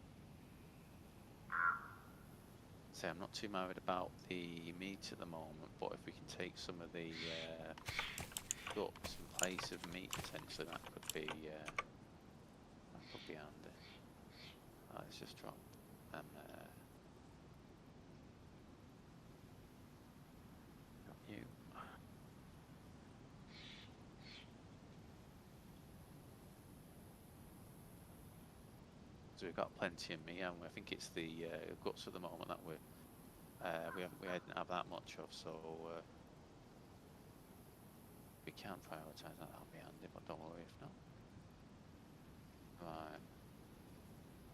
Say I'm not too worried about the meat at the moment, but if we can take some of the guts in place of meat, potentially that could be handy. Let's just drop them there. Got you. So we've got plenty of meat, and I think it's the guts at the moment that we didn't have that much of, so we can prioritise that. That'll be handy, but don't worry if not. Right.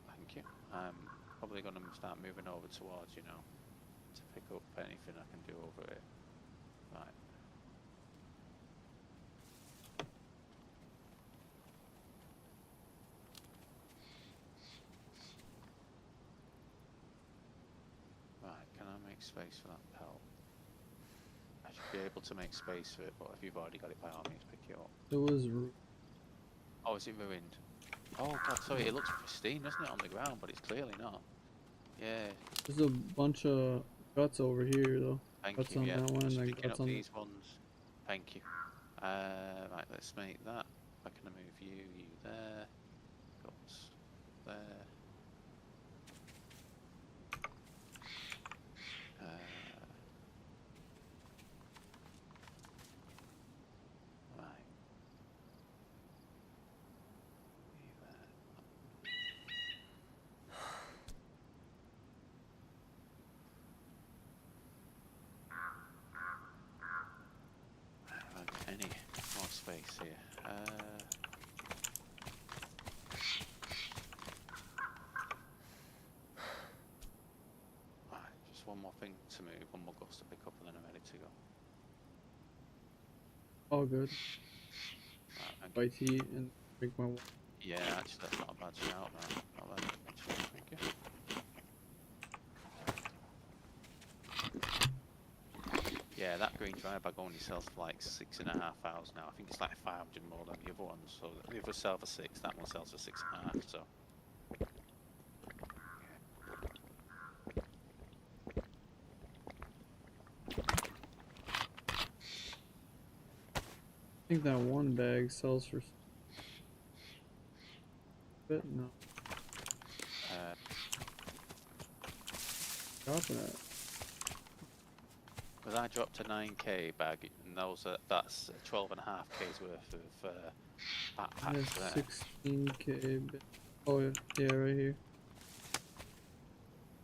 Thank you. I'm probably going to start moving over towards you now to pick up anything I can do over here. Right. Right, can I make space for that pelt? I should be able to make space for it, but if you've already got it, by all means pick it up. It was. Oh, is it ruined? Oh god, sorry, it looks pristine, doesn't it, on the ground, but it's clearly not. Yeah. There's a bunch of guts over here, though. Thank Guts you, on yeah. that one, Just and picking guts up on these ones. Thank you. Right, let's make that. I can move you there. Guts there. Right. You there. Right, any more space here? Right, just one more thing to move, one more guts to pick up, and then I'm ready to go. all good. Right, White heat and drink my water. yeah, actually, that's not a bad shout, man. Not bad. Actually, thank you. Yeah, that green dry bag only sells for like 6.5 hours now. I think it's like 500 more than the other ones. So the other sell for 6, that one sells for 6.5. So. I think that one bag sells for. But no. Dropping it. Because I dropped a 9k bag, and that's 12.5k's worth of backpacks there. 16k. Oh yeah, right here.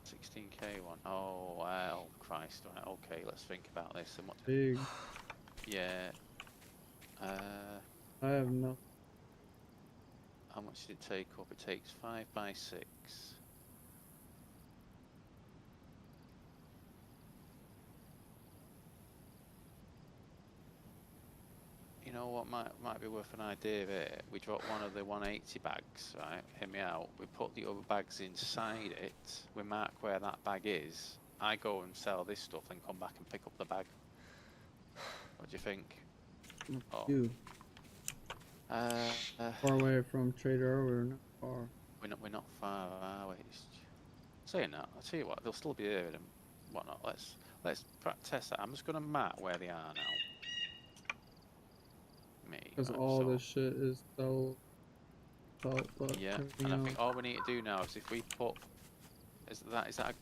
16k one. Oh, well, Christ. Right, okay, let's think about this. And what? Big. Yeah. I have no. How much did it take up? It takes 5 by 6. You know what might be worth an idea here? We drop one of the 180 bags, right? Hear me out. We put the other bags inside it. We mark where that bag is. I go and sell this stuff, and come back and pick up the bag. What do you think? Oh. You. Far away from Trader, or not far. We're not far, are we? Saying that, I'll tell you what, they'll still be here and whatnot. Let's test that. I'm just gonna mark where they are now. Because all this shit is so but yeah, and I think all we need to do now is if we put is that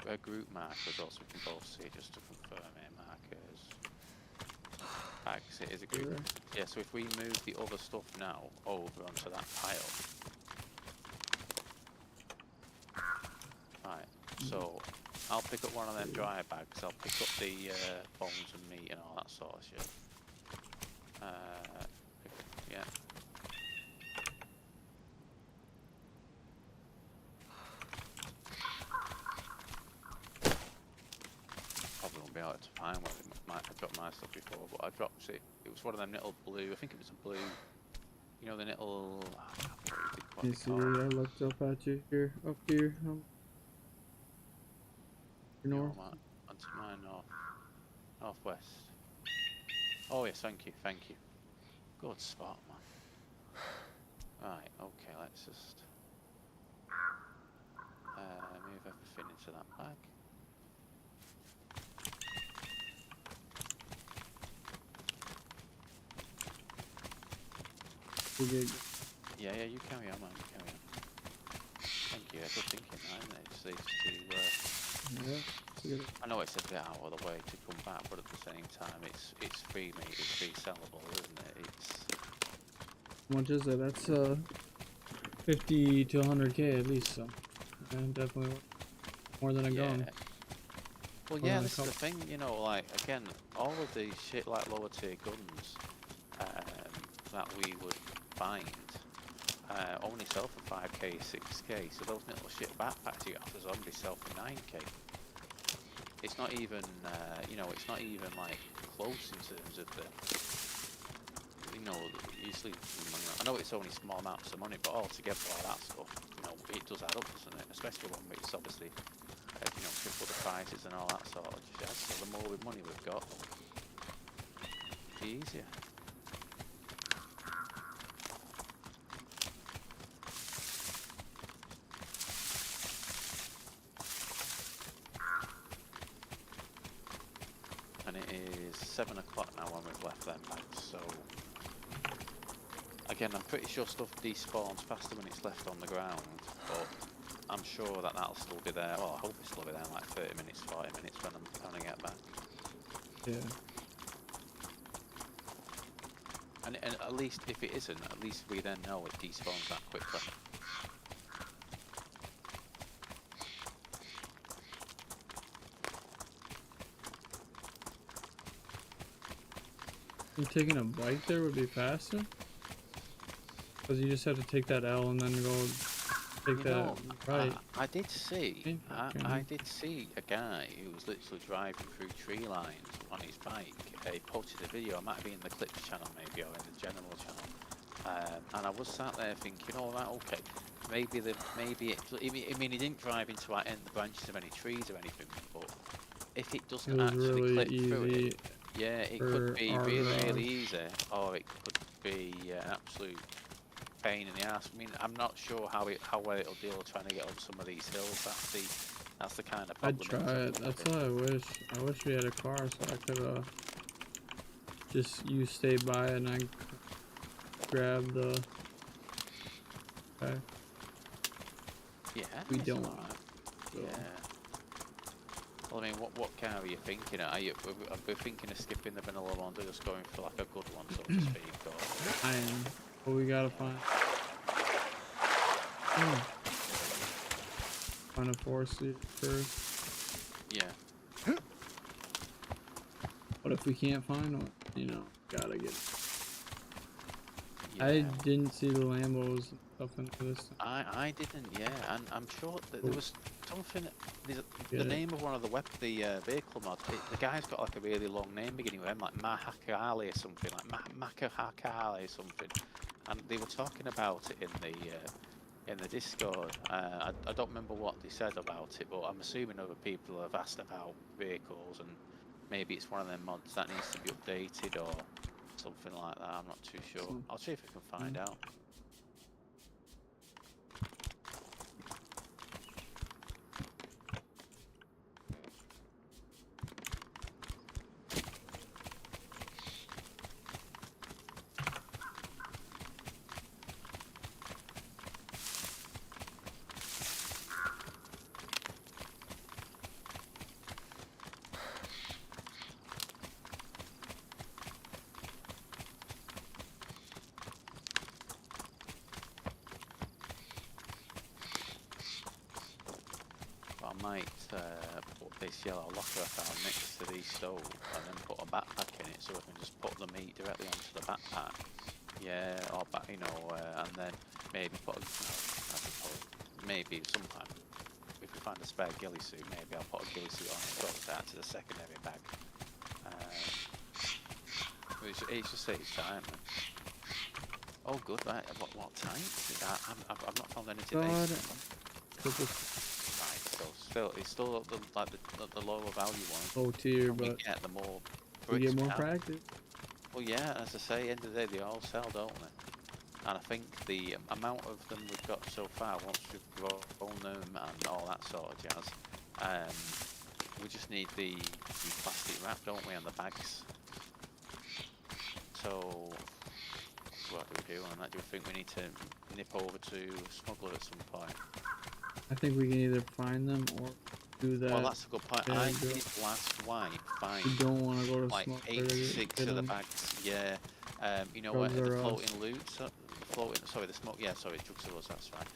a group marker as well, so we can both see just to confirm here. Markers, bags. It is a group. Sure. Yeah. So if we move the other stuff now over onto that pile, right? So I'll pick up one of them dry bags. I'll pick up the bones and meat and all that sort of shit. Yeah. Probably won't be able to find one. I dropped my stuff before, but I dropped it. It was one of them little blue. I think it was a blue. You know the little. You see, I looked up at you here, up here. North. Onto my northwest. Oh yes, thank you. Good spot, man. let's just move everything into that bag. Yeah, you carry on, man. You carry on. Thank you. Good thinking, isn't it? Just needs to. I know it's a bit out of the way to come back, but at the same time, it's free meat. It's free sellable, isn't it? It's. How much is it? That's 50 to 100k at least. So, definitely more than a gun. Well, yeah, this is the thing. You know, like again, all of these shit like lower tier guns that we would find. Only sell for 5k, 6k, so those little shit backpacks you got for zombies sell for 9k. It's not even, you know, it's not even like close in terms of the, you know, usually, I know it's only small amounts of money, but altogether all that stuff, you know, it does add up, doesn't it? Especially when it's obviously, you know, triple the prices and all that sort of jazz, so the more money we've got, the easier. And it is 7 o'clock now when we've left them bags, so again I'm pretty sure stuff despawns faster when it's left on the ground, but I'm sure that that'll still be there. Well, I hope it'll still be there in like 30 minutes, 40 minutes when I'm trying to get back. Yeah. And at least if it isn't, at least we then know it despawns that quickly. You taking a bike there would be faster? Because you just have to take that L and then go take that right. I did see, I did see a guy who was literally driving through tree lines on his bike. He posted a video, it might be in the Clips channel maybe, or in the general channel. And I was sat there thinking, oh right, okay, maybe I mean he didn't drive into the branches of any trees or anything, but if it doesn't actually really clip through it, yeah, it could be really easy, or it could be an absolute pain in the ass. I mean, I'm not sure how well it'll deal trying to get up some of these hills. That's the kind of problem. I'd try it. That's what I wish. I wish we had a car so I could just stay by it and I grab the. Okay. Yeah. We don't. So. Yeah. Well, I mean, what car are you thinking? Are we thinking of skipping the vanilla one to just going for like a good one, so to speak? Or... I am. But we gotta find. Find a 4-seat first. Yeah. But if we can't find one, you know, gotta get. Yeah. I didn't see the Lambos and stuff in this. I didn't, yeah, and I'm sure that there was something. The name of one of the vehicle mods. The guy's got like a really long name beginning with M, like Mahakali or something, like Makahakali or something. And they were talking about it in the Discord. I don't remember what they said about it, but I'm assuming other people have asked about vehicles, and maybe it's one of them mods that needs to be updated or something like that. I'm not too sure. I'll see if I can find out. I might put this yellow locker I found next to the stove and then put a backpack in it so I can just put the meat directly onto the backpack. Yeah, or back, you know, and then maybe put, I suppose, maybe sometime if we find a spare ghillie suit, maybe I'll put a ghillie suit on it, go out to the secondary bag. It's just saves time. Oh, good, right? What time? I've not found anything. It's still the lower value one. Low tier, but we get the more. We get more practice. Well, yeah, as I say, end of the day, they all sell, don't they? and I think the amount of them we've got so far, once we've grown them and all that sort of jazz, we just need the plastic wrap, don't we, on the bags? So, what do we do on that? Do we think we need to nip over to Smuggler at some point? I think we can either find them or do that. Well, that's a good point. Yeah, I go. did last wipe find You don't want to go to like Smuggler to 86 get of the them. bags. Yeah. You know what? Drugs The are floating loot. Floating. Sorry, the smoke. Yeah, sorry, drugs are us. That's right.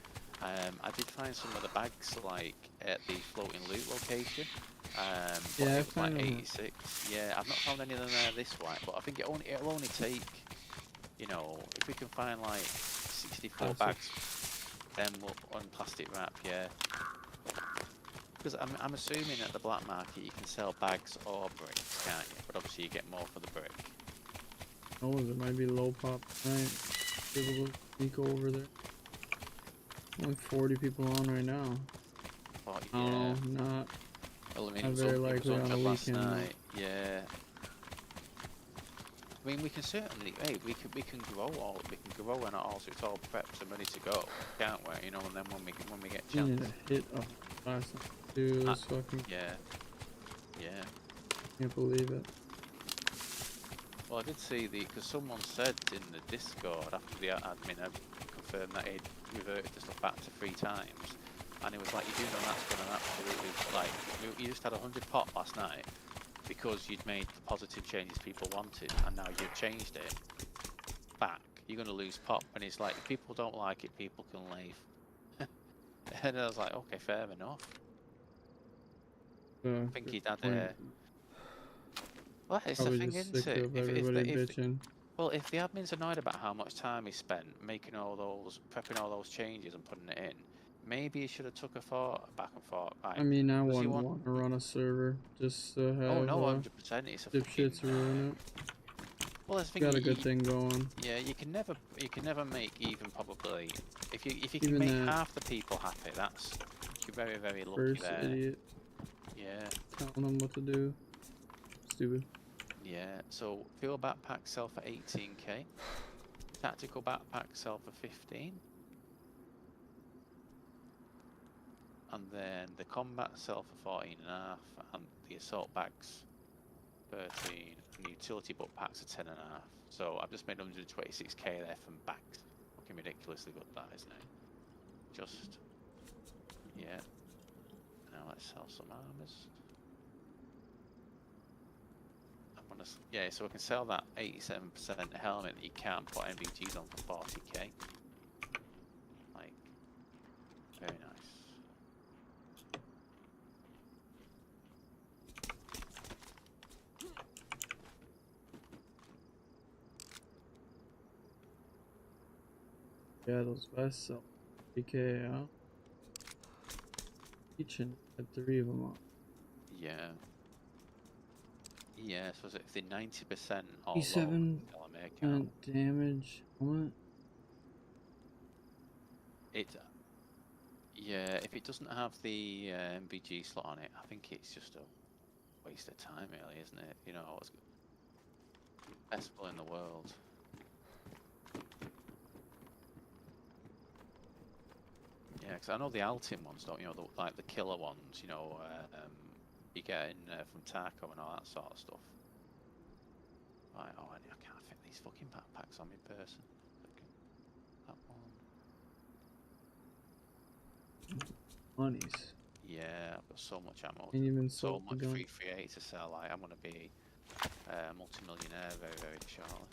I did find some of the bags like at the floating loot location. But Yeah, I it was like found them. 86. Yeah, I've not found any of them there this wipe, but I think it'll only take, you know, if we can find like 64 bags, then we'll on plastic wrap. Yeah. Because I'm assuming at the black market you can sell bags or bricks, can't you? But obviously you get more for the brick. Oh, there might be low pop tonight. Give a little peek over there. Only 40 people on right now. But Oh, yeah. not. Well, I mean, Not it very was likely on a last weekend. night. Yeah. I mean, we can certainly. Hey, we can grow all. We can grow and all. So it's all prepped and ready to go, can't we? You know, and then when we get You chance. need a hit of last night. Dude, this fucking. Yeah. Yeah. Can't believe it. Well, I did see because someone said in the Discord after the admin had confirmed that he'd reverted the stuff back to 3 times, and it was like, you do know that's going to absolutely, like, you just had 100 pop last night because you'd made the positive changes people wanted, and now you've changed it back. You're going to lose pop, and it's like, if people don't like it, people can leave. And I was like, okay, fair enough. I think he'd had a. Well, it's the Probably thing, just isn't sick it? of everybody bitching. Well, if the admin's annoyed about how much time he spent making all those, prepping all those changes and putting it in, maybe he should have took a thought back and forth. Right, I mean, I does he wouldn't want to run a server just to have oh no, 100%. It's a dipshits fucking. ruin it. Well, that's the thing. Got a good thing going. Yeah, you can never make even probably if you can Even make that half the people happy. That's you're very very lucky First there. idiot Yeah. telling them what to do. Stupid. Yeah, so fuel backpack sell for 18k. Tactical backpack sell for 15. And then the combat sell for 14.5, and the assault bags 13, and the utility book packs are 10.5. So I've just made 126k there from bags. Fucking ridiculously good, that, isn't it? Just yeah. Now let's sell some armors. Yeah, so we can sell that 87% helmet that you can't put MBGs on for 40k. Like, very nice. Yeah, those vests sell 3k out. Each and had 3 of them on. Yeah. Yeah, so if they're 90% or 87% lower, damage. What? Yeah, if it doesn't have the MBG slot on it, I think it's just a waste of time, really, isn't it? You know, it's best pull in the world. Yeah, because I know the Altin ones, don't you know, like the killer ones, you know, you get in from Taco and all that sort of stuff. Right, oh, I can't fit these fucking backpacks on me person. That one. Monies. Yeah, I've got so much ammo. Ain't even So sold the much gun. 338 to sell. Like, I'm going to be a multi-millionaire very, very shortly.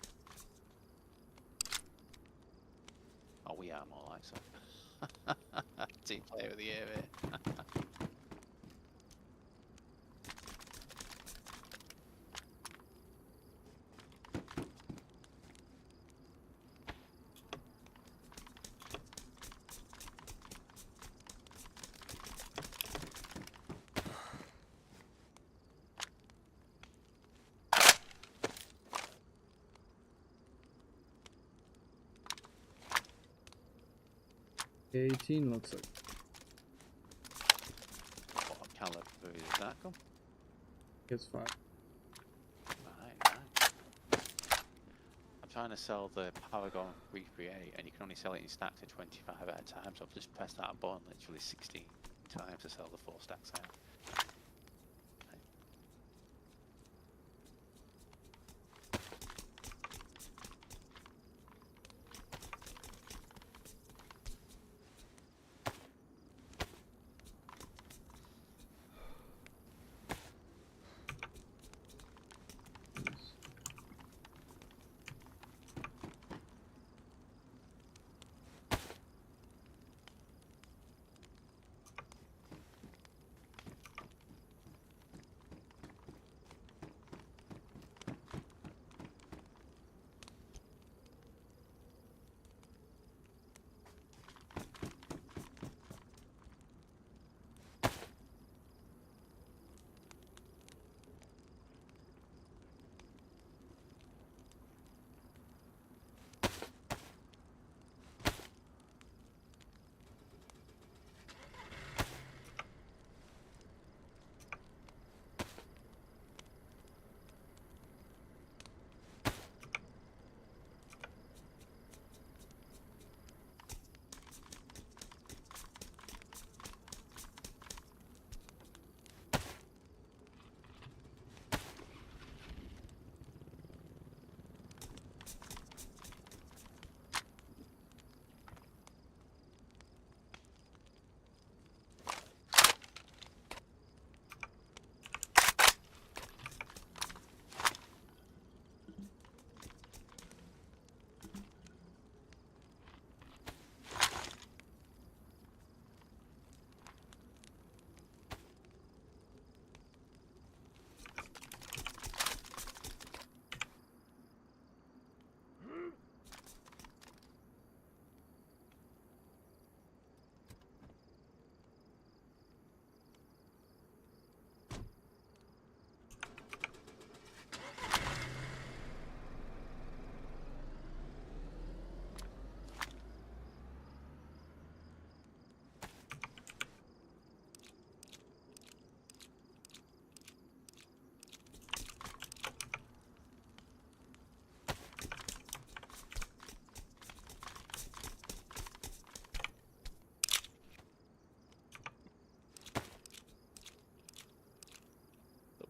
Oh, we are more like so. Team player of the year, mate. K18 looks like. What caliber does that come? Gets 5. Right, right. trying to sell the Paragon 338 and you can only sell it in stack to 25 at a time, so I've just pressed that button literally 16 times to sell the 4 stacks out.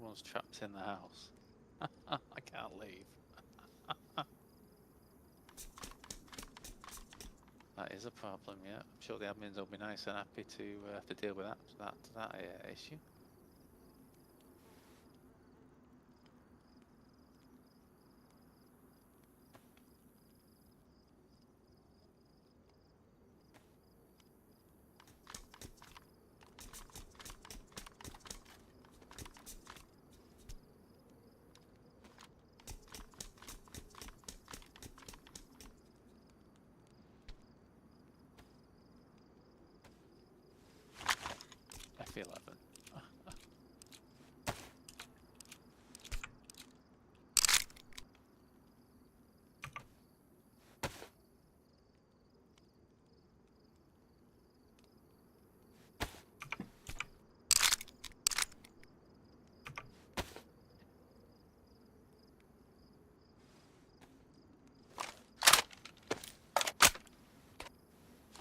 One's trapped in the house. I can't leave. That is a problem, yeah. I'm sure the admins will be nice and happy to deal with that issue. F11.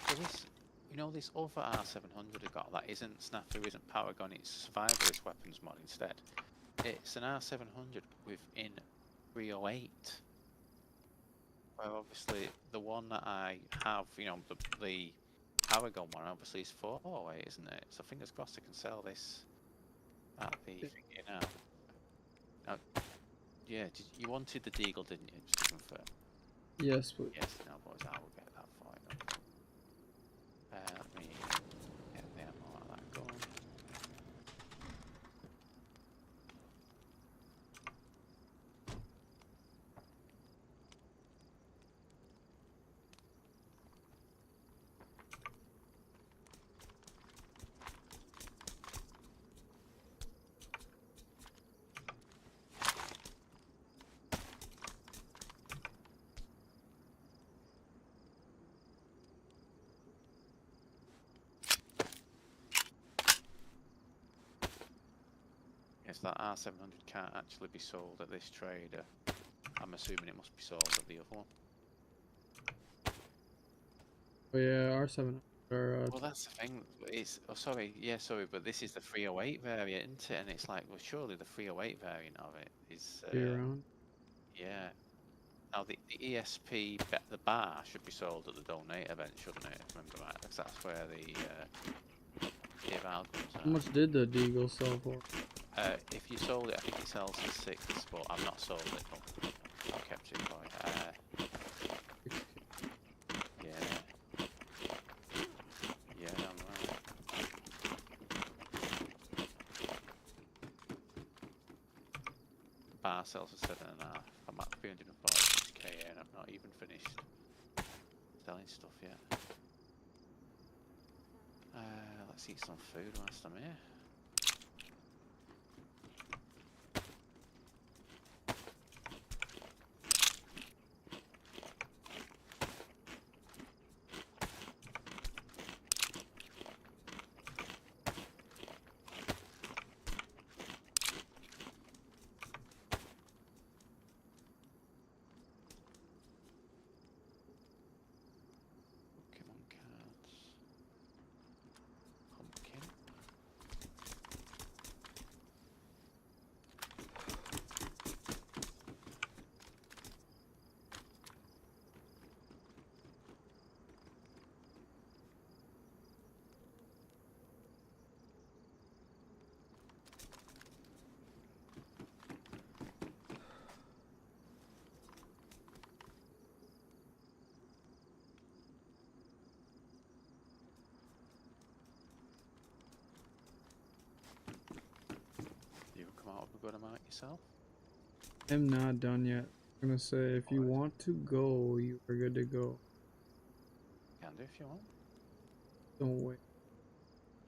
So this, you know, this other R700 I got that isn't Snafu, isn't Paragon, it's Survivalist Weapons mod instead. It's an R700 within 308. Well, obviously the one that I have, you know, the Paragon one obviously is 408, isn't it? So fingers crossed I can sell this at the thingy now. Now, yeah, you wanted the Deagle, didn't you? Just to confirm. Yes, please. Yes, no, boys, I will get that for you. Let me get the ammo out of that gun. Yes, that R700 can't actually be sold at this trader. I'm assuming it must be sold at the other one. Oh yeah, R7 are. Well, that's the thing. It's sorry, but this is the 308 variant, isn't it? And it's like, well, surely the 308 variant of it is. Be around. Yeah. Now the ESP, the bar should be sold at the donate event, shouldn't it? If I remember right, because that's where the eval comes out. How much did the Deagle sell for? If you sold it, I think it sells for 6, but I've not sold it. But I've kept it for you. Yeah. Yeah, I'm right. The bar sells for 7.5. I'm at 346k and I've not even finished selling stuff yet. Let's eat some food whilst I'm here. Good amount yourself? I'm not done yet. I'm gonna say if you want to go, you are good to go. Can do if you want. Don't wait.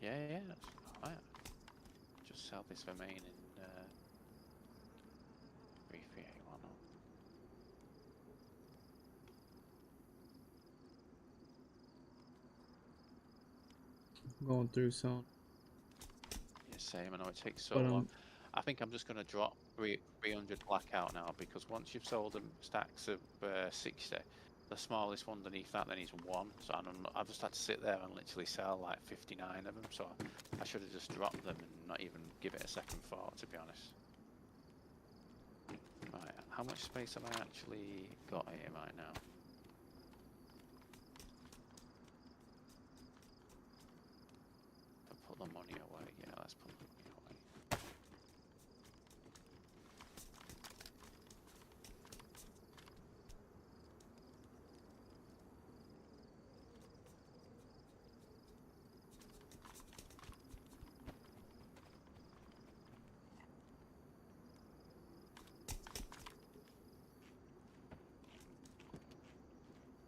Yeah, that's alright. Just sell this remaining 3381 on. I'm going through some. Yeah, same. I know it takes so long. I think I'm just going to drop 300 blackout now, because once you've sold them stacks of 60, the smallest one underneath that then is 1. So I've just had to sit there and literally sell like 59 of them. So I should have just dropped them and not even give it a second thought, to be honest. Right, how much space have I actually got here right now? Put the money away. Yeah, let's put the money away.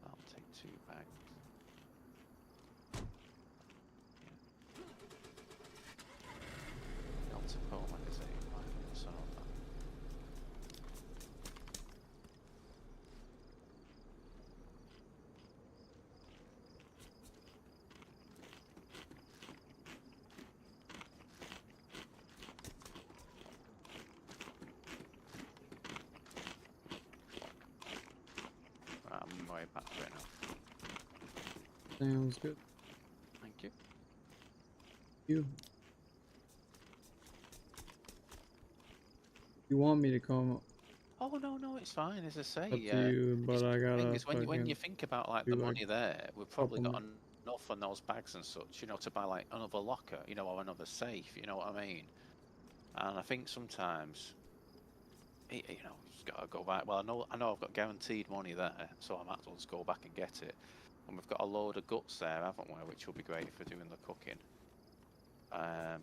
I'll take 2 bags. Multiple magazine, so right, I'm way back right now. Sounds good. Thank you. You want me to come? Oh no, it's fine. As I say, Up to you, but I gotta. When you think about like the money there, we've probably got enough on those bags and such, you know, to buy like another locker, you know, or another safe. You know what I mean? And I think sometimes, you know, just gotta go back. Well, I know I've got guaranteed money there, so I might as well just go back and get it. And we've got a load of guts there, haven't we? Which will be great for doing the cooking. Yeah.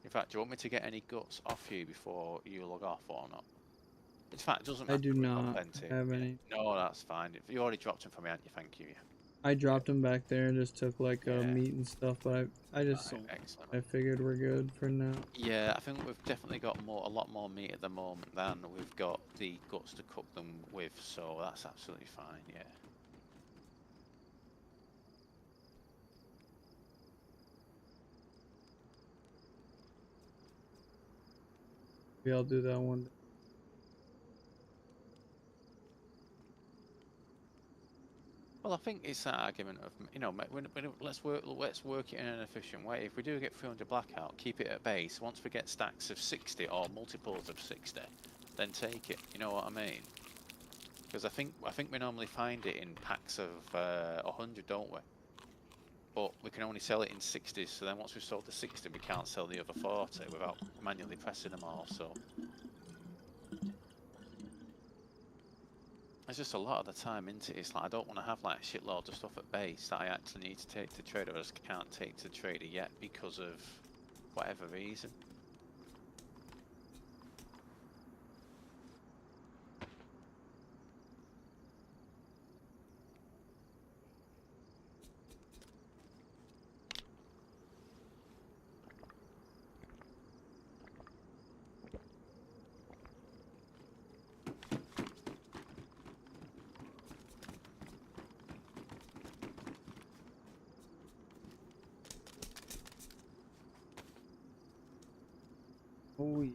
In fact, do you want me to get any guts off you before you log off or not? In fact, it doesn't matter. I do not have any. No, that's fine. If you already dropped them for me, haven't you? Thank you. I dropped them back there and just took like meat and stuff, but I just excellent. I figured we're good for now. Yeah, I think we've definitely got a lot more meat at the moment than we've got the guts to cook them with, so that's absolutely fine. Yeah. Maybe I'll do that one day. Well, I think it's that argument of, you know, let's work it in an efficient way. If we do get 300 blackout, keep it at base. Once we get stacks of 60 or multiples of 60, then take it. You know what I mean? Because I think we normally find it in packs of 100, don't we? But we can only sell it in 60s. So then once we've sold the 60, we can't sell the other 40 without manually pressing them all. So there's just a lot of the time into it. It's like I don't want to have like a shitload of stuff at base that I actually need to take to trader. I just can't take to trader yet because of whatever reason. Oh, yeah.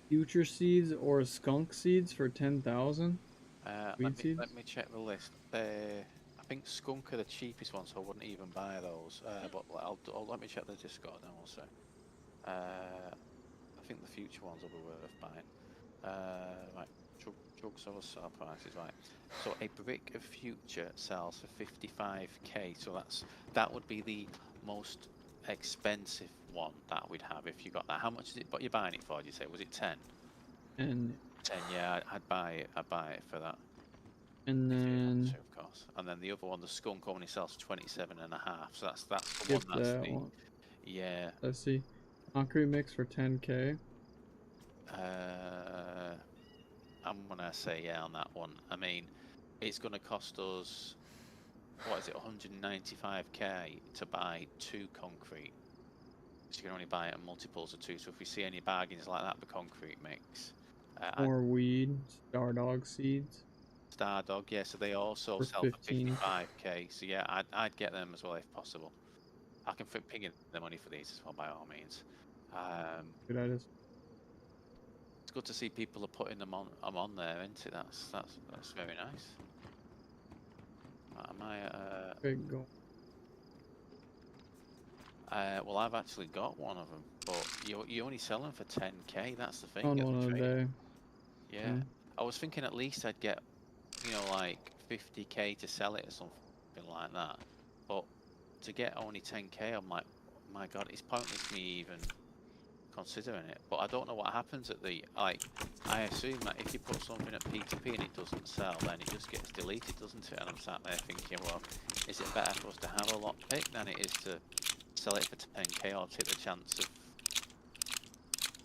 Future seeds or skunk seeds for 10,000? Let me check the list. I think skunk are the cheapest ones, so I wouldn't even buy those. But let me check the Discord now also. I think the future ones will be worth buying. Right, drugs over sale prices, right. So a brick of future sells for 55k. So that would be the most expensive one that we'd have if you got that. How much is it? What you're buying it for? Did you say was it 10? And 10, yeah, I'd buy it. I'd buy it for that. And then to, of course. And then the other one, the skunk, only sells 27.5. So that's the get one. That's that the one. Yeah. Let's see. Concrete mix for 10k. I'm gonna say yeah on that one. I mean, it's gonna cost us, what is it, 195k to buy 2 concrete. So you can only buy it in multiples of 2. So if we see any bargains like that for concrete mix, More weed, star dog seeds. Stardog, yeah. So they also For sell 15. for 55k. So yeah, I'd get them as well if possible. I can ping in the money for these as well by all means. Good ideas. It's good to see people are putting them on. I'm on there, isn't it? That's very nice. Am I? Big go. Well, I've actually got one of them, but you only sell them for 10k. That's the thing. On one a day. Yeah. I was thinking at least I'd get, you know, like 50k to sell it or something like that. But to get only 10k, I'm like, oh my god, it's pointless me even considering it. But I don't know what happens at the, like, I assume that if you put something at P2P and it doesn't sell, then it just gets deleted, doesn't it? And I'm sat there thinking, well, is it better for us to have a lot pick than it is to sell it for 10k or take the chance of...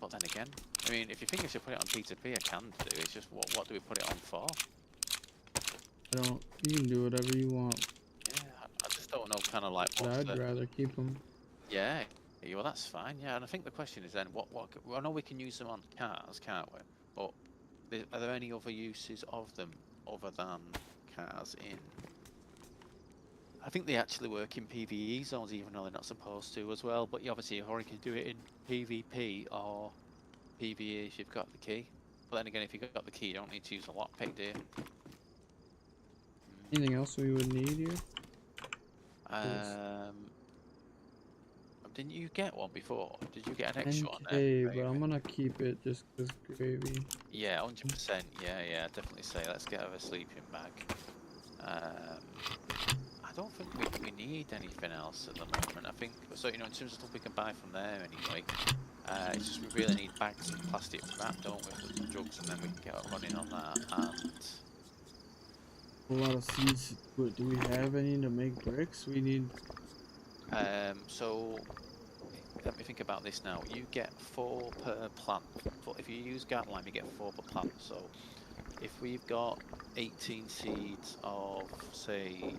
But then again, I mean, if you think I should put it on P2P, I can do. It's just, what do we put it on for? You can do whatever you want. Yeah, I just don't know, kind of like... I'd rather keep them. Yeah, well, that's fine. Yeah, and I think the question is then, what? I know we can use them on cars, can't we? But are there any other uses of them other than cars in I think they actually work in PvE zones, even though they're not supposed to as well. But you obviously you can do it in PvP or PvE if you've got the key. But then again, if you've got the key, you don't need to use a lockpick, do you? Anything else we would need here? Didn't you get one before? Did you get an extra one? Okay, but I'm gonna keep it just because gravy. Yeah, 100%. Yeah, definitely say let's get her a sleeping bag. I don't think we need anything else at the moment. I think so. You know, in terms of stuff we can buy from there anyway. It's just we really need bags and plastic wrap, don't we, for the drugs, and then we can get up running on that. And A lot of seeds. But do we have any to make bricks? We need. so let me think about this now. You get 4 per plant. If you use gat lime, you get 4 per plant. So if we've got 18 seeds of, say,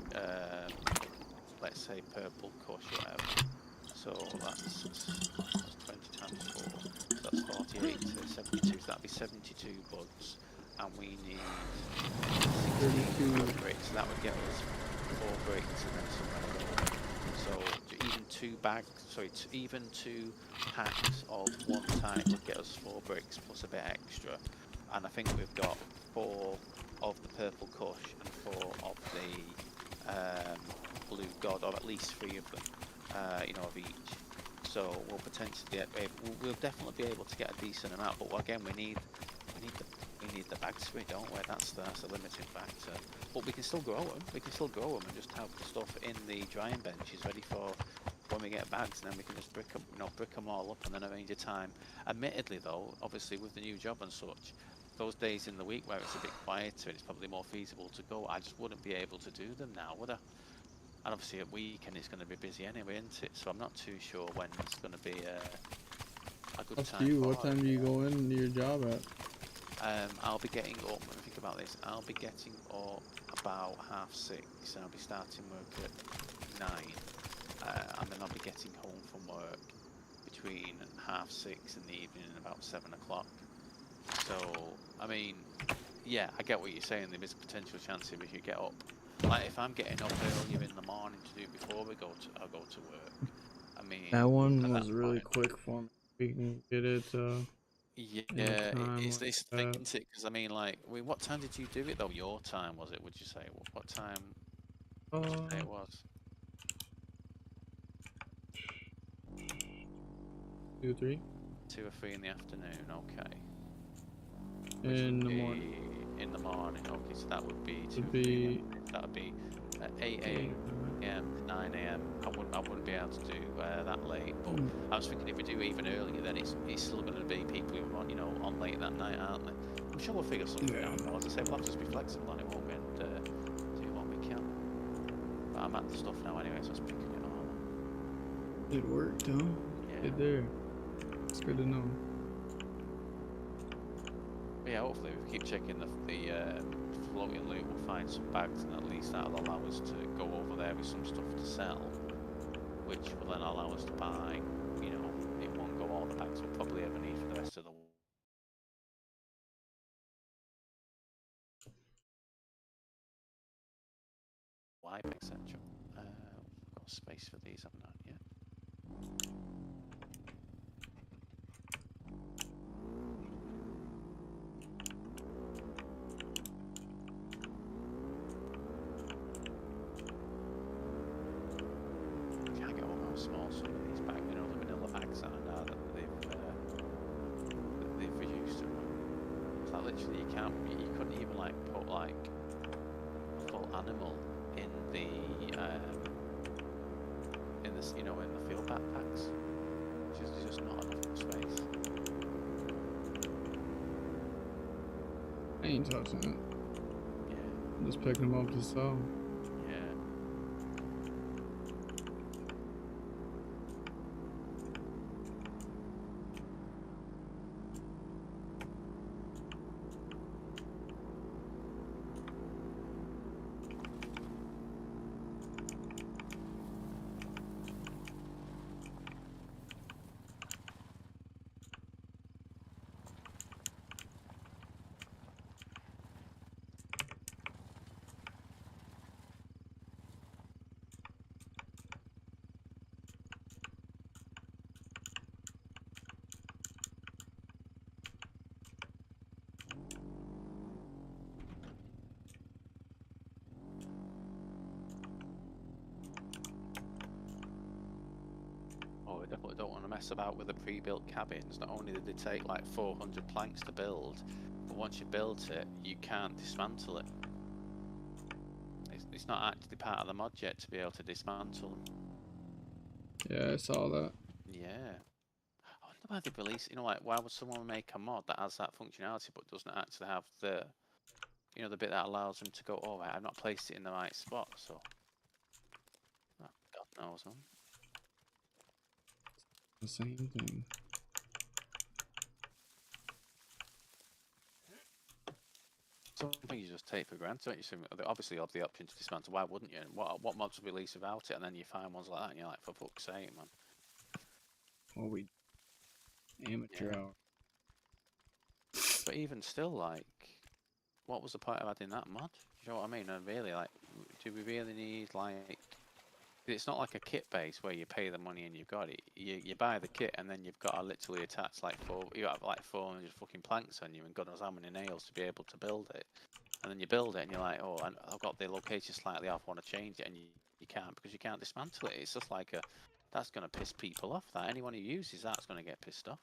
let's say purple kush, whatever. So that's 20 times 4. So that's 48 to 72. So that'd be 72 buds, and we need 32 bricks. So that would get us 4 bricks and then some more. So even 2 bags, sorry, even 2 packs of one type would get us 4 bricks plus a bit extra. And I think we've got 4 of the purple kush and 4 of the blue god, or at least 3 of them, you know, of each. So we'll potentially we'll definitely be able to get a decent amount. But again, we need the bags for it, don't we? That's a limiting factor. But we can still grow them. We can still grow them and just have the stuff in the drying benches ready for when we get bags, and then we can just brick them all up and then arrange a time. Admittedly, though, obviously with the new job and such, those days in the week where it's a bit quieter, it's probably more feasible to go. I just wouldn't be able to do them now, would I? And obviously at weekend it's going to be busy anyway, isn't it? So I'm not too sure when it's going to be a good time. Up to you. What time do you go in to your job at? I'll be getting up, let me think about this, I'll be getting up about 6:30, and I'll be starting work at 9, and then I'll be getting home from work between 6:30 in the evening and about 7 o'clock. So, I mean, yeah, I get what you're saying, there is a potential chance if we could get up. Like, if I'm getting up earlier in the morning to do before I'll go to work. I mean, that one was really quick for me. We can get it. Yeah, it's thinking it, because I mean, like, what time did you do it though? Your time, was it? Would you say what time? Would you say it was? 2 or 3. 2 or 3 in the afternoon. Okay. In the morning. In the morning. Okay, so that would be 2 Would be. That would be 8 a.m., 9 a.m. I wouldn't be able to do that late. But I was thinking if we do even earlier, then it's still going to be people who are, you know, on late that night, aren't they? I'm sure we'll figure something out. As I say, we'll have to just be flexible on it, won't we? And do what we can. But I'm at the stuff now anyway, so I was picking it all. It worked, huh? Yeah. Good there. It's good to know. But yeah, hopefully if we keep checking the floating loot, we'll find some bags, and at least that'll allow us to go over there with some stuff to sell, which will then allow us to buy, you know, it won't go all the bags we'll probably ever need for the rest of the wipe, etc. Got space for these, haven't I? Yeah. Small some of these bags, you know, the vanilla bags that are now that they've reduced them. It's like literally you couldn't even like put like a full animal in the you know, in the field backpacks. There's just not enough space. I ain't touching it. Yeah. I'm just picking them up to sell. Oh, we definitely don't want to mess about with the pre-built cabins. Not only did they take like 400 planks to build, but once you built it, you can't dismantle it. It's not actually part of the mod yet to be able to dismantle them. Yeah, I saw that. Yeah. I wonder why they release. You know, like why would someone make a mod that has that functionality but doesn't actually have the, you know, the bit that allows them to go, oh right, I've not placed it in the right spot, so. Oh, God knows, man. The same thing. Something you just take for granted, don't you? So they obviously have the option to dismantle. Why wouldn't you? And what mods release without it? And then you find ones like that, and you're like, for fuck's sake, man. What we amateur Yeah. hour. But even still, like, what was the point of adding that mod? Do you know what I mean? And really, like, do we really need like? It's not like a kit base where you pay the money and you've got it. You buy the kit and then you've got to literally attach like you have like 400 fucking planks on you and God knows how many nails to be able to build it. And then you build it and you're like, oh, I've got the location slightly off, I want to change it, and you can't because you can't dismantle it. It's just like that's going to piss people off. That anyone who uses that's going to get pissed off.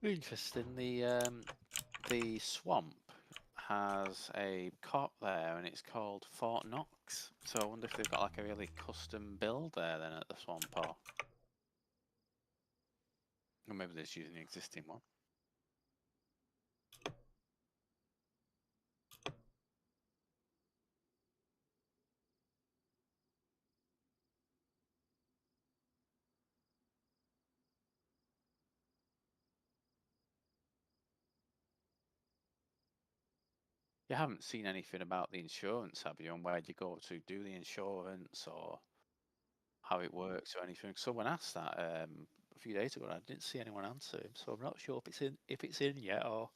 Interesting. The swamp has a cop there, and it's called Fort Knox. So I wonder if they've got like a really custom build there then at the swamp, or maybe they're just using the existing one. You haven't seen anything about the insurance, have you? And where do you go to do the insurance, or how it works, or anything? Someone asked that a few days ago, and I didn't see anyone answer him. So I'm not sure if it's in yet, or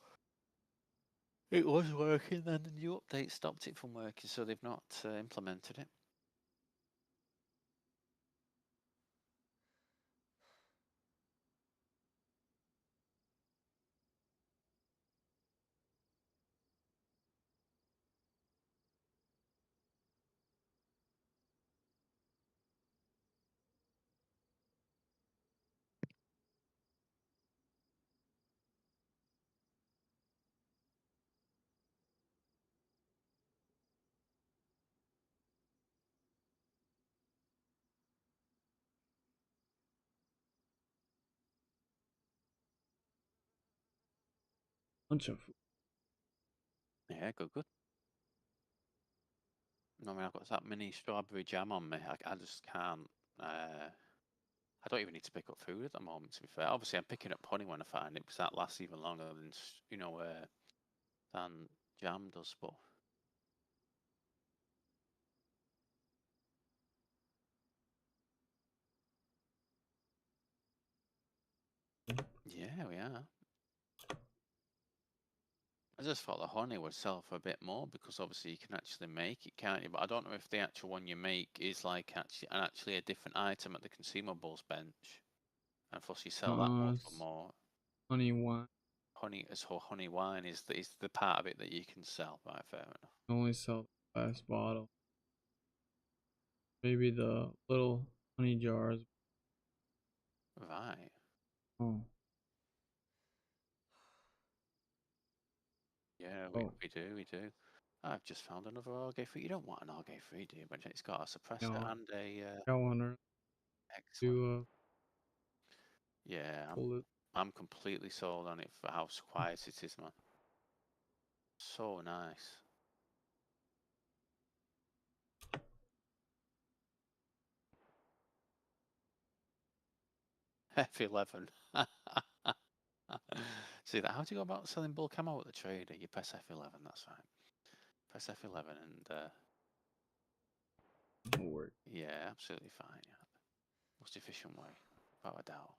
it was working. Then the new update stopped it from working, so they've not implemented it. Bunch of Yeah, good. I mean, I've got that mini strawberry jam on me. I just can't. I don't even need to pick up food at the moment. To be fair, obviously I'm picking up honey when I find it because that lasts even longer than than jam does. But yeah, we are. I just thought the honey would sell for a bit more because obviously you can actually make it, can't you? But I don't know if the actual one you make is like actually a different item at the consumables bench, and plus you sell that one for more. honey wine. honey wine is the part of it that you can sell. Right, fair enough. Only sell the last bottle. Maybe the little honey jars. Right. Oh. Yeah, Oh. we do. I've just found another orge free. You don't want an orge free, do you? But it's got a suppressor No. and a Got one excellent. to Yeah, hold it. I'm completely sold on it for how quiet it is, man. So nice. F11. See that? How do you go about selling bulk ammo at the trader? You press F11. That's right. Press F11 and It'll work. yeah, absolutely fine. Yeah. Most efficient way, without a doubt.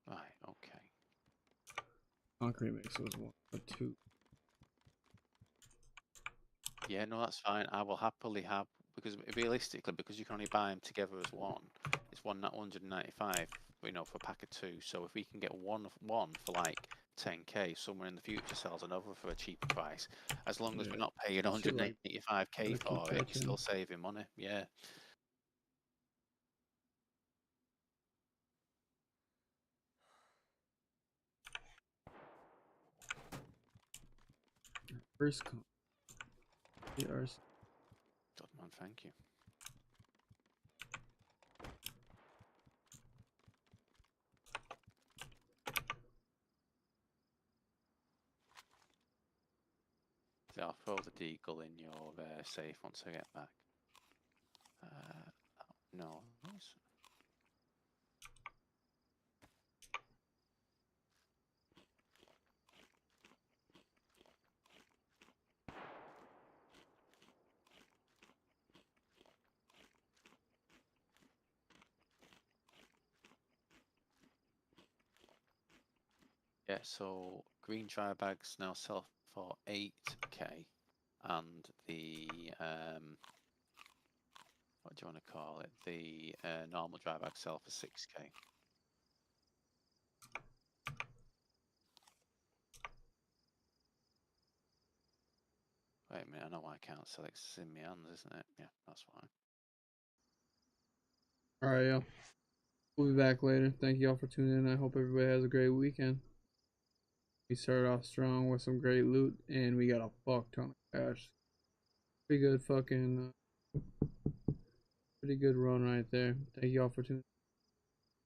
Right. Okay. Concrete mix was 1 or 2. Yeah, no, that's fine. I will happily have, because realistically, because you can only buy them together as one, it's 195, you know, for a pack of 2. So if we can get one for like 10k, somewhere in the future sells another for a cheaper price. As long as we're not paying Shit like 185k gotta keep for it, you're catching. still saving money. Yeah. First con. PRC. Good man, thank you. So I'll throw the deagle in your safe once I get back. No. Yeah, so green dry bags now sell for 8k, and the what do you want to call it? The normal dry bags sell for 6k. Wait a minute, I know why I can't sell it. 'Cause it's in my hands, isn't it? Yeah, that's why. Alright, yo. We'll be back later. Thank you all for tuning in. I hope everybody has a great weekend. We started off strong with some great loot, and we got a fuck ton of cash. Pretty good fucking, pretty good run right there. Thank you all for tuning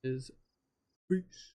in. Peace.